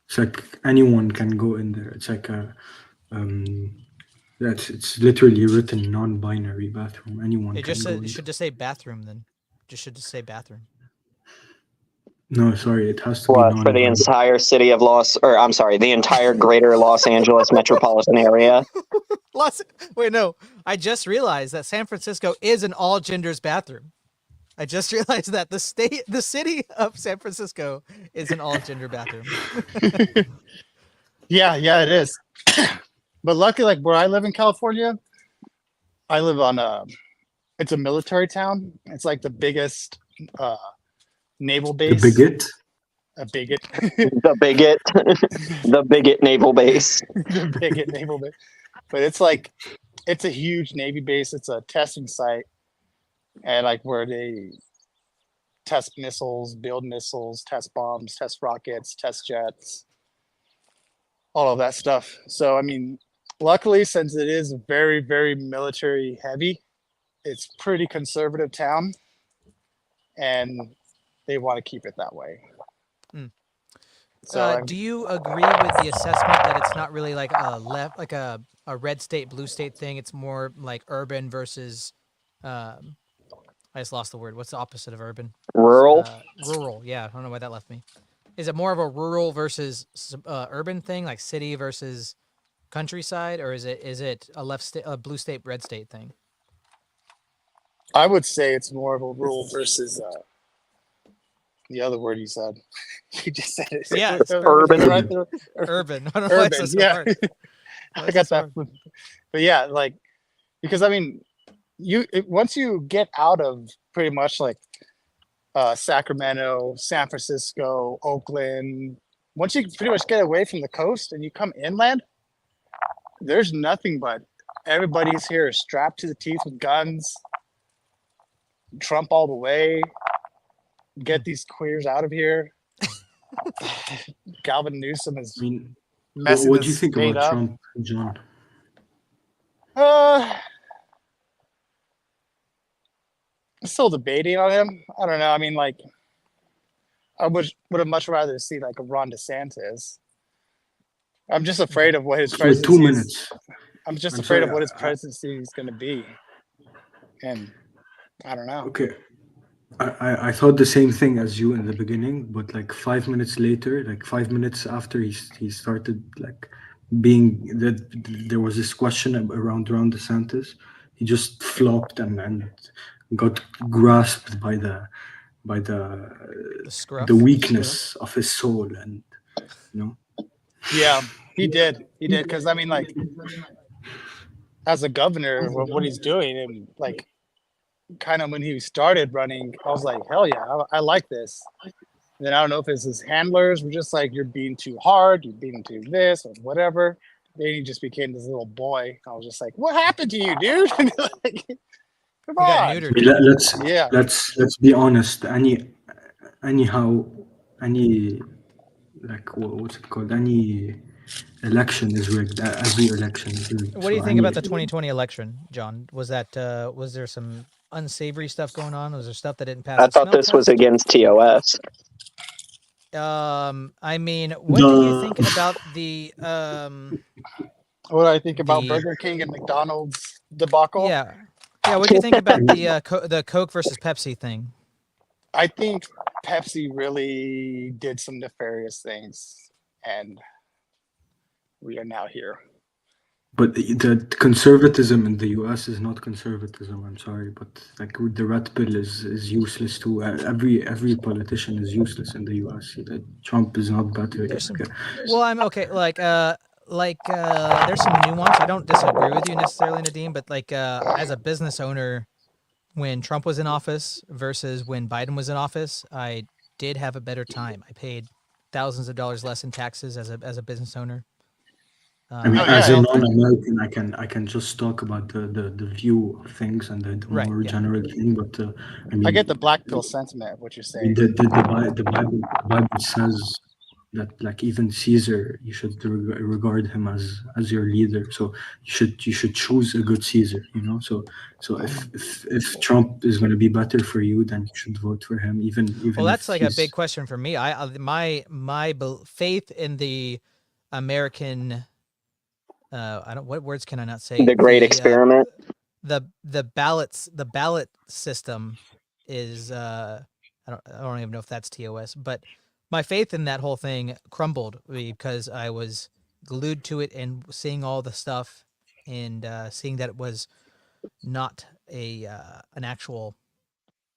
it's like anyone can go in there. It's like it's literally written non-binary bathroom. Anyone It can just go said, in it should just say bathroom then. Should just say bathroom. No, sorry, it has to be What, for the non-binary. entire city of the entire greater Los Angeles metropolitan area? Wait, no. I just realized that San Francisco is an all genders bathroom. I just realized that the city of San Francisco is an all gender bathroom. yeah, it is. But luckily, like where I live in California, I live on it's a military town. It's like the biggest naval The base. bigot. A bigot. The bigot naval base. The bigot naval base. But it's a huge Navy base. It's a testing site. And like where they test missiles, build missiles, test bombs, test rockets, test jets, all of that stuff. So, I mean, luckily, since it is very, very military heavy, it's pretty conservative town, and they want to keep it that way. So, do you agree with the assessment that it's not really like a red state, blue state thing? It's more like urban versus, I just lost the word. What's the opposite of urban? Rural. Rural. Yeah, I don't know why that left me. Is it more of a rural versus urban thing, like city versus countryside, or is it a blue state, red state thing? I would say it's more of a rural versus the other word you said. You just said it. Yeah, it's urban. Right there. Urban. I don't know why it's so hard. I got that. But yeah, like, because I mean, once you get out of pretty much like Sacramento, San Francisco, Oakland, once you pretty much get away from the coast and you come inland, there's nothing but everybody's here strapped to the teeth with guns. Trump all the way. Get these queers out of here. Galvin Newsom is messing what do you this think state about up. Trump, John? Still debating on him. I don't know. I mean, like, I would have much rather see like a Ron DeSantis. I'm just afraid of what his For presidency 2 minutes. I'm just afraid of what his presidency is going to be. And I don't know. Okay. I thought the same thing as you in the beginning, but like 5 minutes later, like 5 minutes after he started like being that there was this question around DeSantis, he just flopped and got grasped by the weakness of his soul, and you know. Yeah, he did because I mean, like, as a governor, what he's doing, and like, kind of when he started running, I was like, hell yeah, I like this. And then I don't know if it's his handlers were just like, you're being too hard, you're being too this or whatever. Then he just became this little boy. I was just like, what happened to you, dude? Like, come on. Let's be honest. Any what's it called? Any election is rigged. Every election is rigged. What do you think about the 2020 election, John? Was there some unsavory stuff going on? Was there stuff that didn't pass? I thought this was against TOS. I mean, what do you think about the what do I think about Burger King and McDonald's debacle? Yeah, what do you think about the Coke versus Pepsi thing? I think Pepsi really did some nefarious things, and we are now here. But the conservatism in the US is not conservatism. I'm sorry, but like the red pill is useless too. Every politician is useless in the US. Trump is not better. Well, I'm okay. Like there's some nuance. I don't disagree with you necessarily, Nadeem, but like as a business owner, when Trump was in office versus when Biden was in office, I did have a better time. I paid thousands of dollars less in taxes as a business owner. I mean, as a non-American, I can just talk about the view of things and the more general thing. But I mean, I get the black pill sentiment of what you're saying. The Bible says that like even Caesar, you should regard him as your leader. So you should choose a good Caesar. You know. So if Trump is going to be better for you, then you should vote for him. Even well, that's like a big question for me. My faith in the American. What words can I not say? The great experiment. The ballot system is I don't even know if that's TOS, but my faith in that whole thing crumbled because I was glued to it and seeing all the stuff and seeing that it was not an actual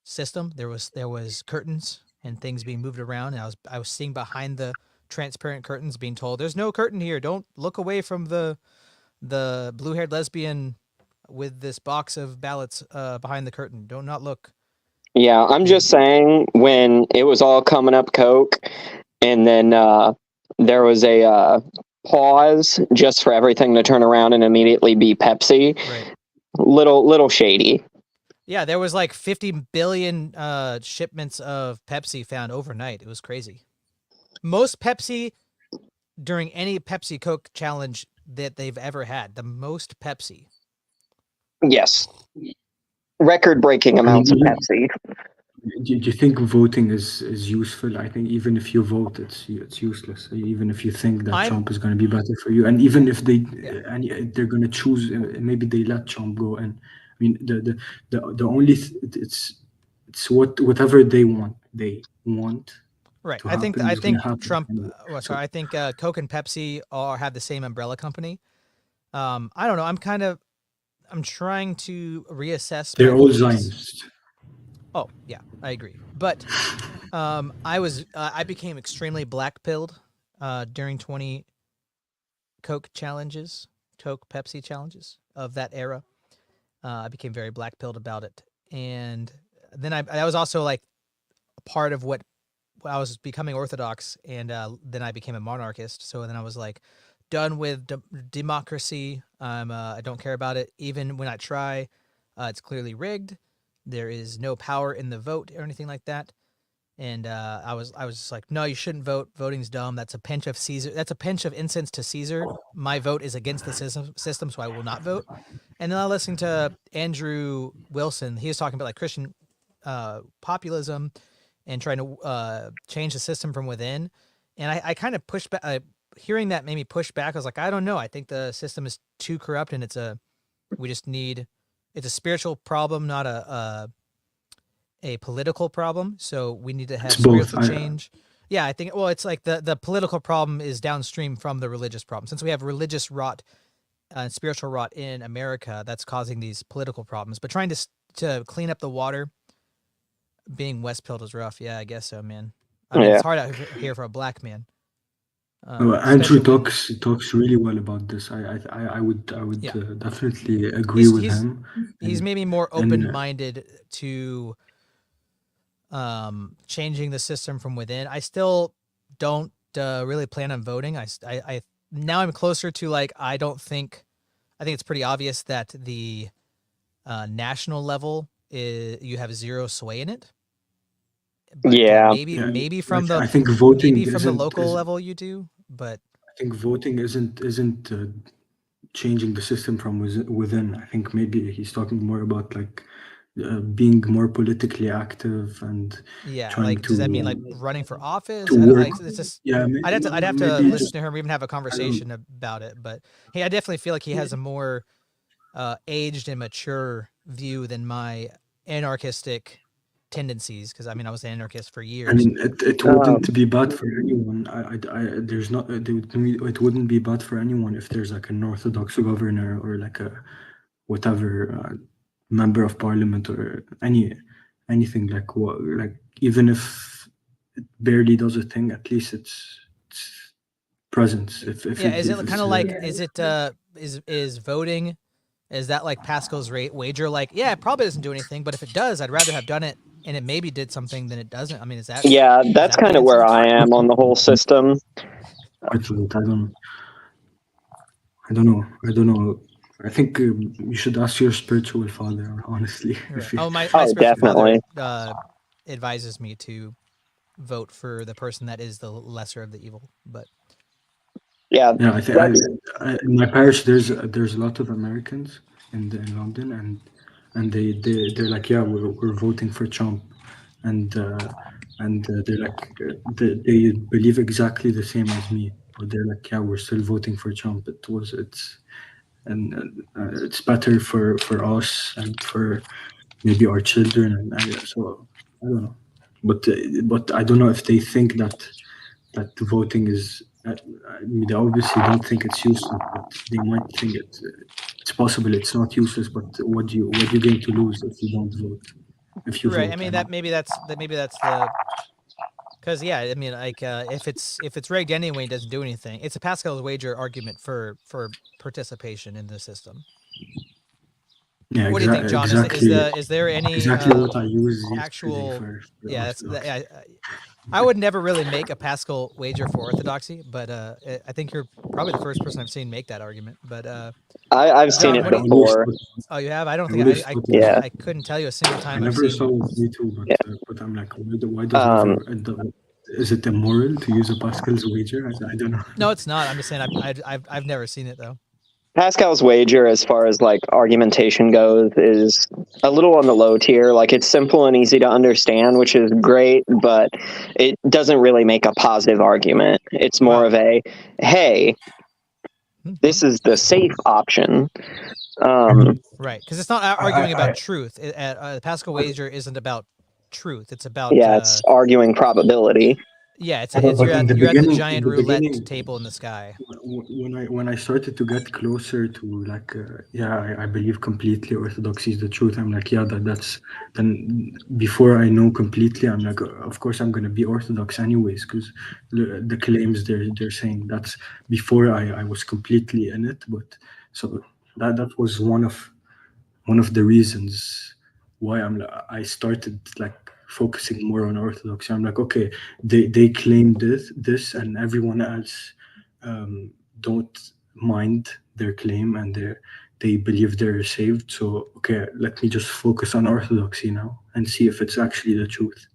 system. There was curtains and things being moved around, and I was seeing behind the transparent curtains, being told there's no curtain here, don't look away from the blue-haired lesbian with this box of ballots behind the curtain, don't not look. Yeah, I'm just saying, when it was all coming up Coke and then there was a pause just for everything to turn around and immediately be Pepsi, right. little shady. Yeah, there was like 50 billion shipments of Pepsi found overnight. It was crazy. Most Pepsi during any Pepsi Coke challenge that they've ever had. The most Pepsi. Yes. Record-breaking I mean, amounts of even, Pepsi. do you think voting is useful? I think even if you vote, it's useless. Even if you think that Trump is going to be better for you, and even if they're going to choose, maybe they let Trump go. And I mean, the only it's whatever they want Right. to I think happen is going to happen. Trump. I think Coke and Pepsi have the same umbrella company. I don't know. I'm trying to reassess. They're my all beliefs. Zionists. Oh yeah, I agree. But I became extremely black-pilled during 20 Coke Pepsi challenges of that era. I became very black-pilled about it, and then I was also like a part of what I was becoming Orthodox, and then I became a monarchist. So then I was like, done with democracy. I don't care about it. Even when I try, it's clearly rigged. There is no power in the vote or anything like that. And I was just like, no, you shouldn't vote. Voting's dumb. That's a pinch of Caesar. That's a pinch of incense to Caesar. My vote is against the system, so I will not vote. And then I listened to Andrew Wilson. He was talking about like Christian populism and trying to change the system from within. And I kind of pushed back. Hearing that made me push back. I was like, I don't know. I think the system is too corrupt, and it's a spiritual problem, not a political problem. So we need to have spiritual change. Yeah, I think. Well, it's like the political problem is downstream from the religious problem. Since we have religious rot and spiritual rot in America, that's causing these political problems. But trying to clean up the water. Being West pilled is rough. Yeah, I guess so, man. I mean, it's hard out here for a black man. Andrew talks really well about this. I would definitely agree with him. He's maybe more open-minded to changing the system from within. I still don't really plan on voting. I now I'm closer to like I think it's pretty obvious that the national level you have zero sway in it. But maybe from the I think voting maybe from the local level you do, but I think voting isn't changing the system from within. I think maybe he's talking more about like being more politically active and like does that mean like running for office? It's just I'd have to listen to him or even have a conversation about it. But hey, I definitely feel like he has a more aged and mature view than my anarchistic tendencies, because I mean I was an anarchist for years. I mean it wouldn't be bad for anyone. It wouldn't be bad for anyone if there's like an Orthodox governor or like a whatever member of parliament or anything like even if it barely does a thing, at least it's presence. Is voting, is that like Pascal's wager? Like, yeah, it probably doesn't do anything, but if it does, I'd rather have done it and it maybe did something than it doesn't. I mean, is that? Yeah, that's kind of where I am on the whole system. I don't know. I think you should ask your spiritual father, honestly. Right. My spiritual father advises me to vote for the person that is the lesser of the evil. But yeah, I think in my parish there's a lot of Americans in London, and they're like, yeah, we're voting for Trump, and they're like they believe exactly the same as me, but they're like, yeah, we're still voting for Trump. It's better for us and for maybe our children, and so I don't know, but I don't know if they think that voting is. I mean, they obviously don't think it's useless, but they might think it's possible it's not useless. But what you going to lose if you don't vote? If you vote, I mean maybe that's the. Because yeah, I mean, like if it's rigged anyway, it doesn't do anything. It's a Pascal's wager argument for participation in the system. Yeah, what do you think, John? Exactly, is there any exactly what I use actual? For yeah, I would never really make a Pascal wager for orthodoxy, but I think you're probably the first person I've seen make that argument. But I've seen John, it what do you? before. Oh, you have? I don't I think would have I spotted Yeah. it. I couldn't tell you a single I time I've never seen saw one. it, me too, Yeah. but I'm like, why does is it immoral to use a Pascal's wager? I don't know. No, it's not. I'm just saying I've never seen it though. Pascal's wager, as far as like argumentation goes, is a little on the low tier. Like, it's simple and easy to understand, which is great, but it doesn't really make a positive argument. It's more of a, hey, this is the safe option. Right, because it's not arguing about truth. The Pascal wager isn't about truth. It's about it's arguing probability. Yeah, But you're in at the the beginning, giant roulette table in the sky. when I started to get closer to like, I believe completely orthodoxy is the truth. I'm like, yeah, that's then before I know completely, I'm like, of course I'm gonna be orthodox anyways, because the claims they're saying that's before I was completely in it. But so that was one of the reasons why I started like focusing more on orthodoxy. I'm like, okay, they claim this and everyone else don't mind their claim and they believe they're saved. So okay, let me just focus on orthodoxy now and see if it's actually the truth,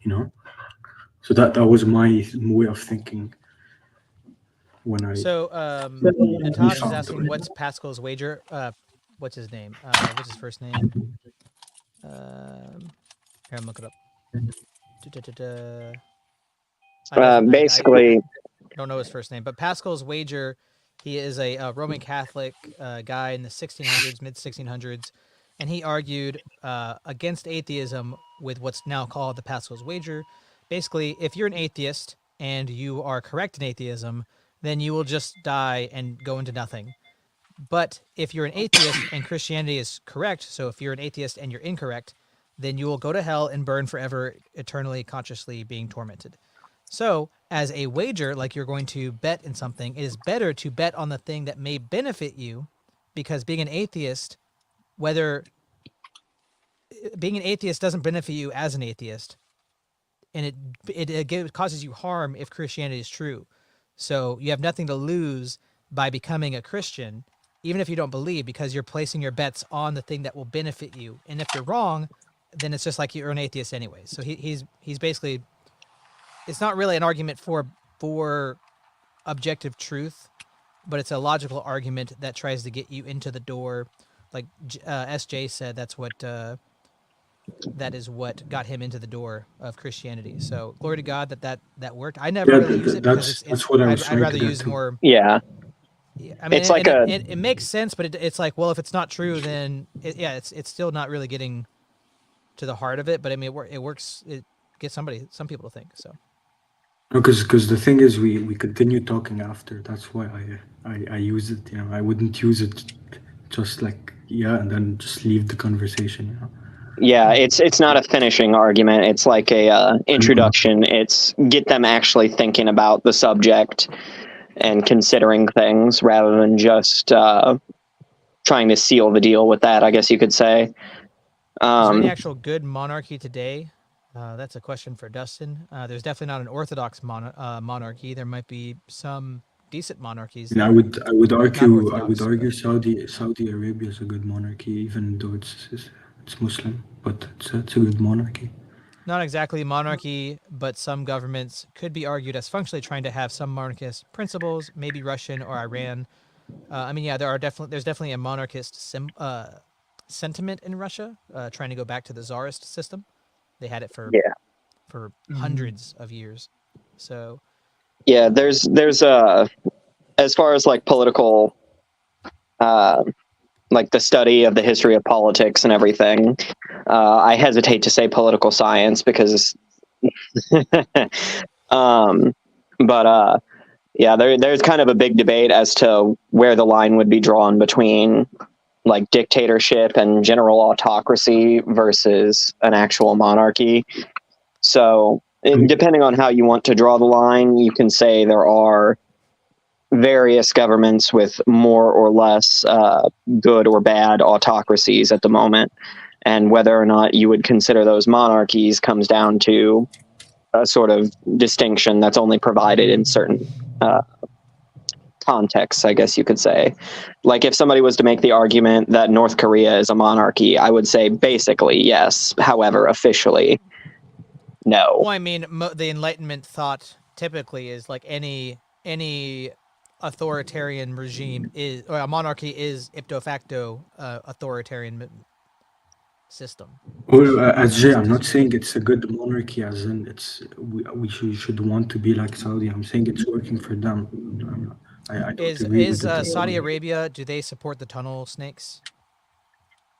you know. So that was my way of thinking when I So Natasha's asking what's Pascal's wager. What's his name? What's his first name? Here, I'm looking it up. Basically, I don't know his first name, but Pascal's wager. He is a Roman Catholic guy in the 1600s, mid 1600s, and he argued against atheism with what's now called the Pascal's wager. Basically, if you're an atheist and you are correct in atheism, then you will just die and go into nothing. But if you're an atheist and Christianity is correct, so if you're an atheist and you're incorrect, then you will go to hell and burn forever, eternally, consciously being tormented. So, as a wager, like you're going to bet in something, it is better to bet on the thing that may benefit you, because being an atheist, being an atheist doesn't benefit you as an atheist, and it causes you harm if Christianity is true. So you have nothing to lose by becoming a Christian, even if you don't believe, because you're placing your bets on the thing that will benefit you. And if you're wrong, then it's just like you're an atheist anyway. So he's basically, it's not really an argument for objective truth, but it's a logical argument that tries to get you into the door. Like SJ said, that is what got him into the door of Christianity. So glory to God that worked. I never really use it because that's what I was I'd rather trying to use get to. more. yeah. I mean, It's like it makes sense, but it's like, well, if it's not true, then it's still not really getting to the heart of it. But I mean, it works. It gets some people to think so. No, because the thing is, we continue talking after. That's why I use it. You know, I wouldn't use it just like and then just leave the conversation. You know. Yeah, it's not a finishing argument. It's like a introduction. It's get them actually thinking about the subject and considering things rather than just trying to seal the deal with that, I guess you could say. Is there any actual good monarchy today? That's a question for Dustin. There's definitely not an orthodox monarchy. There might be some decent monarchies. And I would argue Saudi Arabia is a good monarchy, even though it's Muslim, but it's a good monarchy. Not exactly monarchy, but some governments could be argued as functionally trying to have some monarchist principles, maybe Russian or Iran. I mean, yeah, there's definitely a monarchist sentiment in Russia, trying to go back to the czarist system. They had it for hundreds of years. So yeah, there's as far as like political like the study of the history of politics and everything, I hesitate to say political science because yeah, there's kind of a big debate as to where the line would be drawn between like dictatorship and general autocracy versus an actual monarchy. So depending on how you want to draw the line, you can say there are various governments with more or less good or bad autocracies at the moment. And whether or not you would consider those monarchies comes down to a sort of distinction that's only provided in certain contexts, I guess you could say. Like if somebody was to make the argument that North Korea is a monarchy, I would say basically yes. However, officially, no. Well, I mean, the Enlightenment thought typically is like any authoritarian regime is, or a monarchy is ipso facto authoritarian system. Well, Ajay, I'm not saying it's a good monarchy, as in we should want to be like Saudi. I'm saying it's working for them. I don't agree with it. Saudi Arabia? Do they support the tunnel snakes?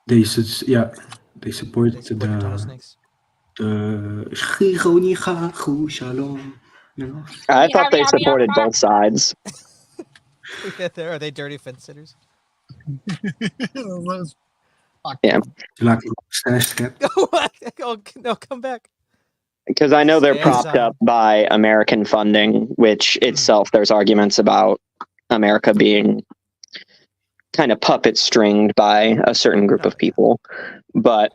They support the tunnel snakes. Shalom. You know? I thought they supported both sides. Are they dirty fence sitters? Yeah. Like cat. Oh, no, come back. Because I know they're propped up by American funding, which itself there's arguments about America being kind of puppet stringed by a certain group of people. But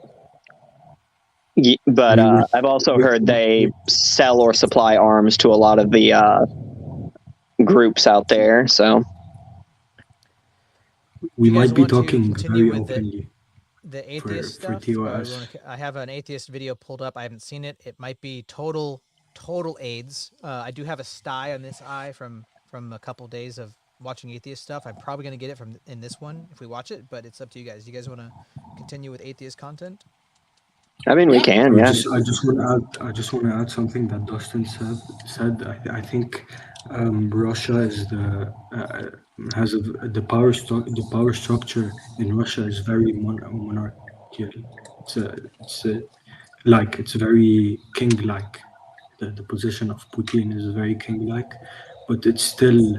I've also heard they sell or supply arms to a lot of the groups out there. So we might be talking very openly. The atheist stuff. I have an atheist video pulled up. I haven't seen it. It might be total AIDS. I do have a sty on this eye from a couple days of watching atheist stuff. I'm probably going to get it in this one if we watch it, but it's up to you guys. Do you guys want to continue with atheist content? I mean, we can. Yeah. I just want to add something that Dustin said. I think Russia is the power structure in Russia is very monarchical. It's very king-like. The position of Putin is very king-like, but it's still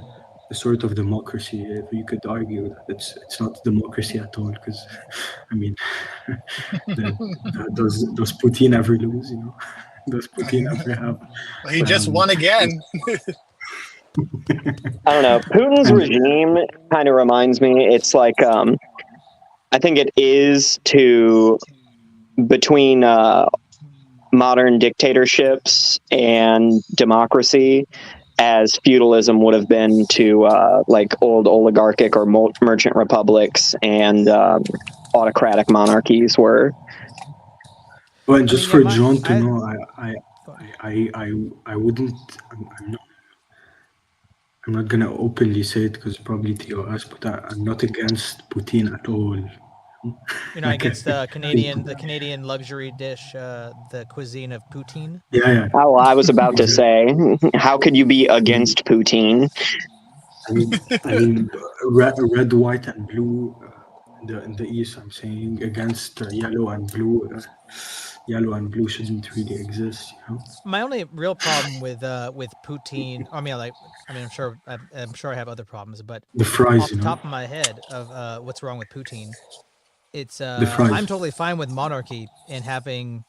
a sort of democracy. If you could argue that it's not democracy at all, because I mean, does Putin ever lose? You know, does Putin ever have? He just won again. I don't know. Putin's regime kind of reminds me. It's like I think it is between modern dictatorships and democracy, as feudalism would have been to like old oligarchic or merchant republics and autocratic monarchies were. Well, and just for John to know, I wouldn't. I'm not gonna openly say it because probably TOS, but I'm not against Putin at all. You're not against the Canadian luxury dish, the cuisine of poutine? Yeah. Oh, I was about to say, how could you be against poutine? I mean, red, white, and blue in the East. I'm saying against yellow and blue. Yellow and blue shouldn't really exist. You know? My only real problem with poutine. I'm sure I have other problems, but the fries. Off the top of my head of what's wrong with poutine. It's I'm totally fine with monarchy and having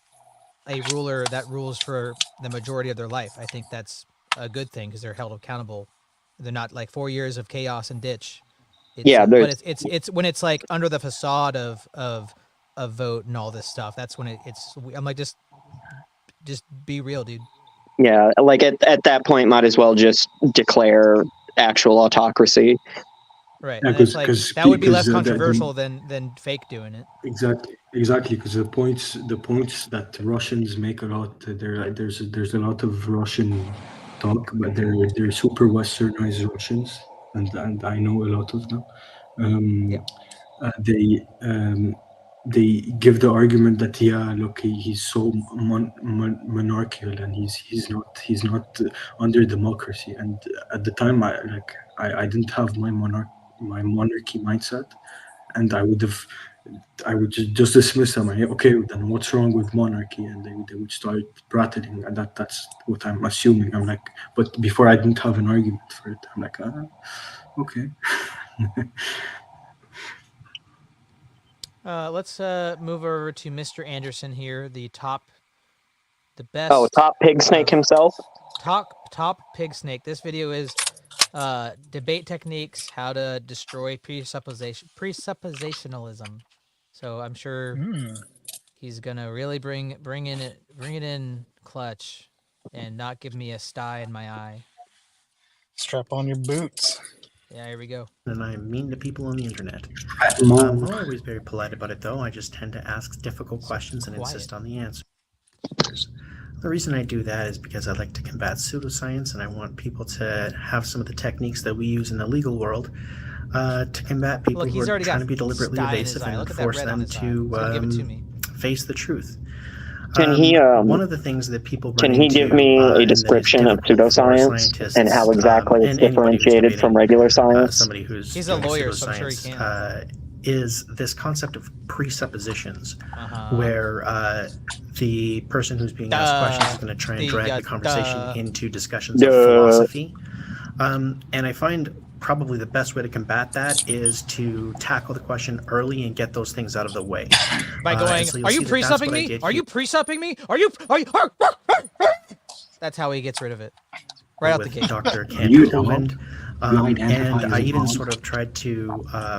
a ruler that rules for the majority of their life. I think that's a good thing because they're held accountable. They're not like 4 years of chaos and ditch. But it's when it's like under the facade of vote and all this stuff. That's when I'm like, just be real, dude. Yeah, like at that point, might as well just declare actual autocracy. Right, yeah, that would be less controversial than fake doing it. Exactly, because the points that Russians make a lot. There's a lot of Russian talk, but they're super westernized Russians, and I know a lot of them. They give the argument that look, he's so monarchical and he's not under democracy. And at the time, I didn't have my monarchy mindset, and I would just dismiss them. Okay, then what's wrong with monarchy? And they would start prattling, and that's what I'm assuming. I'm like, but before I didn't have an argument for it. I'm like, okay. Let's move over to Mr. Anderson here, the best. Oh, top pig snake himself. Top pig snake. This video is debate techniques, how to destroy presuppositionalism. So I'm sure he's gonna really bring it in clutch. and not give me a sty in my eye. Strap on your boots. Yeah, here we go. And I'm mean to people on the internet. Mom. I'm always very polite about it, though. I just tend to ask difficult questions and insist on the answers. The reason I do that is because I like to combat pseudoscience, and I want people to have some of the techniques that we use in the legal world to combat people Look, who he's are already trying got to be deliberately sty in his evasive eye. and Look at that force red on them his eye. He's gonna give it to me. face the truth. Can he One of the things that people run can he into, give me a and that is description of difficult for pseudoscience scientists, and how exactly it's and anybody who's differentiated from debating, regular science? somebody who's He's a doing lawyer, so I'm sure he pseudoscience, is this concept of presuppositions, Uh-huh. where the person who's being asked questions is going to try and drag the conversation into discussions of philosophy. And I find probably the best way to combat that is to tackle the question early and get those things out of the way. By going, so you'll are you see that that's pre-supping what I me? did Are here you pre-supping me? Are you? That's how he gets rid of it. Right out the with gate. Dr. You Cantor don't. Hovind. You identify And as I a even god. sort of tried to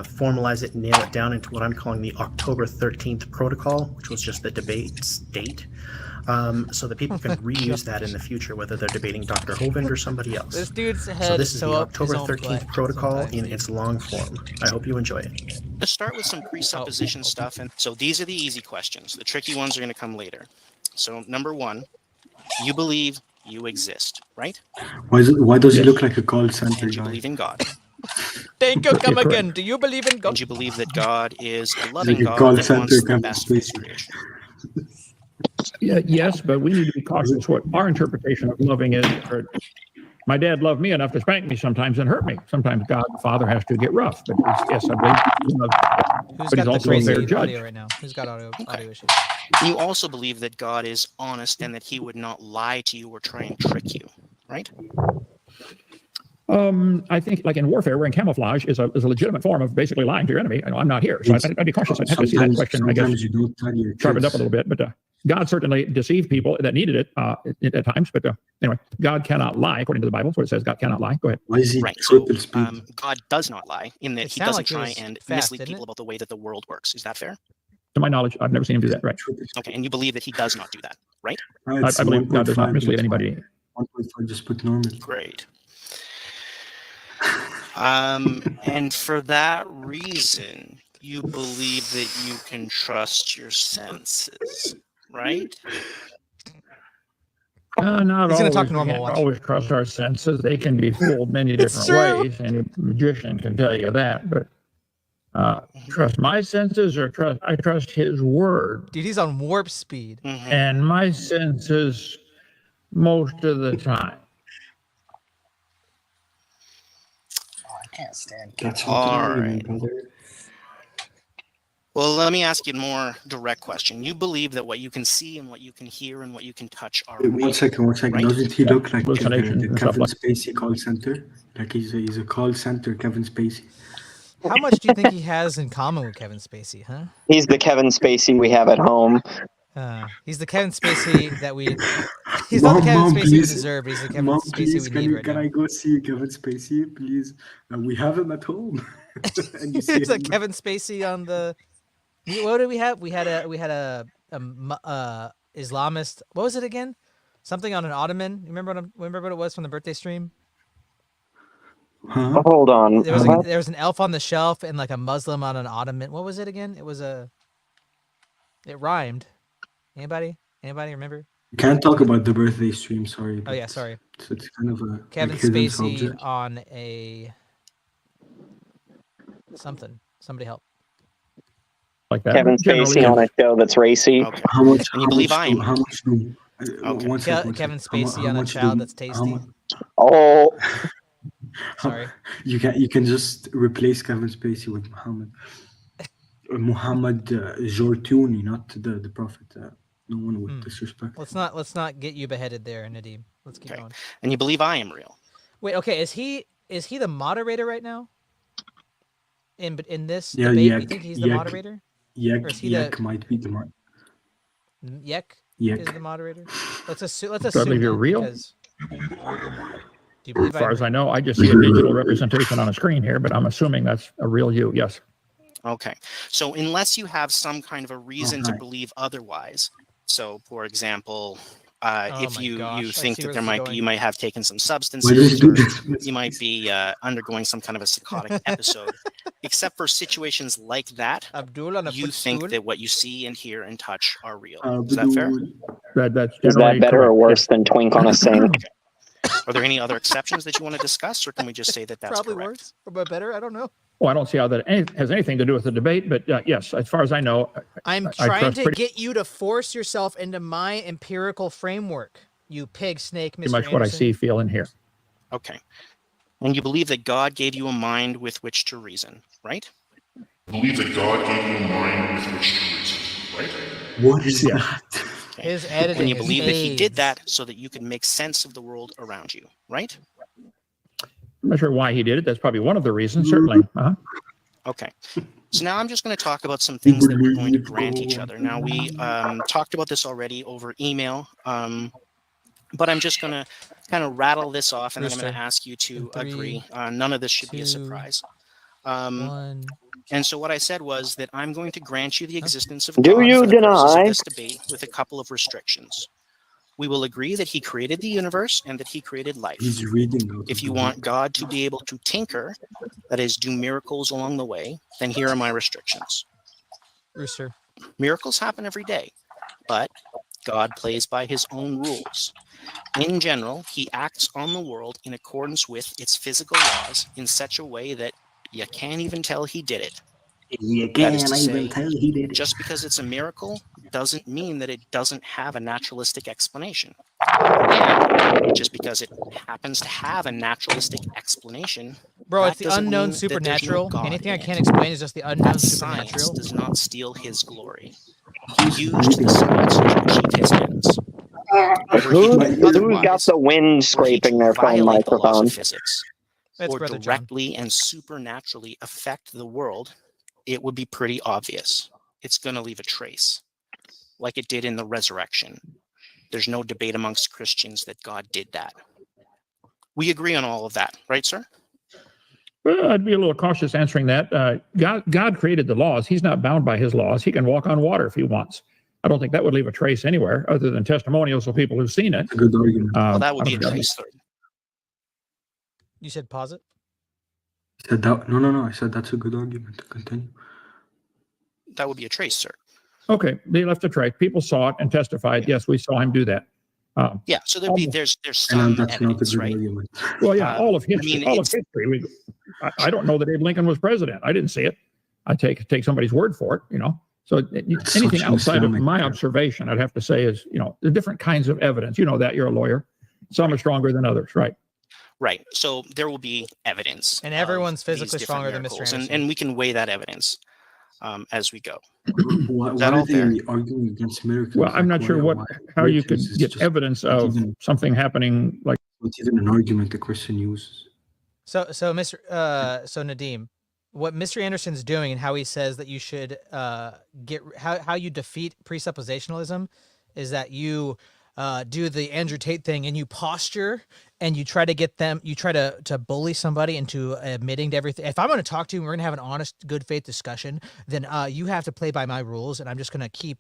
formalize it and nail it down into what I'm calling the October 13th protocol, which was just the debate's date. So that people can reuse that in the future, whether they're debating Dr. Hovind or somebody else. This dude's head So this is the up his October own 13th butt protocol sometimes. in its long form. I hope you enjoy it. Let's start with some presupposition stuff. And so these are the easy questions. The tricky ones are going to come later. So number one, you believe you exist, right? Why does he look like a call center And you guy? believe in God. Thank you, come again. Do you believe in God? And you believe that God is a loving Like a God call that center wants the kind of best for his spacey. creation. Yeah, yes, but we need to be cautious what our interpretation of loving is. My dad loved me enough to spank me sometimes and hurt me. Sometimes God the Father has to get rough. But yes, I believe he loves me. Who's But he's got the also a fair crazy judge. audio right now? Who's got audio issues? You also believe that God is honest and that he would not lie to you or try and trick you, right? I think, like in warfare, wearing camouflage is a legitimate form of basically lying to your enemy. I know, I'm not here, so I'd be cautious. I'd have to see that question, I guess, Sometimes you don't tell your sharpened up kids. a little bit. But God certainly deceived people that needed it at times. But anyway, God cannot lie, according to the Bible. That's what it says. God cannot lie. Go ahead. Why is he Right. So triple speed? God does not lie in that It he sounded doesn't like he try was and fast, mislead didn't people it? about the way that the world works. Is that fair? To my knowledge, I've never seen him do that. Right. Triple speed. Okay. And you believe that he does not do that, right? It's I believe God does not 1.5, mislead that's anybody. fine. 1.5, just put normal. Great. And for that reason, you believe that you can trust your senses, right? Not He's gonna always. talk We normal, can't watch. always trust our senses. They can be fooled many It's different true. ways. Any magician can tell you that. But trust my senses or I trust his word. Dude, he's on warp speed. Mhm. And my senses most of the time. I can't stand That's people. what All I mean, right. brother. Well, let me ask you a more direct question. You believe that what you can see and what you can hear and what you can touch are One real, second. right? Doesn't he look like Hallucinations the and stuff Kevin like Spacey call center? Like he's a call center Kevin Spacey. How much do you think he has in common with Kevin Spacey, huh? He's the Kevin Spacey we have at home. He's the Kevin Spacey that we. He's not the Kevin Spacey we deserve. He's the Kevin Mom, Spacey please, we need right can now. I go see Kevin Spacey, please? We have him at home. And you see It's a him. Kevin Spacey on the. What did we have? We had a Islamist. What was it again? Something on an ottoman. You remember what it was from the birthday stream? Huh? Hold on. There was What? there was an elf on the shelf and like a Muslim on an ottoman. What was it again? It was a. It rhymed. Anybody remember? Can't talk about the birthday stream. Sorry. Oh but yeah, sorry. It's kind of a Kevin like, hidden Spacey subject. on a something. Somebody help. Like that. Kevin But generally, Spacey on a show that's racy. Okay. How much? And you believe I am How much do? Okay. One second. Kevin How mu- Spacey how on a much child do- that's how tasty. mu- Oh, Sorry. You can just replace Kevin Spacey with Muhammad Jortuni, not the prophet. No one would disrespect. Let's not get you beheaded there, Nadim. Let's keep Okay. going. And you believe I am real. Wait, okay, is he the moderator right now? In this Yeah, debate, Yek- you think he's the Yek- moderator? Yek Or is he might be the man. Yek Yek. is the moderator. Let's assume. I believe you're that, real? because- Do you believe as far as I know, I just see a digital representation on a screen here, but I'm assuming that's a real you. Yes. Okay. So unless you have some kind of a reason to Okay. believe otherwise, so for example, If you gosh, I think see that where there this is might be, going. you might have taken some Why does substances, he do or this? you might be undergoing some kind of a psychotic episode. Except for situations like that, Abdul on a you think footstool. that what you see and hear and touch are real. Uh, Is that fair? That's Is generally that better or correct, worse yes. than twink on a sink? Are there any other exceptions that you want to discuss, or can we just say that that's Probably correct? worse, but better. I don't know. Well, I don't see how that has anything to do with the debate, but yes, as far as I know, I'm I trying trust to pretty get you to force yourself into my empirical framework. You pig snake, Mr. much what I Anderson. see, feel, and hear. Okay. And you believe that God gave you a mind with which to reason, right? Believe that God gave you a mind with which to reason, right? What is Yes. that? Okay. His editing And you is believe that he did AIDS. that so that you could make sense of the world around you, right? I'm not sure why he did it. That's probably one of the reasons, certainly. Okay. So now I'm just going to talk about some things that we're going to grant each other. Now, we talked about this already over email, but I'm just going to kind of rattle this off, and then I'm going to ask you to In 3, agree. None of this should be a 2, surprise. 1. And so what I said was that I'm going to grant you the existence of Do God you for the purposes of deny? this debate with a couple of restrictions. We will agree that he created the universe and that he created life. He's reading out If of you the want book. God to be able to tinker, that is, do miracles along the way, then here are my restrictions. Rooster. Miracles happen every day, but God plays by his own rules. In general, he acts on the world in accordance with its physical laws in such a way that you can't even tell he did it. You That is can't to even say, tell he did it. just because it's a miracle doesn't mean that it doesn't have a naturalistic explanation. And just because it happens to have a naturalistic explanation, Bro, that it's the doesn't unknown mean that there's no supernatural. God Anything in I it. can't explain is just the unknown That science supernatural. does not steal his glory. He's He used reading. the science to achieve his ends. Were he Who's to do got otherwise, the wind were he scraping to their phone violate the laws microphone? of physics, That's or Brother John. directly and supernaturally affect the world, it would be pretty obvious. It's going to leave a trace, like it did in the resurrection. There's no debate amongst Christians that God did that. We agree on all of that, right, sir? Well, I'd be a little cautious answering that. God created the laws. He's not bound by his laws. He can walk on water if he wants. I don't think that would leave a trace anywhere other than testimonials of people who've seen it. A good argument. Well, that would I be a don't know. trace, sir. You said pause it? I said that. No. I said that's a good argument. Continue. That would be a trace, sir. Okay, they left a trace. People saw it and testified. Yeah. Yes, we saw him do that. Yeah, so there'd be there's And some that's not a evidence, good right? argument. Well, yeah, all of I history. mean, All of it's- history. I don't know that Abe Lincoln was president. I didn't see it. I take somebody's word for it. You know. So That's anything such an outside of Islamic my term. observation, I'd have to say is, the different kinds of evidence. You know that, you're a lawyer. Some are stronger than others, right? Right. So there will be evidence. And of everyone's these physically different stronger than Mr. miracles, Anderson. and we can weigh that evidence as we go. Why that are all fair? they arguing against miracles? Well, I'm not Like, sure why- how you could miracles is get just evidence not of even- something happening like. It's even an argument a Christian uses. So Nadeem, what Mr. Anderson's doing and how he says that you should how you defeat presuppositionalism is that you do the Andrew Tate thing and you posture and you try to to bully somebody into admitting to everything. If I'm going to talk to you and we're going to have an honest, good faith discussion, then you have to play by my rules, and I'm just going to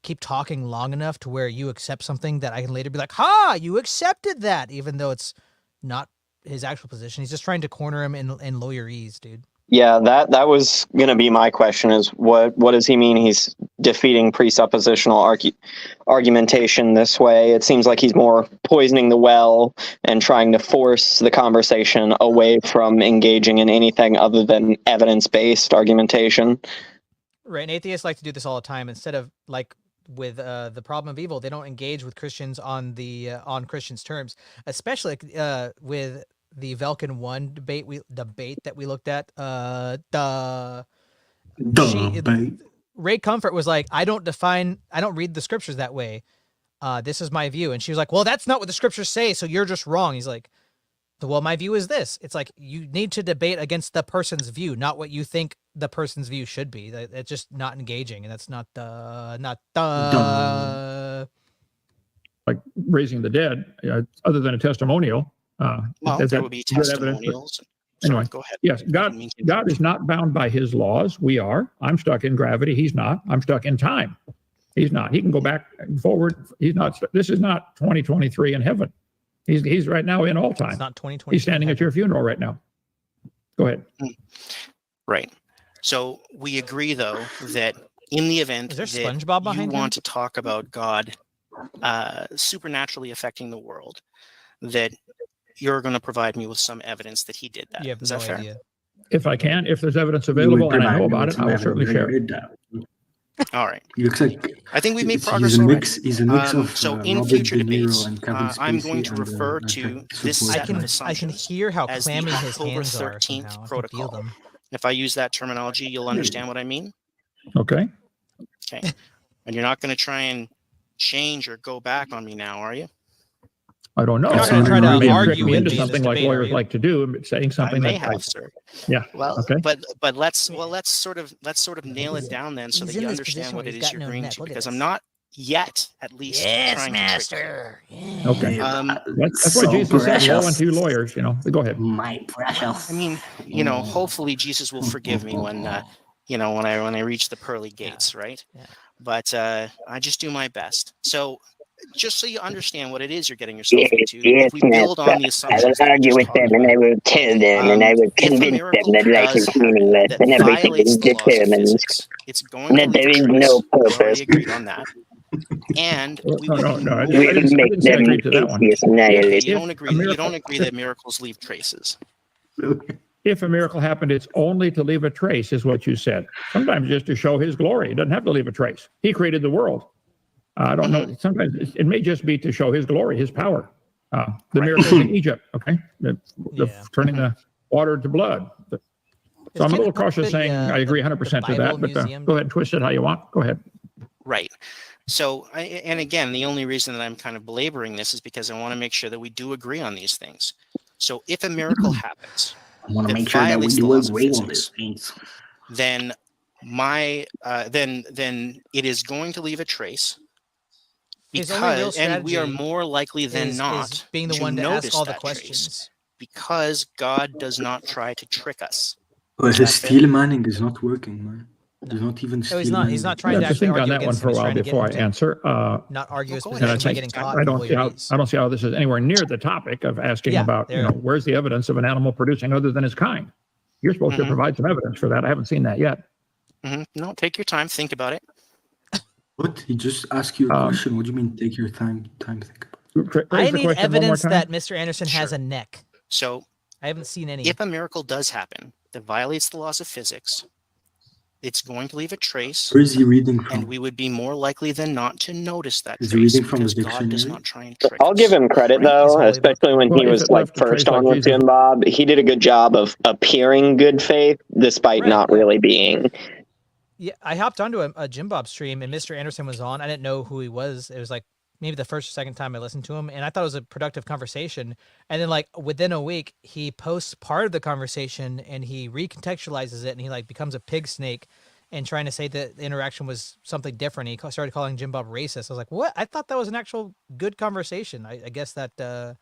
keep talking long enough to where you accept something that I can later be like, ha, you accepted that, even though it's not his actual position. He's just trying to corner him in lawyerese, dude. Yeah, that was going to be my question, is what does he mean he's defeating presuppositional argumentation this way? It seems like he's more poisoning the well and trying to force the conversation away from engaging in anything other than evidence-based argumentation. Right, and atheists like to do this all the time. Instead of, like, with the problem of evil, they don't engage with Christians on Christians' terms, especially with the Velkin 1 debate that we looked at. Ray Comfort was like, I don't read the scriptures that way. This is my view. And she was like, well, that's not what the scriptures say, so you're just wrong. He's like, well, my view is this. It's like, you need to debate against the person's view, not what you think the person's view should be. It's just not engaging, and that's not like raising the dead, other than a testimonial. Well, there would be good evidence, but- testimonials. Sorry, Anyway, go ahead. yes, I didn't mean to- God is not bound by his laws. We are. I'm stuck in gravity. He's not. I'm stuck in time. He's not. He can go back and forward. He's not. This is not 2023 in heaven. He's right now in all time. It's not 2020. He's standing at your funeral right now. Go ahead. Right. So we agree, though, that in the event Is there that SpongeBob you behind want to talk about God supernaturally affecting the world, that you're going to provide me with some evidence that he did that. You have Is no that fair? idea. If I can, if there's evidence available and I know about it, I will certainly share it. All right. He looks like I think we've made he's progress a already. mix. He's a mix of So in Robert future De Niro debates, and Kevin Spacey. I'm going to and, refer like, to that this support set I of can assumptions hear how as the clammy his October hands are 13th somehow. I can feel protocol. them. If I use that terminology, you'll understand what I mean. Okay. Okay. And you're not going to try and change or go back on me now, are you? I don't know. You're not gonna try to You may have argue tricked me with into me in this something like debate, are lawyers you? like to do, saying I something may that have, sir. yeah. Well, Okay. but let's sort of nail it down then, so He's that in you this understand position what where it he's is got you're no agreeing neck. to, Look at because I'm this. not yet, at least, Yes, trying to trick master. Okay. you. That's why Jesus said, "Woe unto you lawyers." You know. Go ahead. My precious. I mean, hopefully Jesus will forgive me when when I reach the pearly gates, right? Yeah. But I just do my best. So just so you understand what it is you're getting yourself into, if we build on the I will assumptions that we argue just with talked them and about, I will tell them and I will if a convince them miracle that life does is happen meaningless that and everything violates is the laws of determined, physics, it's going to that there leave a is trace. no We purpose. already agreed on that. And we No, would no, be no. I more- We'll didn't make say I them agreed to that one. atheist Okay, nihilists. you If don't a agree. You miracle- don't agree that miracles leave traces. If a miracle happened, it's only to leave a trace, is what you said. Sometimes just to show his glory. It doesn't have to leave a trace. He created the world. I don't know. Sometimes it may just be to show his glory, his power. The miracles in Egypt, okay? The Yeah. turning the water to blood. So Is I'm a Ken little up cautious the, saying I agree the 100% to Bible that, but Museum? go ahead and twist it how you want. Go ahead. Right. So, and again, the only reason that I'm kind of belaboring this is because I want to make sure that we do agree on these things. So if a miracle happens, I want to that make sure that we violates the do laws of agree on physics, these things. then then it is going to leave a trace. His only real And we are strategy more likely than is not being the to one to ask notice all the that questions. trace, because God does not try to trick us. But Is his that fair? steel manning is not working, man. He's not even No, steel he's not. He's not I trying to have to actually think on argue that one against for him. a He's while trying to get before I him to answer. not argue his Go ahead. position And by I getting think caught. I don't before see he how leaves. I don't see how this is anywhere near the topic of asking Yeah, about there. where's the evidence of an animal producing other than its kind. You're supposed to provide some evidence for that. I haven't seen that yet. No, take your time. Think about it. What? He just asked you a question. What do you mean take your time? Think about it. I Raise the need question one more evidence time. that Mr. Anderson has Sure. a neck. So I haven't seen any. if a miracle does happen that violates the laws of physics, it's going to leave a trace, Where is he reading and from? we would be more likely than not to notice that Is he trace, reading from the because God does dictionary? not try and trick I'll us. give him credit Right? though, His holy book. especially when Well, he if was it like left a trace first like on with Jesus- Jim Bob. He did a good job of appearing good faith despite Right, not yeah. really being. Yeah, I hopped onto a Jim Bob stream and Mr. Anderson was on. I didn't know who he was. It was like maybe the first or second time I listened to him, and I thought it was a productive conversation. And then like within a week, he posts part of the conversation and he recontextualizes it, and he like becomes a pig snake and trying to say that the interaction was something different. He started calling Jim Bob racist. I was like, what? I thought that was an actual good conversation. I guess that there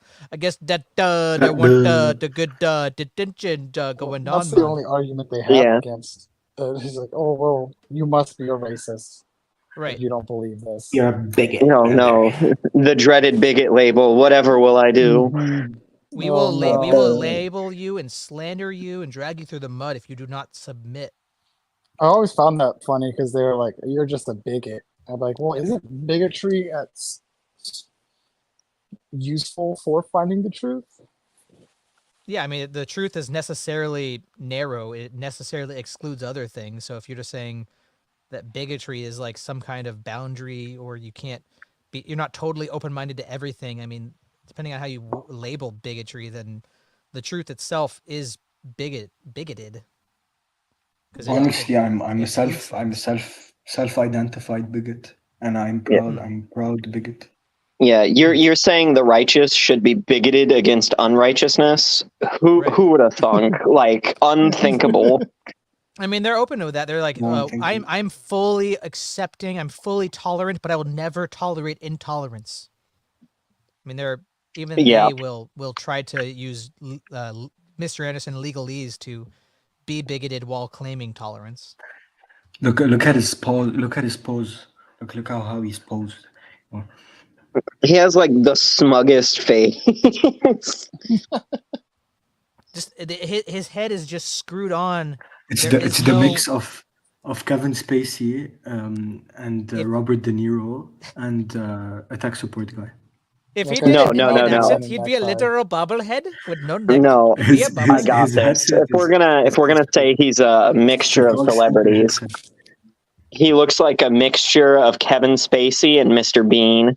weren't the good detention going on. That's the only argument they have Yeah. against. He's like, oh well, you must be a racist if Right. you don't believe this. You're a bigot. No, the dreaded bigot label. Whatever will I do? Mhm. We Oh, will no. we will label you and slander you and drag you through the mud if you do not submit. I always found that funny because they were like, "You're just a bigot." I'm like, "Well, isn't bigotry useful for finding the truth?" Yeah, I mean the truth is necessarily narrow. It necessarily excludes other things. So if you're just saying that bigotry is like some kind of boundary, or you're not totally open-minded to everything. I mean, depending on how you label bigotry, then the truth itself is bigoted. Honestly, I'm a it's self-identified bigot, and I'm proud bigot. Yeah, you're saying the righteous should be bigoted against unrighteousness? Who Right. who would have thunk? Like unthinkable. I mean, they're open to that. They're like, No, thank you. I'm fully accepting, I'm fully tolerant, but I will never tolerate intolerance. I mean, Yeah. they will try to use Mr. Anderson legalese to be bigoted while claiming tolerance. Look at his pose. Look at his pose. Look how he's posed. Oh. He has like the smuggest face. Just his head is just screwed on. It's There the is the no- mix of Kevin Spacey and Robert De Niro and a tech support guy. If he Like did No, an no, Indian no, no. accent, he'd be a literal bobblehead with no neck. No, He'd be a His- bobblehead. I got his this. headset If we're gonna say he's a mixture of celebrities, he looks like a mixture of Kevin Spacey and Mr. Bean.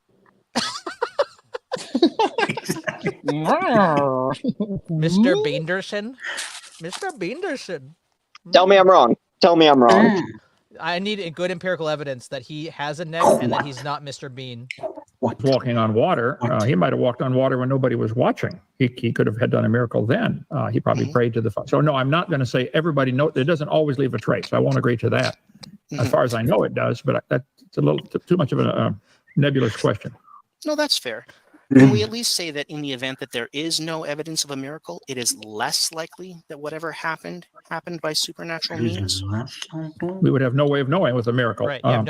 Mr. Beenderson. Mr. Beenderson. Tell me I'm wrong. Tell me I'm wrong. I need a good empirical evidence that he has a neck and that he's not Mr. Bean. Walking on water. He might have walked on water when nobody was watching. He could have had done a miracle then. He probably prayed to the Father. So no, I'm not going to say everybody knows. It doesn't always leave a trace. I won't agree to that. As far as I know, it does, but that's a little too much of a nebulous question. No, that's fair. Can we at least say that in the event that there is no evidence of a miracle, it is less likely that whatever happened by supernatural means? We would have no way of knowing with a miracle. Right. Yeah,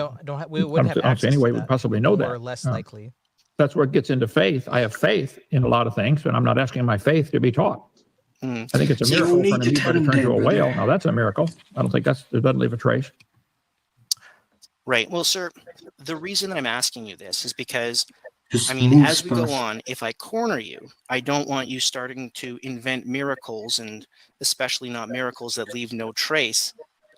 we wouldn't have I don't see access any to way that. we'd possibly know Or that. less likely. That's where it gets into faith. I have faith in a lot of things, and I'm not asking my faith to be taught. I think it's a So you miracle need for an to amoeba tell to him turn that, into a brother. whale. Now that's a miracle. I don't think it doesn't leave a trace. Right. Well, sir, the reason that I'm asking you this is because, Just I mean, moves as we go fast. on, if I corner you, I don't want you starting to invent miracles, and especially not miracles that leave no trace,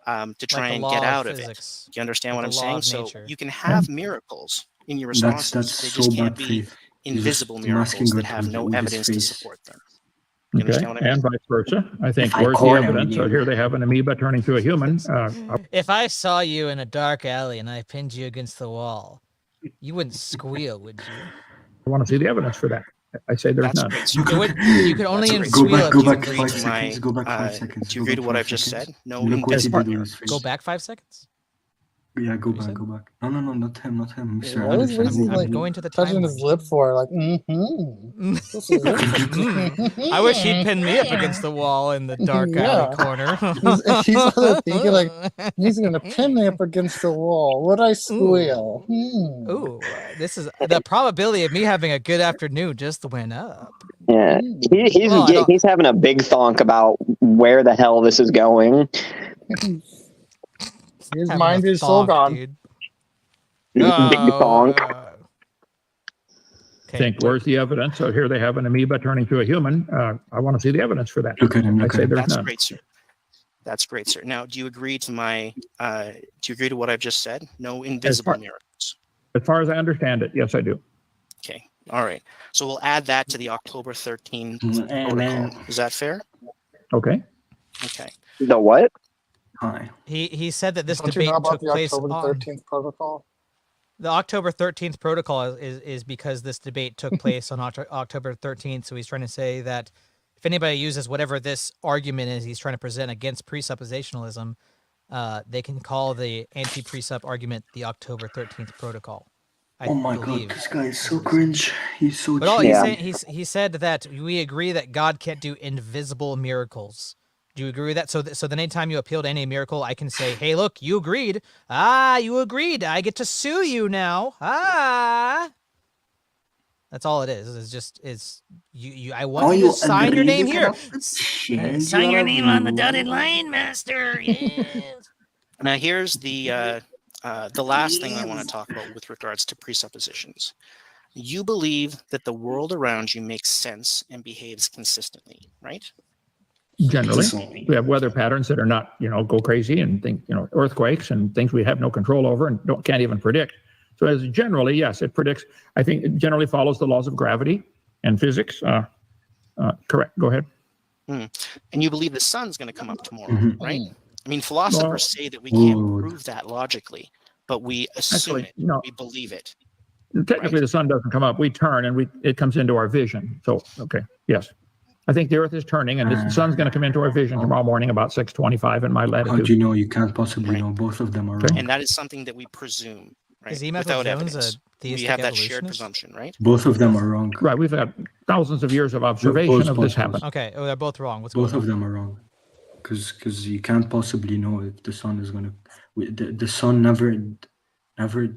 to try the and law get of out of it. physics. Do you understand what The I'm law saying? of So nature. you can have miracles in your responses. That's They so just can't bad be faith. You're invisible just masking miracles that God have no with his evidence to face. support them. You Okay, understand what I mean? and vice versa. I think If I where's the corner evidence? So you- here they have an amoeba turning to a human. If I saw you in a dark alley and I pinned you against the wall, you wouldn't squeal, would you? I want to see the evidence for that. I say there's That's none. great, You sir. You could only That's Go great. back, squeal go if you back agree 5 to seconds. Go back 5 do seconds. you Go agree back to what 5 I've just seconds. said? No Look what he invisible did with his miracles. Go face. back 5 seconds. Yeah, go What you back, said? go back. No, not him, Mr. What is Anderson. he I'm like going to the touching timeline. his lip for? Like, This is it. I wish he'd pin me up against the wall in the dark Yeah. alley corner. He's thinking like he's gonna pin me up against the wall. Would I squeal? Ooh, this is the probability of me having a good afternoon just went up. Yeah, Well, I don't- he's having a big thonk about where the hell this is His going. Having mind a is so thonk, gone. dude. Big thonk. Okay, Think where's the evidence? So here they have an amoeba turning to a human. I want to see the evidence for that. Look at him. I Look say at him. there's That's none. great, sir. That's great, sir. Now, do you agree to what I've just said? No invisible far- miracles. As far as I understand it, yes, I do. Okay. All right. So we'll add that to the October 13th Amen. protocol. Is that fair? Okay. Okay. The what? Hi. He said that this Don't you debate know about took the place October on 13th protocol? the October 13th protocol is because this debate took place on October 13th. So he's trying to say that if anybody uses whatever this argument is he's trying to present against presuppositionalism, they can call the anti-presup argument the October 13th protocol. I Oh my believe. god, this guy is so cringe. He's so But all cheap. he's Yeah. saying, he said that we agree that God can't do invisible miracles. Do you agree with that? So then anytime you appeal to any miracle, I can say, hey, look, you agreed. Ah, you agreed. I get to sue you now. Ah. That's all it is. It's just, I want you to sign your name here. Sign your name on the dotted line, master. Yes. Now, here's the last thing I want to talk about with regards to presuppositions. You believe that the world around you makes sense and behaves consistently, right? Generally, we have weather patterns that are not, go crazy and earthquakes and things we have no control over and can't even predict. So as generally, yes, it predicts. I think it generally follows the laws of gravity and physics. Correct. Go ahead. And you believe the sun's going to come up tomorrow, Mhm. right? I mean, philosophers say that we can't prove that logically, but we assume Actually, it. We believe it. Technically, the sun doesn't come up. We turn and it comes into our vision. So, okay, yes. I think the Earth is turning and the sun's going to come into our vision tomorrow morning about 6:25 in my How do latitude. you know? You can't possibly Right. know. Both of them are Okay. wrong. And that is something that we presume, right? Is Emmanuel Without Jones evidence. a We theistic have that shared evolutionist? presumption, right? Both of them are wrong. Right, we've got thousands of years of observation of this happen. Okay, they're both wrong. What's Both going of on? them are wrong. Because you can't possibly know if the sun is gonna. The sun never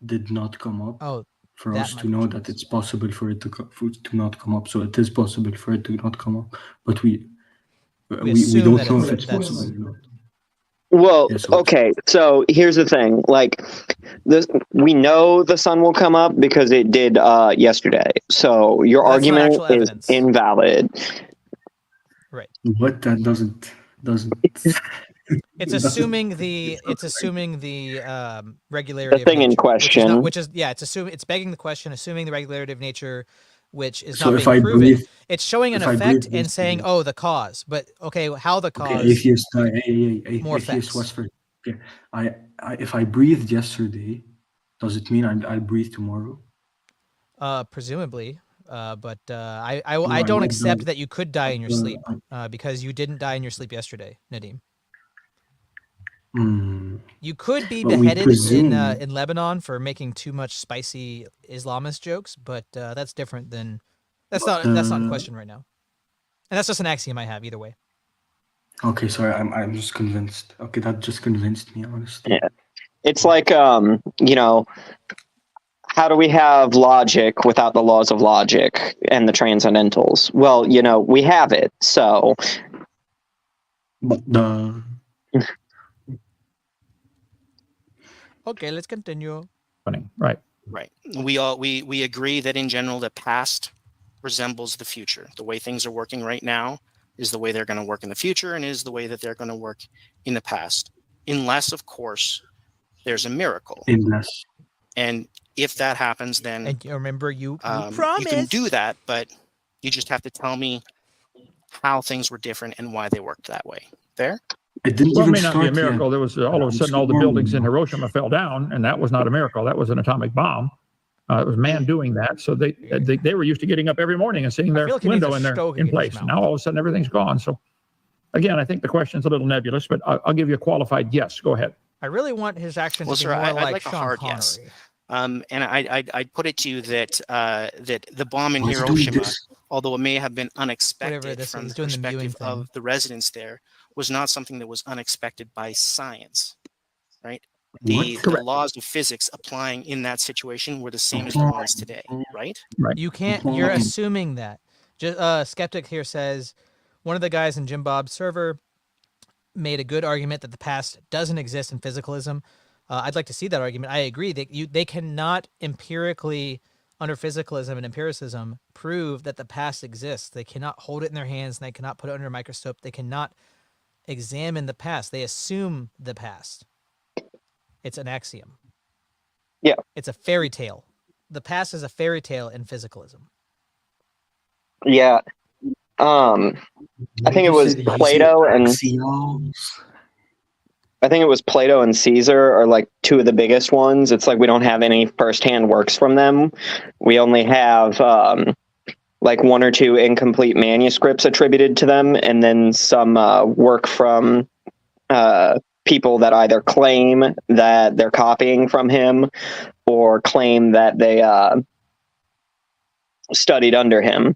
did not come up. Oh, for that us might to be know true. that it's possible for it to not come up. So it is possible for it to not come up, but we assume don't that know it's- if it's that's- possible or not. Well, Yeah, so okay. So here's the thing. Like, we know the sun will come up because it did yesterday. So your That's not argument actual is evidence. invalid. Right. What that doesn't. It's assuming the regularity The thing of in nature, question. it's begging the question, assuming the regularity of nature, which is So not if being I proven. breathe, It's showing an if I effect breathe and saying, yesterday- "Oh, the cause." But okay, how the cause? Okay, atheist, more atheist facts. was for. Okay, if I breathed yesterday, does it mean I'll breathe tomorrow? Presumably. But I I don't might accept die. that you could die in your sleep because you didn't die in your sleep yesterday, Nadim. You could be But we beheaded presume- in Lebanon for making too much spicy Islamist jokes, but that's different than that's not in question right now, and that's just an axiom I have either way. Okay, sorry, I'm just convinced. Okay, that just convinced me, honestly. Yeah. It's like, you know, how do we have logic without the laws of logic and the transcendentals? Well, you know, we have it. So, But the Okay, let's continue. Right. Right. We agree that in general the past resembles the future. The way things are working right now is the way they're going to work in the future and is the way that they're going to work in the past. Unless, of course, there's a miracle. unless. And if that happens, then And you remember you you promised. can do that, but you just have to tell me how things were different and why they worked that way. Fair? It didn't Well, it even may not be a start miracle. yet. There was all of a sudden all the buildings in Hiroshima fell down, and that was not a miracle. That was an atomic bomb. It was man doing that. So they were used to getting up every morning and seeing their feel like he needs window a in their stogie in in his place. mouth. Now all of a sudden everything's gone. So again, I think the question's a little nebulous, but I'll give you a qualified yes. Go ahead. I really want his actions Well, to be sir, more I'd like like a Sean hard Connery. yes. And I'd put it to you that that the bomb in Let's do Hiroshima, this. although it may have been unexpected this is, from he's the doing the mewing perspective thing. of the residents there, was not something that was unexpected by science, right? The laws of physics applying in that situation were the same as the ones today, right? Right. You can't. You're assuming that. Just skeptic here says one of the guys in Jim Bob's server made a good argument that the past doesn't exist in physicalism. I'd like to see that argument. I agree that they cannot empirically, under physicalism and empiricism, prove that the past exists. They cannot hold it in their hands and they cannot put it under a microscope. They cannot examine the past. They assume the past. It's an axiom. Yeah. It's a fairy tale. The past is a fairy tale in physicalism. yeah. I think it was Plato and I think it was Plato and Caesar are like two of the biggest ones. It's like we don't have any firsthand works from them. We only have like one or two incomplete manuscripts attributed to them, and then some work from people that either claim that they're copying from him or claim that they studied under him.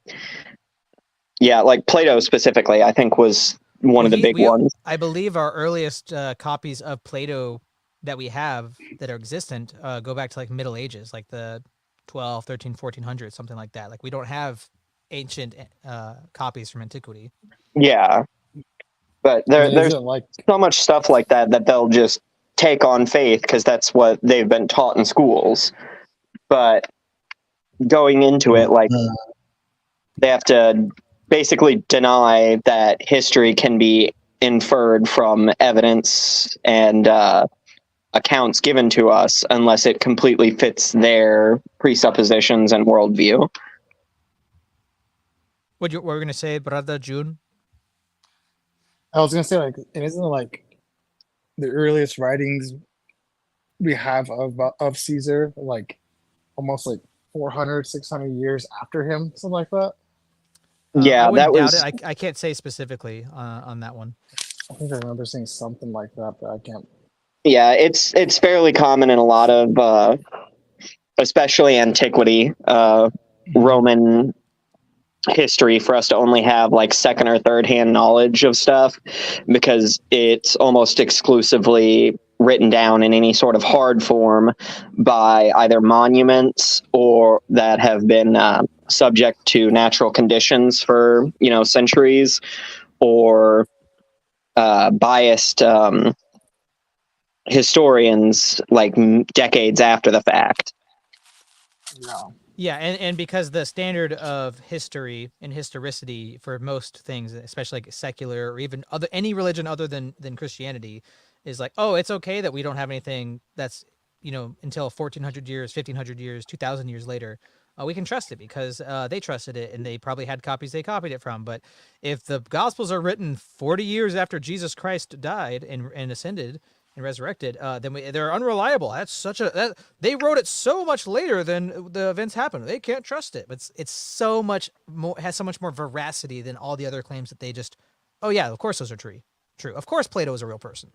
Yeah, like Plato specifically, I think was one of the big ones. I believe our earliest copies of Plato that we have that are existent go back to like Middle Ages, like the 12, 13, 1400s, something like that. Like we don't have ancient copies from antiquity. Yeah. But there's like so much stuff like that that they'll just take on faith because that's what they've been taught in schools. But going into it, like they have to basically deny that history can be inferred from evidence and accounts given to us unless it completely fits their presuppositions and worldview. What were we going to say, Brother June? I was gonna say, like, it isn't like the earliest writings we have of Caesar, like almost like 400, 600 years after him, something like that. Yeah, that was. Doubt it. I can't say specifically on that one. I think I remember seeing something like that, but I can't. Yeah, it's fairly common in a lot of, especially antiquity, Roman history, for us to only have like second or third hand knowledge of stuff because it's almost exclusively written down in any sort of hard form by either monuments or that have been subject to natural conditions for centuries, or biased historians like decades after the fact. Yeah, and because the standard of history and historicity for most things, especially like secular or even any religion other than Christianity, is like, oh, it's okay that we don't have anything that's until 1400 years, 1500 years, 2000 years later. We can trust it because they trusted it and they probably had copies they copied it from. But if the Gospels are written 40 years after Jesus Christ died and ascended and resurrected, then they're unreliable. They wrote it so much later than the events happened. They can't trust it. But it's so much more, has so much more veracity than all the other claims that they just, oh yeah, of course those are true. Of course Plato is a real person.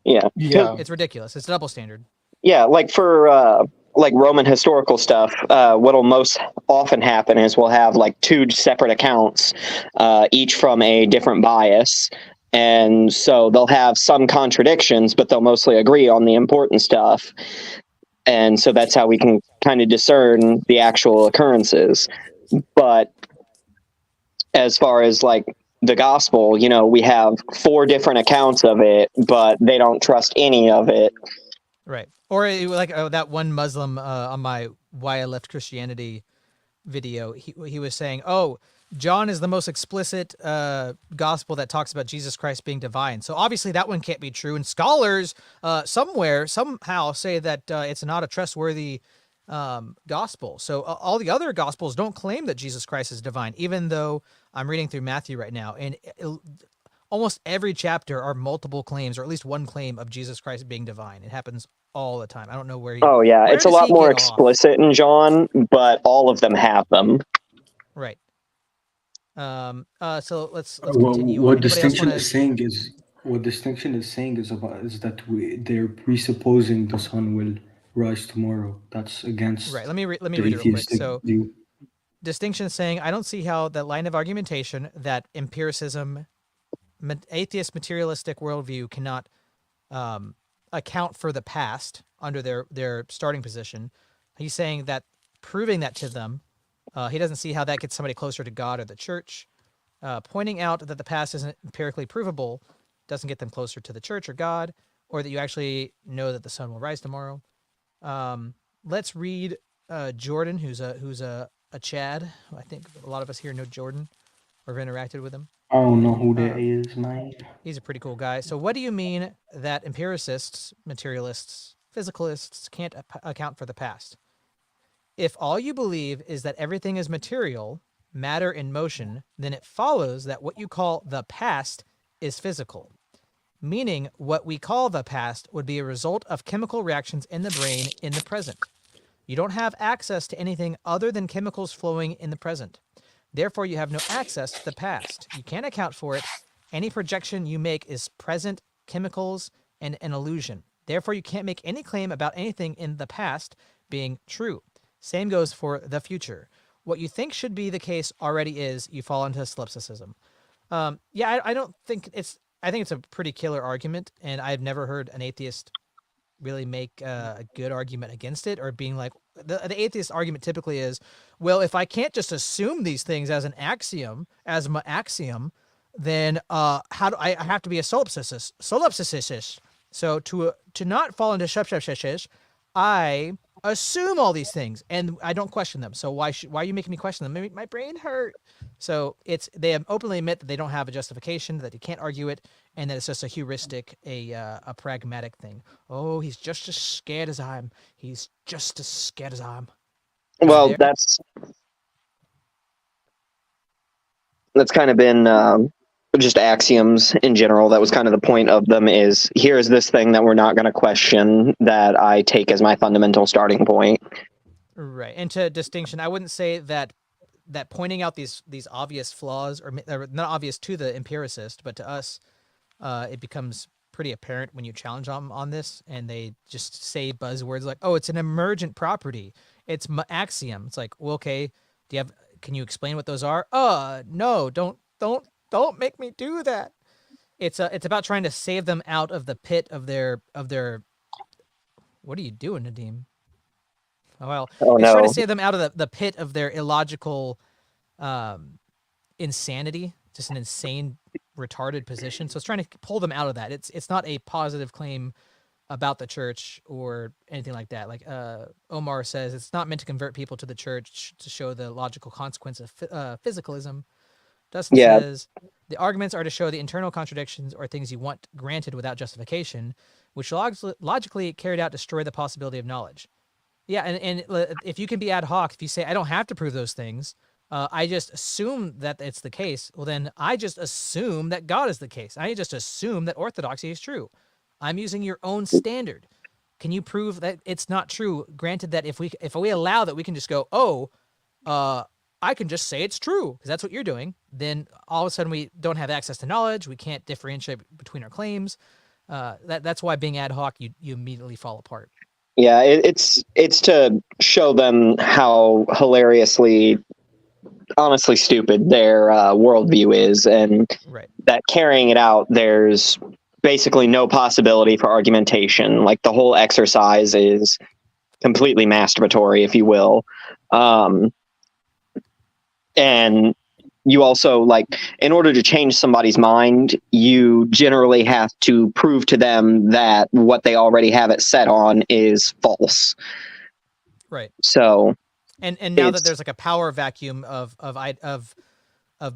Yeah. It's ridiculous. It's a double standard. Yeah, like for like Roman historical stuff, what'll most often happen is we'll have like two separate accounts, each from a different bias. And so they'll have some contradictions, but they'll mostly agree on the important stuff. And so that's how we can kind of discern the actual occurrences. But as far as like the gospel, we have 4 different accounts of it, but they don't trust any of it. Right. Or like that one Muslim on my Why I Left Christianity video, he was saying, oh, John is the most explicit gospel that talks about Jesus Christ being divine. So obviously that one can't be true. And scholars somehow say that it's not a trustworthy gospel. So all the other gospels don't claim that Jesus Christ is divine, even though I'm reading through Matthew right now. And almost every chapter are multiple claims, or at least one claim of Jesus Christ being divine. It happens all the time. I don't know where. Oh yeah, it's a lot more explicit in John, but all of them have them. Right. So let's continue. What distinction is saying is that they're presupposing the sun will rise tomorrow. That's against right. Let me read it real quick. So distinction is saying, I don't see how that line of argumentation that empiricism, atheist materialistic worldview cannot account for the past under their starting position. He's saying that proving that to them, he doesn't see how that gets somebody closer to God or the church. Pointing out that the past isn't empirically provable doesn't get them closer to the church or God, or that you actually know that the sun will rise tomorrow. Let's read Jordan, who's a Chad. I think a lot of us here know Jordan or have interacted with him. I don't know who that is, man. He's a pretty cool guy. So what do you mean that empiricists, materialists, physicalists can't account for the past? If all you believe is that everything is material, matter in motion, then it follows that what you call the past is physical. Meaning what we call the past would be a result of chemical reactions in the brain in the present. You don't have access to anything other than chemicals flowing in the present. Therefore, you have no access to the past. You can't account for it. Any projection you make is present chemicals and an illusion. Therefore, you can't make any claim about anything in the past being true. Same goes for the future. What you think should be the case already is. You fall into solipsism. I don't think I think it's a pretty killer argument, and I've never heard an atheist really make a good argument against it, or being like, the atheist argument typically is, well, if I can't just assume these things as an axiom, then how do I have to be a solipsist? So to not fall into shep, I assume all these things and I don't question them. So why are you making me question them? Maybe my brain hurt. So they openly admit that they don't have a justification, that you can't argue it, and that it's just a heuristic, a pragmatic thing. Oh, he's just as scared as I am. He's just as scared as I am. Well, that's kind of been just axioms in general. That was kind of the point of them, is here's this thing that we're not going to question, that I take as my fundamental starting point. Right. And to distinction, I wouldn't say that pointing out these obvious flaws, or not obvious to the empiricist, but to us, it becomes pretty apparent when you challenge them on this, and they just say buzzwords like, oh, it's an emergent property. It's axiom. It's like, well, okay, can you explain what those are? No, don't make me do that. It's about trying to save them out of the pit of their. What are you doing, Nadim? Oh, well, Oh it's trying to no. save them out of the pit of their illogical insanity, just an insane, retarded position. So it's trying to pull them out of that. It's not a positive claim about the church or anything like that. Like Omar says, it's not meant to convert people to the church to show the logical consequence of physicalism. Dustin Yeah. says, the arguments are to show the internal contradictions or things you want granted without justification, which logically carried out destroy the possibility of knowledge. Yeah, and if you can be ad hoc, if you say, I don't have to prove those things, I just assume that it's the case, well, then I just assume that God is the case. I just assume that orthodoxy is true. I'm using your own standard. Can you prove that it's not true? Granted that if we allow that we can just go, I can just say it's true because that's what you're doing, then all of a sudden we don't have access to knowledge. We can't differentiate between our claims. That's why being ad hoc, you immediately fall apart. Yeah, it's to show them how hilariously, honestly stupid their worldview is, and Right. that carrying it out, there's basically no possibility for argumentation. Like the whole exercise is completely masturbatory, if you will. And you also, like, in order to change somebody's mind, you generally have to prove to them that what they already have it set on is false. Right. So, and now that there's like a power vacuum of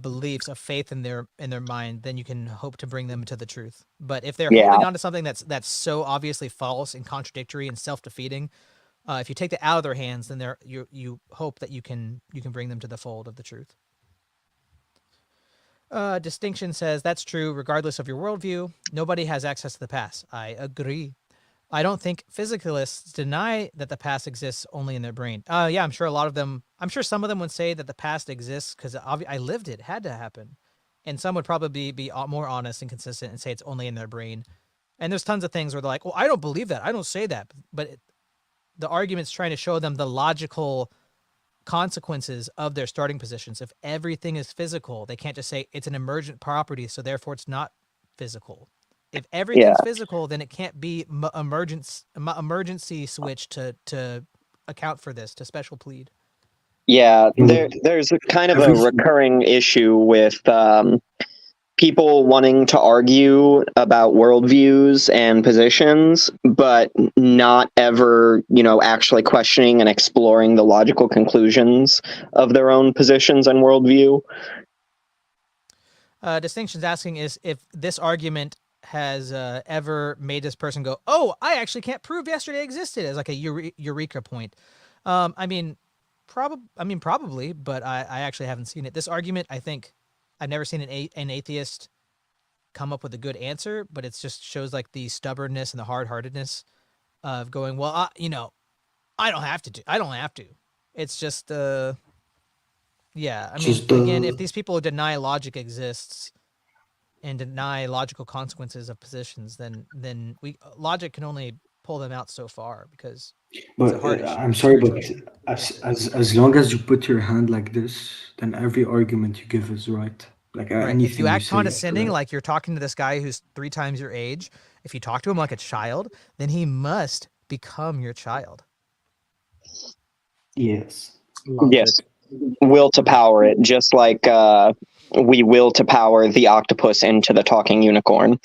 beliefs, of faith in their mind, then you can hope to bring them to the truth. But if they're holding on to something that's so obviously false and contradictory and self-defeating, if you take that out of their hands, then you hope that you can bring them to the fold of the truth. Distinction says that's true regardless of your worldview. Nobody has access to the past. I agree. I don't think physicalists deny that the past exists only in their brain. Yeah, I'm sure a lot of them. I'm sure some of them would say that the past exists because I lived it. It had to happen. And some would probably be more honest and consistent and say it's only in their brain. And there's tons of things where they're like, well, I don't believe that. I don't say that. But the argument's trying to show them the logical consequences of their starting positions. If everything is physical, they can't just say it's an emergent property, so therefore it's not physical. If everything's physical, then it can't be emergency switch to account for this, to special plead. yeah, there's a kind of a recurring issue with people wanting to argue about worldviews and positions, but not ever, actually questioning and exploring the logical conclusions of their own positions and worldview. Distinction's asking is if this argument has ever made this person go, oh, I actually can't prove yesterday existed, as like a eureka point. Probably, but I actually haven't seen it. This argument, I think, I've never seen an atheist come up with a good answer, but it just shows like the stubbornness and the hard-heartedness of going, well, I don't have to. I don't have to. It's just, again, if these people deny logic exists and deny logical consequences of positions, then logic can only pull them out so far because it's a hard issue. I'm sorry, but as long as you put your hand like this, then every argument you give is right. Like anything if you act condescending, right. like you're talking to this guy who's 3 times your age, if you talk to him like a child, then he must become your child. Yes. Yes. Will to power it, just like we will to power the octopus into the talking unicorn.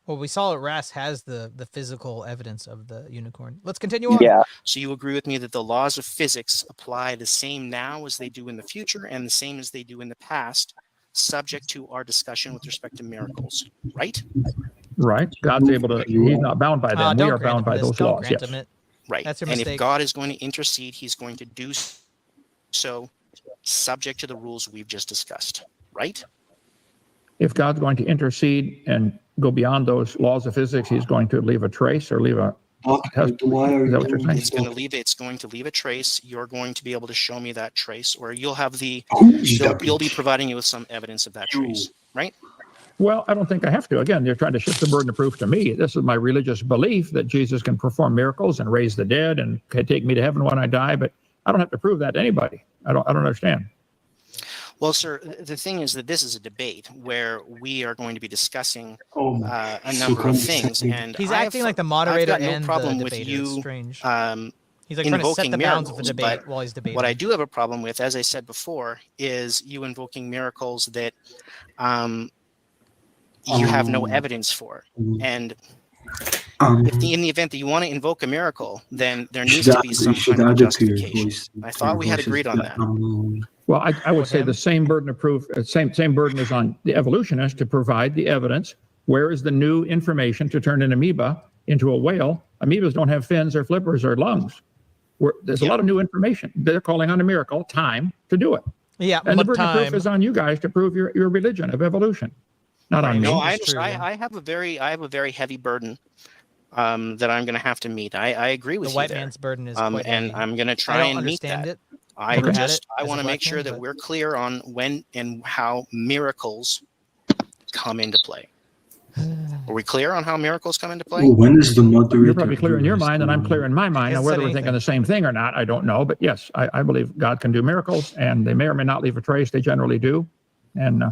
Well, we saw that Ras has the physical evidence of the unicorn. Let's continue on. Yeah. So you agree with me that the laws of physics apply the same now as they do in the future and the same as they do in the past, subject to our discussion with respect to miracles, right? Right. God's able to, he's not bound by them. We are bound by those laws. Yes. Right. That's your and mistake. If God is going to intercede, he's going to do so subject to the rules we've just discussed, right? If God's going to intercede and go beyond those laws of physics, he's going to leave a trace or leave a test. Is that what you're saying? It's going to leave a trace. You're going to be able to show me that trace, or you'll have you'll be providing you with some evidence of that trace, right? Well, I don't think I have to. Again, you're trying to shift the burden of proof to me. This is my religious belief that Jesus can perform miracles and raise the dead and can take me to heaven when I die, but I don't have to prove that to anybody. I don't understand. Well, sir, the thing is that this is a debate where we are going to be discussing a number of things, and he's acting like the moderator I've got no and problem the with debater. you. It's strange. He's like trying to Invoking set the bounds of the miracles, debate but while he's debating. what I do have a problem with, as I said before, is you invoking miracles that you have no evidence for. And in the event that you want to invoke a miracle, then there needs to be some kind of a justification. I thought we had agreed on that. Well, I would say the same burden of proof, same burden is on the evolutionist to provide the evidence. Where is the new information to turn an amoeba into a whale? Amoebas don't have fins or flippers or lungs. There's a lot of new information. They're calling on a miracle, time, to do it. Yeah, and the burden of proof is on you guys to prove your religion of evolution, not on me. No, I have a very heavy burden that I'm going to have to meet. I agree with you. The white there. man's burden is quite and heavy. I'm going to try and meet that. It. I want to make sure that we're clear on when and how miracles come into play. Are we clear on how miracles come into play? Well, when is the moderator? You're probably clear in your mind, and I'm clear in my mind. Now, whether we're thinking the same thing or not, I don't know. But yes, I believe God can do miracles, and they may or may not leave a trace. They generally do. And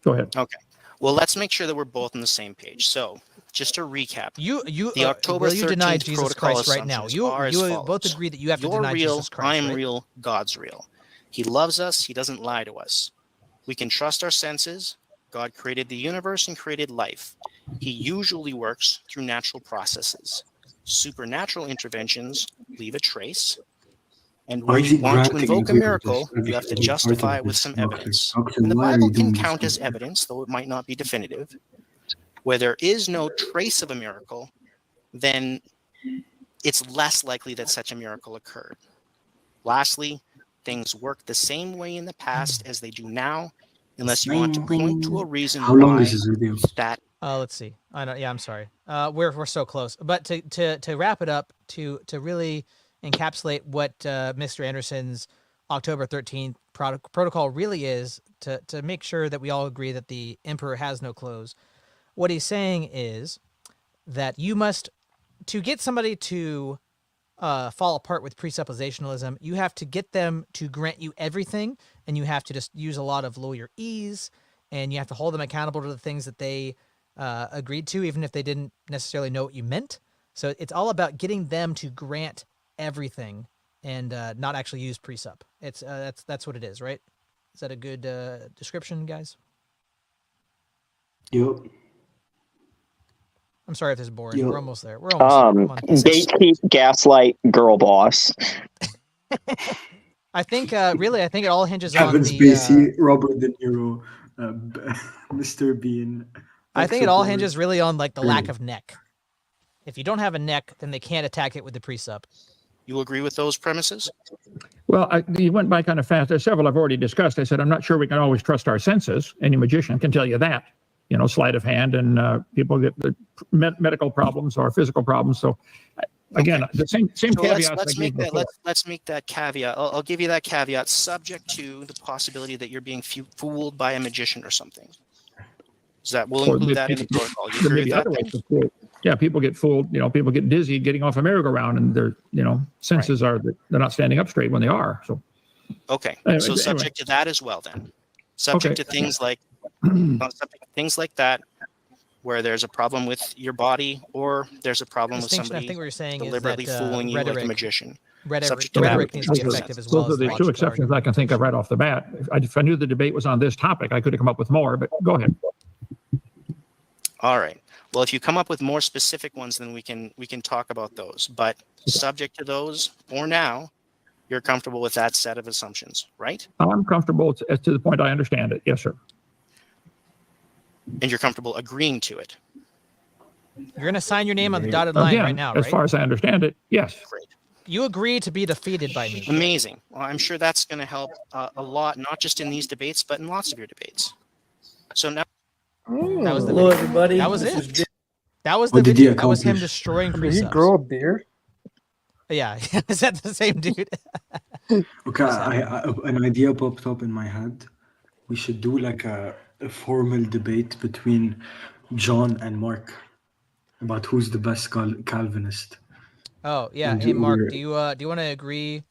go ahead. Okay. Well, let's make sure that we're both on the same page. So, just to recap, the October 13th deny Jesus Christ right now. You both agree that you have to deny real, Jesus Christ. I am right? real. God's real. He loves us. He doesn't lie to us. We can trust our senses. God created the universe and created life. He usually works through natural processes. Supernatural interventions leave a trace. And when you want to invoke a miracle, you have to justify it with some evidence. And the Bible can count as evidence, though it might not be definitive. Where there is no trace of a miracle, then it's less likely that such a miracle occurred. Lastly, things work the same way in the past as they do now, unless you want to point to a reason How long is this video? That let's see. I know. Yeah, I'm sorry. We're so close. But to wrap it up, to really encapsulate what Mr. Anderson's October 13th protocol really is, to make sure that we all agree that the emperor has no clothes. What he's saying is that you must, to get somebody to fall apart with presuppositionalism, you have to get them to grant you everything, and you have to just use a lot of lawyerese, and you have to hold them accountable to the things that they agreed to, even if they didn't necessarily know what you meant. So it's all about getting them to grant everything and not actually use presup. It's that's what it is, right? Is that a good description, guys? Yep. I'm sorry if this is boring. Yep. We're almost there. We're almost there. Gatekeep, gaslight, girl boss. I think it all hinges Kevin on the Spacey, Robert De Niro, Mr. Bean. I think it all hinges really on like the lack of neck. If you don't have a neck, then they can't attack it with the presup. You agree with those premises? Well, you went by kind of fast. There's several I've already discussed. I said, I'm not sure we can always trust our senses. Any magician can tell you that. You know, sleight of hand, and people get the medical problems or physical problems. So, again, the same caveats. Let's make that caveat. I'll give you that caveat, subject to the possibility that you're being fooled by a magician or something. We'll include that in the protocol. You agree with that? Yeah, people get fooled. You know, people get dizzy getting off a merry-go-round, and their senses are that they're not standing up straight when they are. So. Okay. Anyway, so subject to that as well, then. Subject to things like. Things like that, where there's a problem with your body, or there's a problem with somebody I think what you're saying deliberately is that, fooling you rhetoric, like a magician. Rhetoric needs to be effective as well. Those are the two exceptions I can think of right off the bat. If I knew the debate was on this topic, I could have come up with more, but go ahead. All right. Well, if you come up with more specific ones, then we can talk about those. But subject to those, for now, you're comfortable with that set of assumptions, right? I'm comfortable to the point I understand it. Yes, sir. And you're comfortable agreeing to it. You're going to sign your name on the dotted line right now, right? As far as I understand it, yes. Great. You agree to be defeated by me. Amazing. Well, I'm sure that's going to help a lot, not just in these debates, but in lots of your debates. So now. That was the hello, video. everybody. That was it. That was the video. That was him destroying presups. Did he grow a beard? Yeah. Is that the same dude? Okay, an idea popped up in my head. We should do like a formal debate between John and Mark about who's the best Calvinist. Oh yeah. Hey Mark, do you want to agree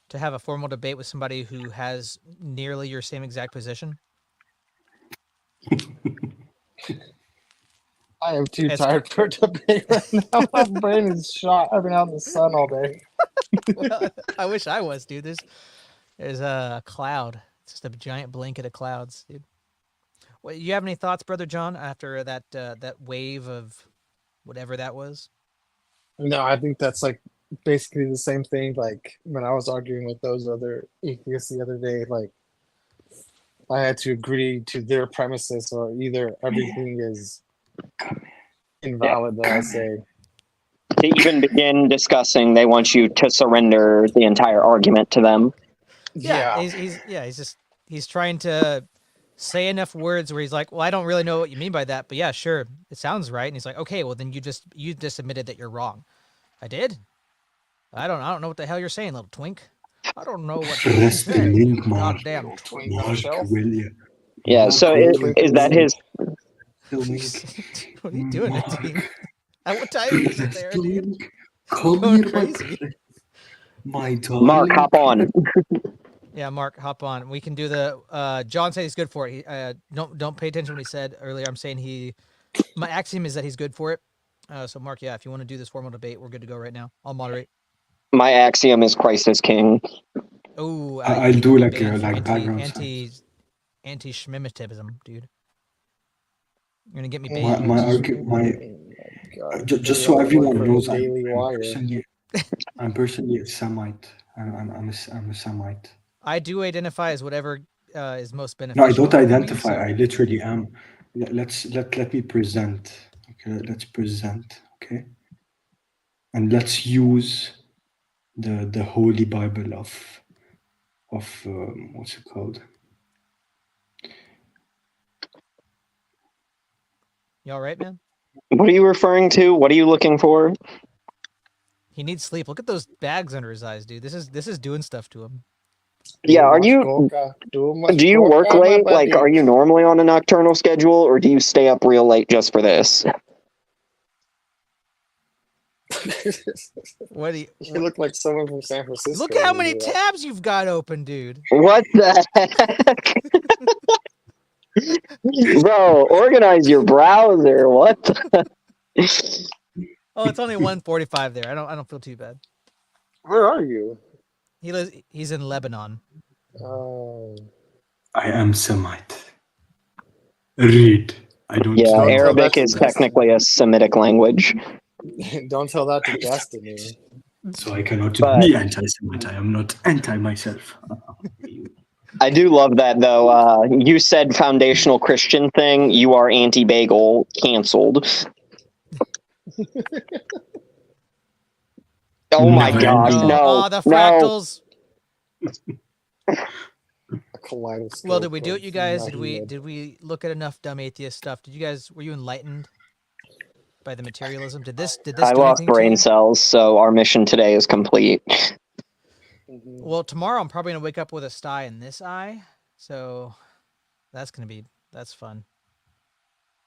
to have a formal debate with somebody who has nearly your same exact position? I am too tired for a debate right now. My brain is shot. I've been out in the sun all day. Well, I wish I was, dude. There's a cloud. It's just a giant blanket of clouds, dude. Well, you have any thoughts, Brother John, after that wave of whatever that was? No, I think that's like basically the same thing. Like when I was arguing with those other atheists the other day, like I had to agree to their premises, or either everything is invalid that I say. To even begin discussing, they want you to surrender the entire argument to them. Yeah. He's trying to say enough words where he's like, well, I don't really know what you mean by that, but yeah, sure, it sounds right. And he's like, okay, well then you just admitted that you're wrong. I did. I don't know what the hell you're saying, little twink. I don't know what you're saying. Goddamn twink. Yeah. So is that his? What are you doing, Nadine? At what time is it there, dude? Come Going here, crazy. my darling. Mark, hop on. Yeah, Mark, hop on. We can do the. John said he's good for it. He don't pay attention to what he said earlier. I'm saying my axiom is that he's good for it. So Mark, yeah, if you want to do this formal debate, we're good to go right now. I'll moderate. My axiom is Christ is King. Oh, I'll do like background anti-schmimitism, dude. You're gonna get me banned. Just so everyone knows, I'm personally a Semite. I'm a Semite. I do identify as whatever is most beneficial. No, I don't identify. I literally am. Let me present. Okay, let's present. Okay, and let's use the Holy Bible of what's it called? You all right, man? What are you referring to? What are you looking for? He needs sleep. Look at those bags under his eyes, dude. This is doing stuff to him. Yeah, are you? Do you work late? Like, are you normally on a nocturnal schedule, or do you stay up real late just for this? What do you? You look like someone from San Francisco. Look at how many tabs you've got open, dude. What the heck? Bro, organize your browser. What the? Oh, it's only 1:45 there. I don't feel too bad. Where are you? He's in Lebanon. Oh. I am Semite. Read. I don't. Yeah, Arabic is technically a Semitic language. Don't tell that to Destiny. So I cannot be anti-Semite. I am not anti myself. I do love that, though. You said foundational Christian thing. You are anti-bagel. Canceled. Oh my gosh, no. Oh, the fractals. Kaleidoscope. Well, did we do it, you guys? Did we look at enough Dumb Atheist stuff? Were you enlightened by the materialism? Did this I lost brain cells, so our mission today is complete. Well, tomorrow I'm probably gonna wake up with a sty in this eye, so that's fun.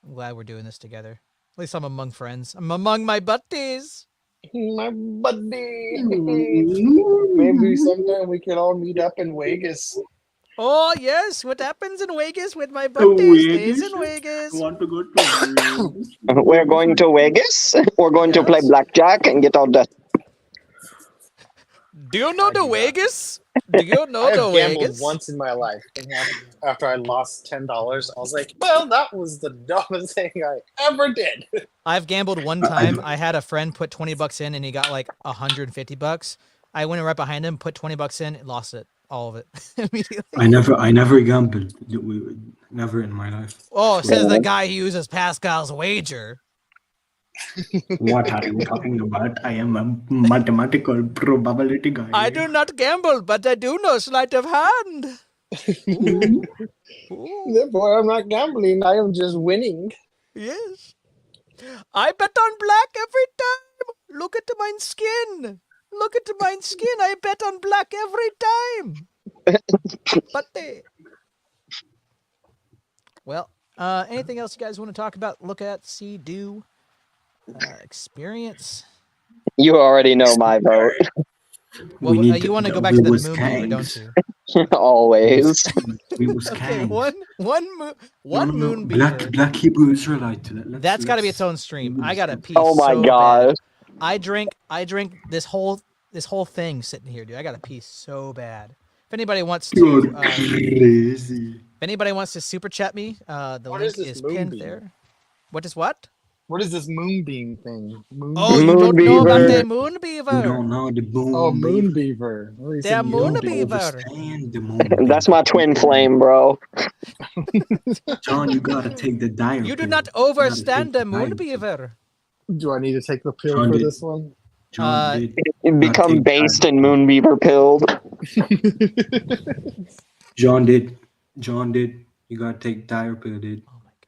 I'm glad we're doing this together. At least I'm among friends. I'm among my buddies. My buddy. Maybe sometime we can all meet up in Vegas. Oh yes, what happens in Vegas with my buddies stays in Vegas. I want to go to Vegas. We're going to Vegas. We're going to play blackjack and get all the. Do you know the Vegas? Do you know the Vegas? I gambled Vegas? once in my life, and after I lost $10, I was like, "Well, that was the dumbest thing I ever did." I've gambled one time. I had a friend put $20 in, and he got like $150. I went right behind him, put $20 in, and lost it, all of it immediately. I never gambled. Never in my life. Oh, says the guy who uses Pascal's wager. What are you talking about? I am a mathematical probability guy. I do not gamble, but I do know sleight of hand. Ooh. Therefore, I'm not gambling. I am just winning. Yes. I bet on black every time. Look at my skin. Look at my skin. I bet on black every time. But well, anything else you guys want to talk about? Look at, see, do, experience. You already know my vote. Well, We need you want to go back we to the was moon beaver, don't kangs. you? Always. We was Okay, kangs. one moon Black beaver. Hebrew Israelite. That's got to be its own stream. I got to pee Oh my so god. bad. I drink this whole thing sitting here, dude. I got to pee so bad. If anybody wants You're to, crazy. if anybody wants to super chat me, the What link is this is pinned moonbeam? there. What is what? What is this moonbeam thing? Oh, you don't know about the moon You beaver? don't know the moon Oh, moon beaver. beaver. What is The a moon Don't beaver. overstand the moon beaver. That's my twin flame, bro. John, you gotta take the diet. You do pill. not You gotta overstand take the moon diet pill. beaver. Do I need to take the pill John for did. this one? John did. You Gotta become take based diet and pill. moonbeaver pilled. John did. John did. You gotta take diet pill, dude.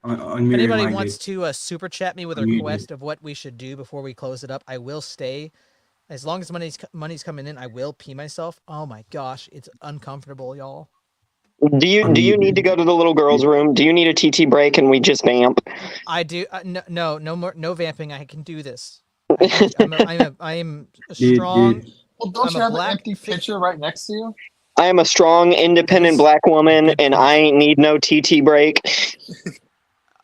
On If your anybody mic, wants dude. to super chat me with a You request of what we should do before we close it up, I will stay. As long as money's coming in, I will pee myself. Oh my gosh, it's uncomfortable, y'all. Do you need to go to the little girl's room? Do you need a TT break and we just vamp? I do. No more, no vamping. I can do this. I am a strong. Well, don't I'm you a have an black empty pitcher right next to you? I am a strong, independent black woman, and I ain't need no TT break.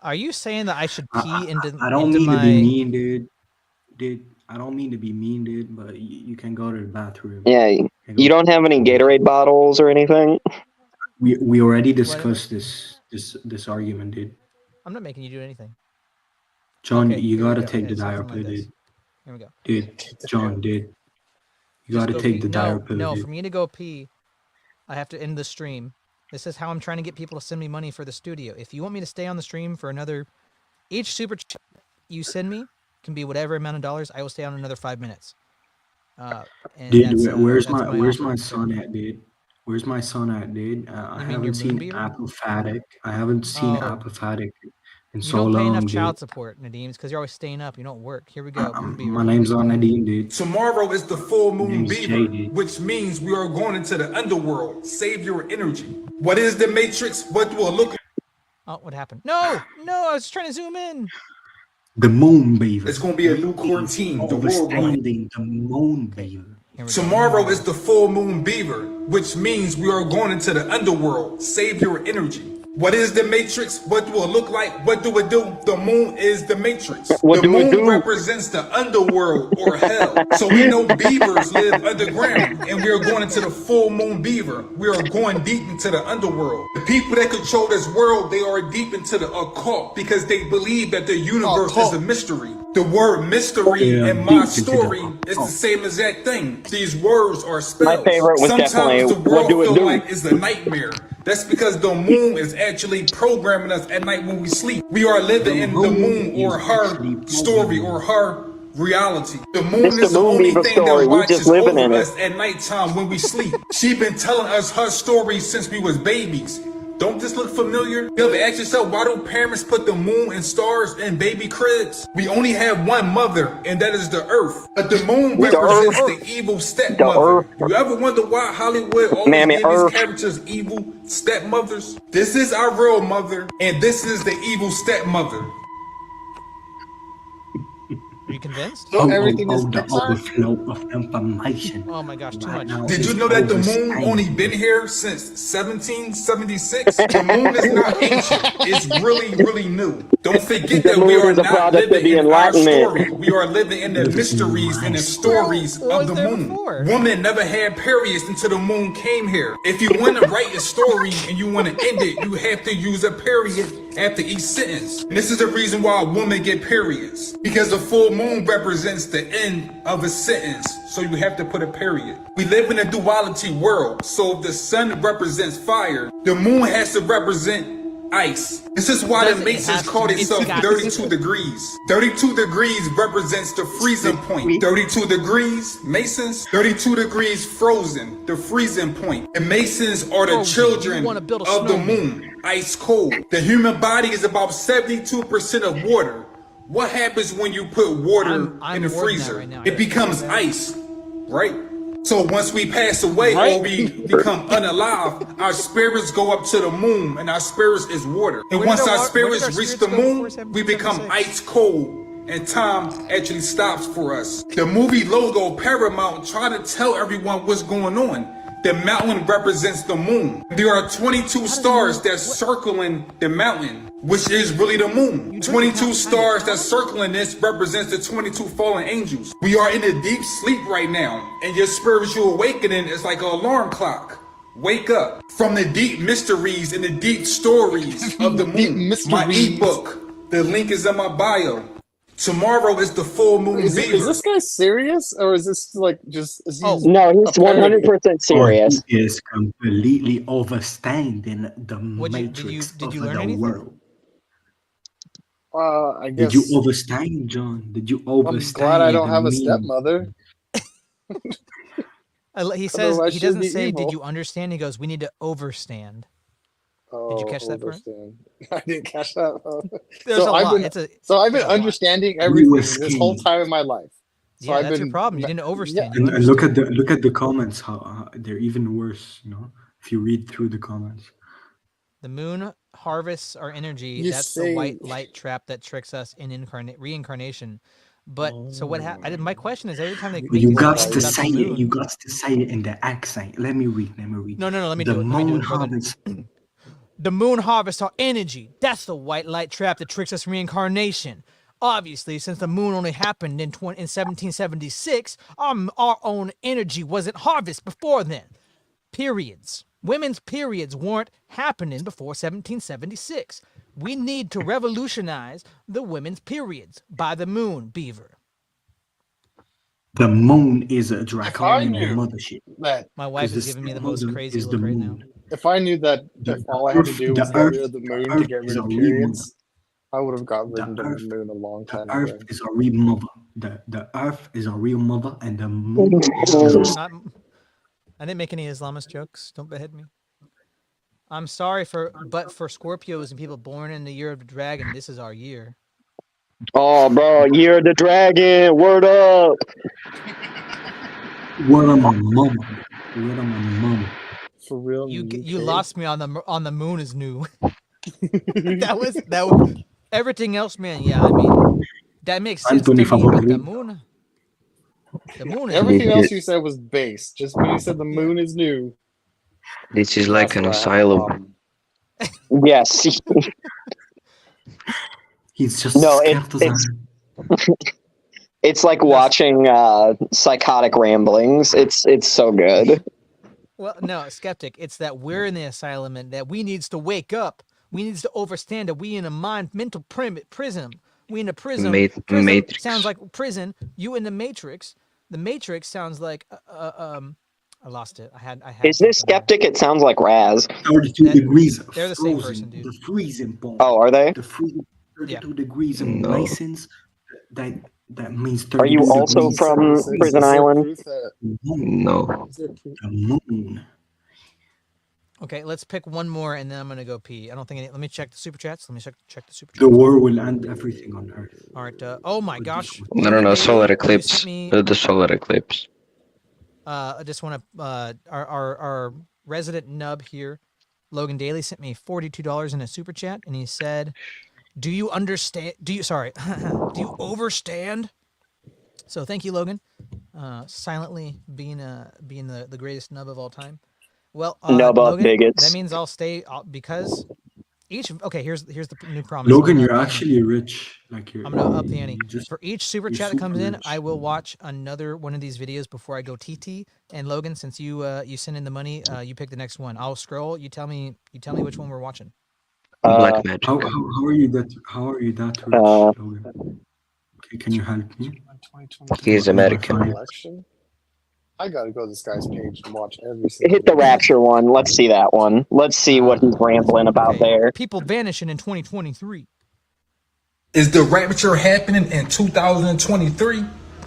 Are you saying that I should pee into? I don't into mean my... to be mean, dude. Dude, I don't mean to be mean, dude, but you can go to the bathroom. Yeah, you don't have any Gatorade bottles or anything? We already discussed this argument, dude. I'm not making you do anything. John, Okay, you here we gotta go. take Yeah, the diet something pill, like this. dude. Here we go. Dude, John, dude. You gotta take the diet pill, No, dude. for me to go pee, I have to end the stream. This is how I'm trying to get people to send me money for the studio. If you want me to stay on the stream for another, each super chat you send me can be whatever amount of dollars. I will stay on another 5 minutes. And Dude, where's that's my offer. son at, dude? Where's my son at, dude? I You mean your haven't seen moonbeaver? Apophatic. I haven't seen Oh. Apophatic in You so don't pay long, enough dude. child support, Nadeem. It's because you're always staying up. You don't work. Here we go. Moonbeaver. My name's on Nadine, dude. Tomorrow is the full moon Name's beaver, JD. which means we are going into the underworld. Save your energy. What is the Matrix? What will it look like? Oh, what happened? No, I was trying to zoom in. The moon beaver. It's going to be a new quarantine. The world going. Overstanding the moon beaver. Tomorrow is the full moon beaver, which means we are going into the underworld. Save your energy. What is the Matrix? What do it look like? What do it do? The moon is the Matrix. What the do it moon do? represents the underworld or hell. So we know beavers live underground, and we are going into the full moon beaver. We are going deep into the underworld. The people that control this world, they are deep into the occult because they believe that the universe is a mystery. The word mystery in my story is the same exact thing. These words are spells. My favorite was Sometimes definitely the world what do it feel do? like it's a nightmare. That's because the moon is actually programming us at night when we sleep. We are living in the moon or her story or her reality. The moon It's the is the only Moonbeaver thing story. that We watches just living over in it. us at nighttime when we sleep. She been telling us her story since we was babies. Don't this look familiar? You ever ask yourself, why do parents put the moon and stars in baby cribs? We only have one mother, and that is the earth. But the moon represents the evil stepmother. You ever wonder why Hollywood always Mammy give Earth. these characters evil stepmothers? This is our real mother, and this is the evil stepmother. Are you convinced? So everything is the Pixar? overflow of information. Oh my gosh, too Right much. now Did you is know that the moon overstanding. only been here since 1776? The moon is not ancient. It's really, really new. Don't forget The that we moon are is a not product of living the in our Enlightenment. story. We are living in the mysteries and the stories What of was the there moon. before? Women never had periods until the moon came here. If you want to write a story and you want to end it, you have to use a period after each sentence. And this is the reason why women get periods. Because the full moon represents the end of a sentence. So you have to put a period. We live in a duality world. So if the sun represents fire, the moon has to represent ice. This is why the Doesn't Masons have to. call It's itself got 32 degrees. 32 degrees represents the freezing point. 32 degrees, Masons. 32 degrees frozen, the freezing point. And Masons are the Frozen. children You wanna build a of the snowman. moon. Ice cold. The human body is about 72% of water. What happens when you put water I'm in the more than that freezer? right now. It becomes ice, right? So once we pass away or we become unalive, our spirits go up to the moon, and our spirits is water. And Where once did our our spirits spirits reach go the moon, before we become 76? ice cold and time actually stops for us. The movie logo, Paramount, tried to tell everyone what's going on. The mountain represents the moon. There are 22 stars that's circling the mountain, which is really the moon. 22 stars that's circling this represents the 22 fallen angels. We are in a deep sleep right now, and your spiritual awakening is like an alarm clock. Wake up from the deep mysteries and the deep stories of the moon. My ebook, the link is in my bio. Tomorrow is the full moon. Is this guy serious, or is this like just? Is he No, he's 100% serious. He is completely overstanding the matrix did you of learn the anything? world. I guess. Did you overstand, John? Did you overstand? I'm glad I don't have a meaning? stepmother. He says Otherwise he she'd doesn't be say, evil. "Did you understand?" He goes, "We need to overstand." Did you catch that part? I didn't catch that. There's a lot. I've been understanding everything this whole time in my life. So Yeah, that's your problem. You didn't overstand. You And look at the comments. How they're even worse. You know, if you read through the comments. The moon harvests our energy. You That's say- the white light trap that tricks us in reincarnation. But so what? My question is, every time they make You these got claims to about the say it. moon- You got to say it in the accent. Let me read. No, let me the do it. moon brother. harvests. The moon harvests our energy. That's the white light trap that tricks us in reincarnation. Obviously, since the moon only happened in 1776, our own energy wasn't harvested before then. Periods. Women's periods weren't happening before 1776. We need to revolutionize the women's periods by the moon, Beaver. The moon is a draconian mothership. My wife is giving me the most crazy look right now. If I knew that if all I had to do was get rid of the moon to get rid of periods, I would have got rid of the moon a long time ago. Earth is a real mother. The Earth is a real mother, and the moon. I didn't make any Islamist jokes. Don't behead me. I'm sorry but for Scorpios and people born in the year of the dragon, this is our year. Oh, bro, year of the dragon. Word up. Word on my mama. Word on my mama. For real. You lost me on the moon is new. that was everything else, man. Yeah, I mean that makes sense to me, but the moon is everything else you said was base. Just when you said the moon is new. This is like an asylum. Yes. He's just it's like watching psychotic ramblings. It's so good. Well, no, skeptic. It's that we're in the asylum and that we needs to wake up. We needs to understand that we in a mental prison. We in a prison. Prison Matrix. sounds like prison. You in the Matrix. The Matrix sounds like I lost it. I had. Is this skeptic? It sounds like Raz. 32 degrees. They're the same person, dude. The freezing point. Oh, are they? The freezing 32 degrees in license. That means 32 Are you also degrees. from Prison Island? No. The moon. Okay, let's pick one more and then I'm gonna go pee. I don't think any. Let me check the super chats. Let me check the super chats. The war will end everything on Earth. All right. Oh my gosh. No. Solar eclipse. The solar eclipse. I just want to. Our resident nub here, Logan Daly, sent me $42 in a super chat, and he said, "Do you understand? Do you overstand?" So thank you, Logan. Silently being the greatest nub of all time. Well, Logan, bigots. that means I'll stay because each. Okay, here's the new promise. Logan, you're actually rich. Like I'm gonna up the ante. For each super chat that comes in, I will watch another one of these videos before I go TT. And Logan, since you send in the money, you pick the next one. I'll scroll. You tell me which one we're watching. Black magic. How are you that rich, Logan? Okay, can you help me? He is American. Election? I gotta go to this guy's page and watch every single Hit the Rapture one. Let's see that one. Let's see what he's rambling about there. People vanishing in 2023. Is the rapture happening in 2023?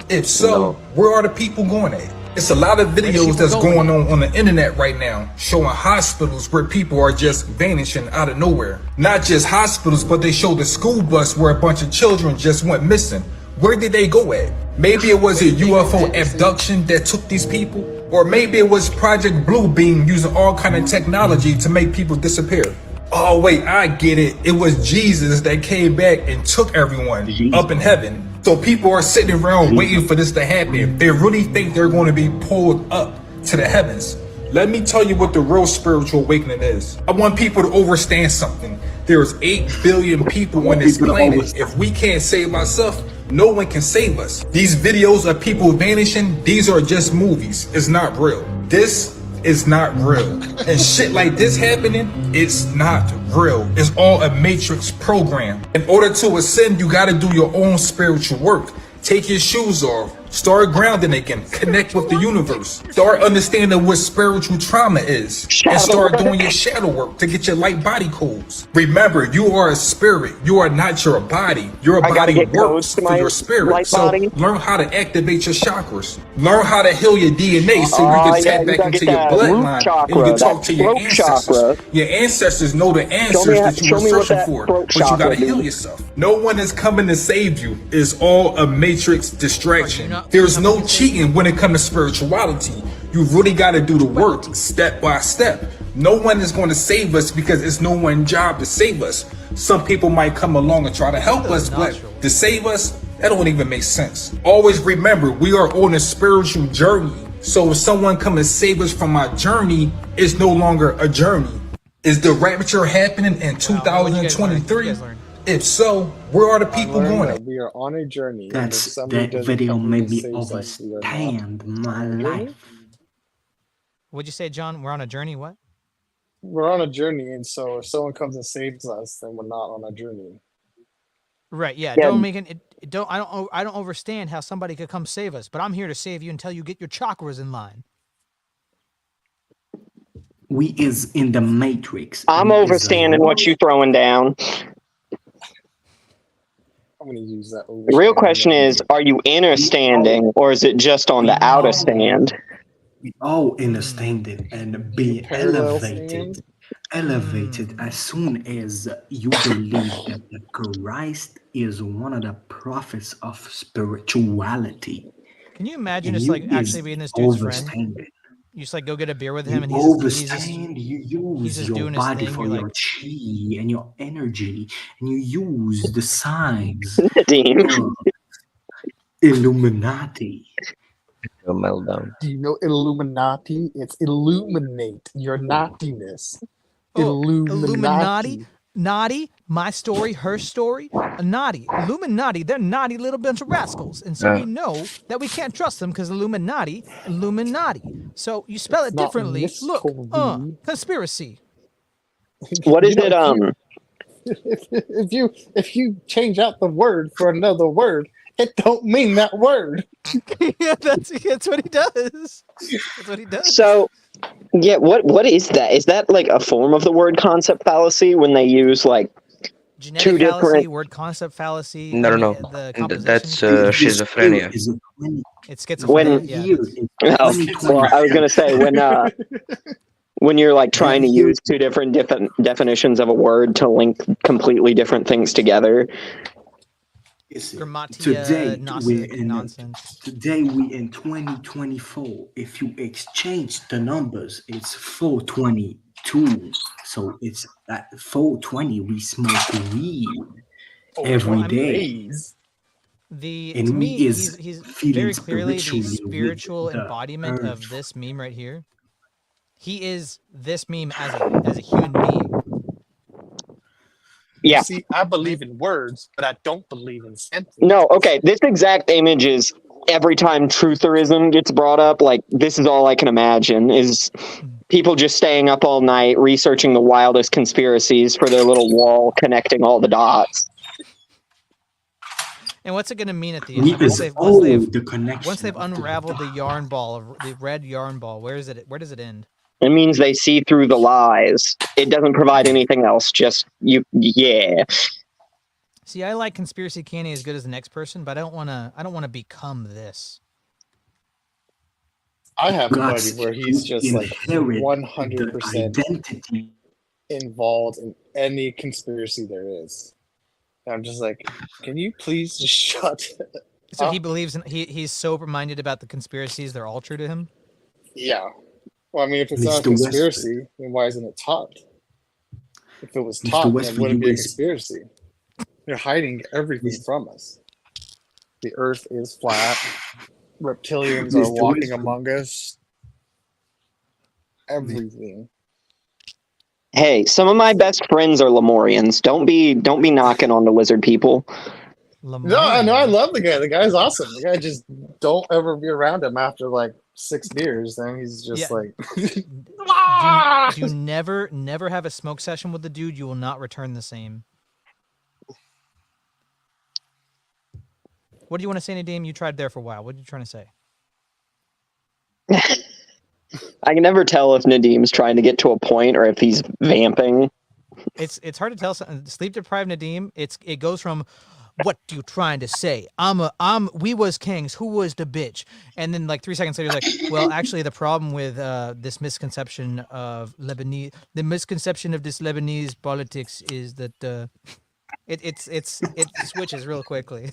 If so, where are the people going at? It's a lot of videos that's going on the internet right now showing hospitals where people are just vanishing out of nowhere. Not just hospitals, but they show the school bus where a bunch of children just went missing. Where did they go at? Maybe it was a UFO abduction that took these people, or maybe it was Project Blue Beam using all kind of technology to make people disappear. Oh wait, I get it. It was Jesus that came back and took everyone up in heaven. So people are sitting around waiting for this to happen. They really think they're going to be pulled up to the heavens. Let me tell you what the real spiritual awakening is. I want people to understand something. There's 8 billion people on this planet. If we can't save ourselves, no one can save us. These videos of people vanishing, these are just movies. It's not real. This is not real. And shit like this happening, it's not real. It's all a matrix program. In order to ascend, you gotta do your own spiritual work. Take your shoes off. Start grounding again. Connect with the universe. Start understanding what spiritual trauma is. And start doing your shadow work to get your light body codes. Remember, you are a spirit. You are not your body. Your body works for your spirit. So learn how to activate your chakras. Learn how to heal your DNA so you can tap back into your bloodline and you can talk to your ancestors. Your ancestors know the answers that you were searching for, but you gotta heal yourself. No one is coming to save you. It's all a matrix distraction. There's no cheating when it comes to spirituality. You really got to do the work step by step. No one is going to save us because it's no one's job to save us. Some people might come along and try to help us, but to save us, that don't even make sense. Always remember, we are on a spiritual journey. So if someone come and save us from our journey, it's no longer a journey. Is the rapture happening in 2023? If so, where are the people going? We are on a journey. That video made me understand my life. What'd you say, John? We're on a journey. What? We're on a journey, and so if someone comes and saves us, then we're not on a journey. Right. Yeah. Don't make it. Don't. I don't understand how somebody could come save us, but I'm here to save you until you get your chakras in line. We is in the matrix. I'm overstanding what you throwing down. I'm going to use that. The real question is, are you inner standing or is it just on the outer stand? We all inner standing and be elevated. Elevated as soon as you believe that the Christ is one of the prophets of spirituality. Can you imagine just like actually being this dude's friend? You just like go get a beer with him, and he's just your doing body his thing. for You're your like, chi and your energy, and you use the signs Nadine. Illuminati. Meltdown. Do you know Illuminati? It's illuminate your naughtiness. Illuminati, naughty, my story, her story, a naughty. Illuminati, they're naughty little bunch of rascals. And so we know that we can't trust them because Illuminati. So you spell it differently. Look, conspiracy. What is it? If you change out the word for another word, it don't mean that word. Yeah, that's what he does. That's what he does. So, yeah, what is that? Is that like a form of the word concept fallacy when they use like genetic fallacy, word concept fallacy? No. That's schizophrenia. It's schizophrenia. Well, I was gonna say when you're like trying to use two different definitions of a word to link completely different things together. Today we in 2024. If you exchange the numbers, it's 422. So it's at 420. We smoke weed every day. To me, he's very clearly the spiritual embodiment of this meme right here. He is this meme as a human being. Yeah. See, I believe in words, but I don't believe in sentences. No, okay. This exact image is every time trutherism gets brought up, like this is all I can imagine is people just staying up all night researching the wildest conspiracies for their little wall connecting all the dots. And what's it going to mean at the end? Once they've unraveled the yarn ball, the red yarn ball, where does it end? It means they see through the lies. It doesn't provide anything else. Just yeah. See, I like conspiracy candy as good as the next person, but I don't want to become this. I have a buddy where he's just like 100% involved in any conspiracy there is. And I'm just like, can you please just shut So up? he believes he's sober-minded about the conspiracies. They're all true to him? Yeah. Well, I mean, if it's not a conspiracy, then why isn't it taught? If it was taught, then it wouldn't be a conspiracy. They're hiding everything from us. The Earth is flat. Reptilians Yes, are the walking wisdom. among us. Everything. Hey, some of my best friends are Lemurians. Don't be knocking on the lizard people. No, I love the guy. The guy's awesome. The guy just don't ever be around him after like 6 beers. Then he's just like, do never have a smoke session with the dude. You will not return the same. What do you want to say, Nadim? You tried there for a while. What are you trying to say? I can never tell if Nadim's trying to get to a point or if he's vamping. It's hard to tell. Sleep deprived Nadim. It goes from, what you trying to say? We was kings. Who was the bitch? And then like 3 seconds later, like, well, actually, the problem with this misconception of Lebanese, the misconception of this Lebanese politics is that it switches real quickly.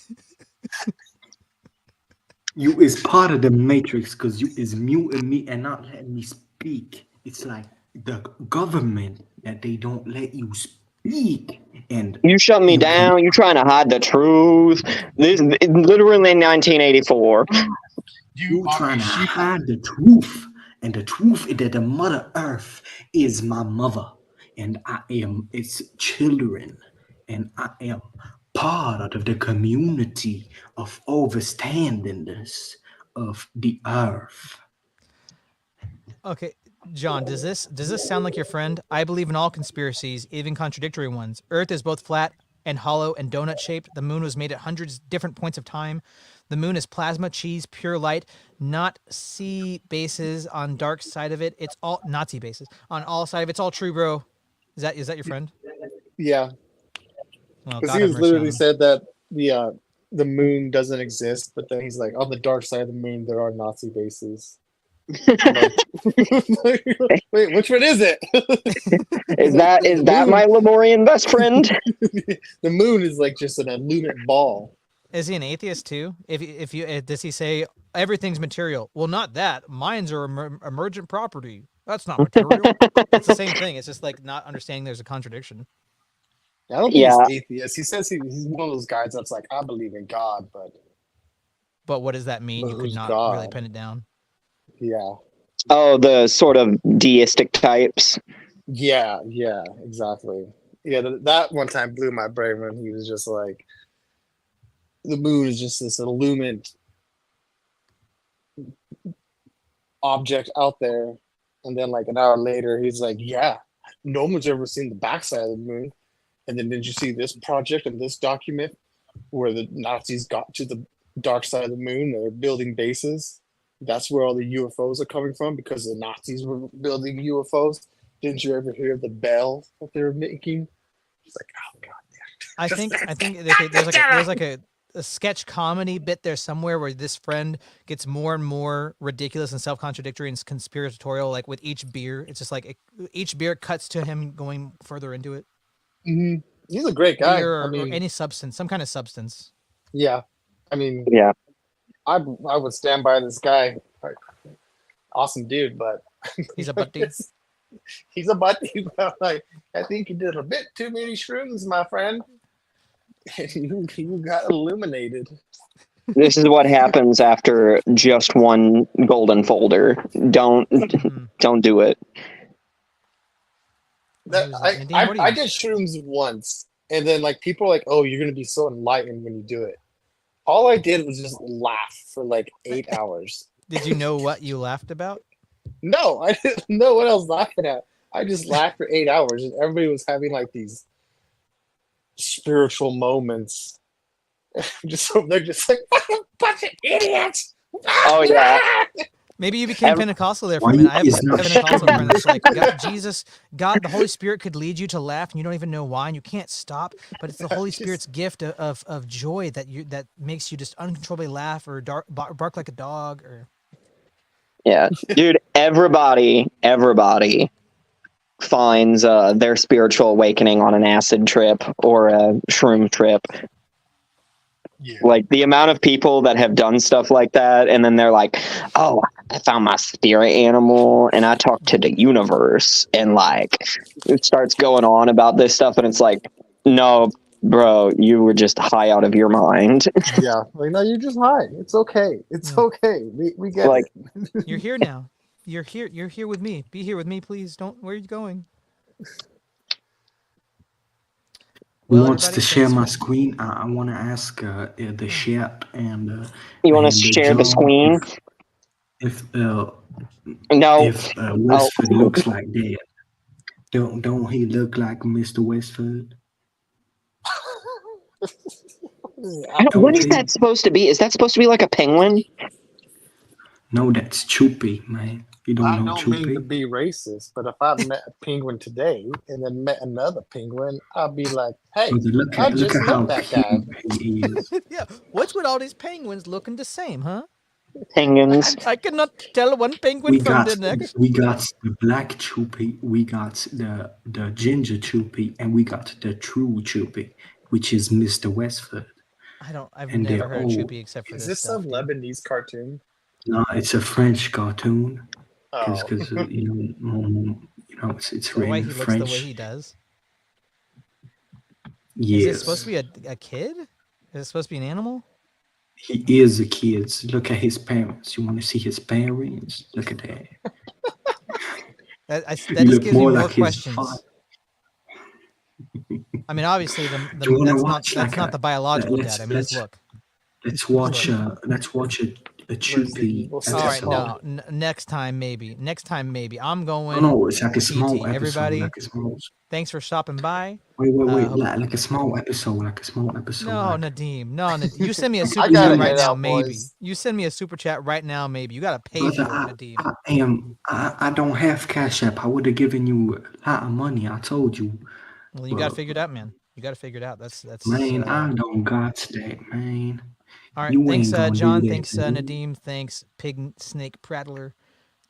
You is part of the matrix because you is muting me and not letting me speak. It's like the government that they don't let you speak. And you shut me down. You trying to hide the truth. This literally 1984. You trying to hide the truth. And the truth is that the Mother Earth is my mother. And I am its children. And I am part of the community of overstandings of the earth. Okay, John, does this sound like your friend? I believe in all conspiracies, even contradictory ones. Earth is both flat and hollow and donut shaped. The moon was made at hundreds different points of time. The moon is plasma, cheese, pure light, not C bases on dark side of it. It's all Nazi bases on all side of it. It's all true, bro. Is that your friend? yeah. Well, Because God he have was mercy literally on him. said that the moon doesn't exist, but then he's like, on the dark side of the moon, there are Nazi bases. Like, wait, which one is it? Is that my Lemurian best friend? The moon is like just an illuminate ball. Is he an atheist too? If you does he say everything's material? Well, not that. Mines are emergent property. That's not material. It's the same thing. It's just like not understanding there's a contradiction. I don't think he's atheist. He says he's one of those guys that's like, I believe in God, but what does that mean? You could not really pin it down. Yeah. Oh, the sort of deistic types. Yeah, exactly. Yeah, that one time blew my brain when he was just like, the moon is just this illumined object out there. And then like an hour later, he's like, yeah, no one's ever seen the backside of the moon. And then did you see this project and this document where the Nazis got to the dark side of the moon? They're building bases. That's where all the UFOs are coming from because the Nazis were building UFOs. Didn't you ever hear the bell that they were making? It's like, oh god. I think there's like a sketch comedy bit there somewhere where this friend gets more and more ridiculous and self-contradictory and conspiratorial. Like with each beer, it's just like each beer cuts to him going further into it. Mm-hmm. He's a great guy. Beer or any substance, some kind of substance. Yeah, I mean, yeah, I would stand by this guy. Awesome dude, but he's a butt dude. He's a butt dude. Like, I think you did a bit too many shrooms, my friend. You got illuminated. This is what happens after just one golden folder. Don't do it. I did shrooms once, and then like people are like, "Oh, you're gonna be so enlightened when you do it." All I did was just laugh for like 8 hours. Did you know what you laughed about? No, I didn't know what I was laughing at. I just laughed for 8 hours, and everybody was having like these spiritual moments. They're just like, fucking bunch of idiots. Oh yeah. Maybe you became Pentecostal there for a minute. I have a Pentecostal friend that's like, God, the Holy Spirit could lead you to laugh, and you don't even know why, and you can't stop. But it's the Holy Spirit's gift of joy that makes you just uncontrollably laugh or bark like a dog. Or yeah, dude. Everybody finds their spiritual awakening on an acid trip or a shroom trip. Yeah. Like the amount of people that have done stuff like that, and then they're like, "Oh, I found my spirit animal, and I talked to the universe," and like it starts going on about this stuff, and it's like, no, Bro, you were just high out of your mind. Yeah, like no, you're just high. It's okay. It's okay. We get Like- it. You're here now. You're here. You're here with me. Be here with me, please. Don't. Where are you going? Who Well, wants to everybody, share thanks my for- screen? I want to ask the chat and You want to and share the John screen? if No. Westford looks like that. Don't he look like Mr. Westford? What is that supposed to be? Is that supposed to be like a penguin? No, that's Choopy, man. You don't I know don't mean to Choopy? be racist, but if I met a penguin today and then met another penguin, I'd be like, "Hey, Look I at just how met that guy." cute he is. Yeah. What's with all these penguins looking the same, huh? Penguins. I cannot tell one penguin We from got the next. the black Choopy, we got the ginger Choopy, and we got the true Choopy, which is Mr. Westford. I've And never they're heard of all Choopy except for Is this this stuff. some Dude. Lebanese cartoon? No, it's a French cartoon Oh, because you know it's The way written he in looks, the way French. he does. Yes, Is it supposed to be a kid? Is it supposed to be an animal? he is a kid. Look at his parents. You want to see his parents? Look at that. That You just look gives me more more like his questions. father. I mean, obviously, Do you want to watch that's not the biological let's dad. I mean, just look. let's watch a Choopy evil All right, episode. no. Next time, maybe. Next time, maybe. I'm going. No, it's like a small TT. episode. Everybody, Like a small. thanks for stopping by. Wait. Hope- Like a small episode. Like a small episode. No, Like, Nadeem. No, you send me a I super gotta chat right get now, out, maybe. boys. You send me a super chat right now, maybe. You gotta pay brother, for it, Nadeem. I don't have Cash App. I would have given you a lot of money. I told you. Well, you gotta figure it out, man. You gotta figure it out. That's. Man, I don't got that, man. All right. You Thanks, ain't gonna John. do that. Thanks, man. Nadeem. Thanks, Pig Snake Prattler.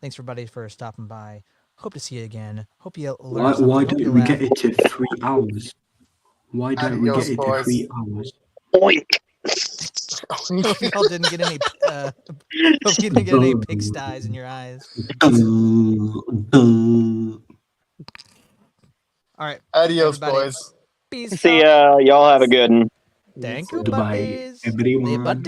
Thanks, everybody, for stopping by. Hope to see you again. Hope you learn something. Why Hope don't you we laugh. get it to 3 hours? Why don't we Adios, get it to boys. 3 hours? Oink. Hope y'all didn't get any. Hope you didn't get any pigsties in your eyes. All right. Adios, everybody. boys. Peace See out. ya. Y'all have a good one. Thank you, Goodbye, buddies. everyone.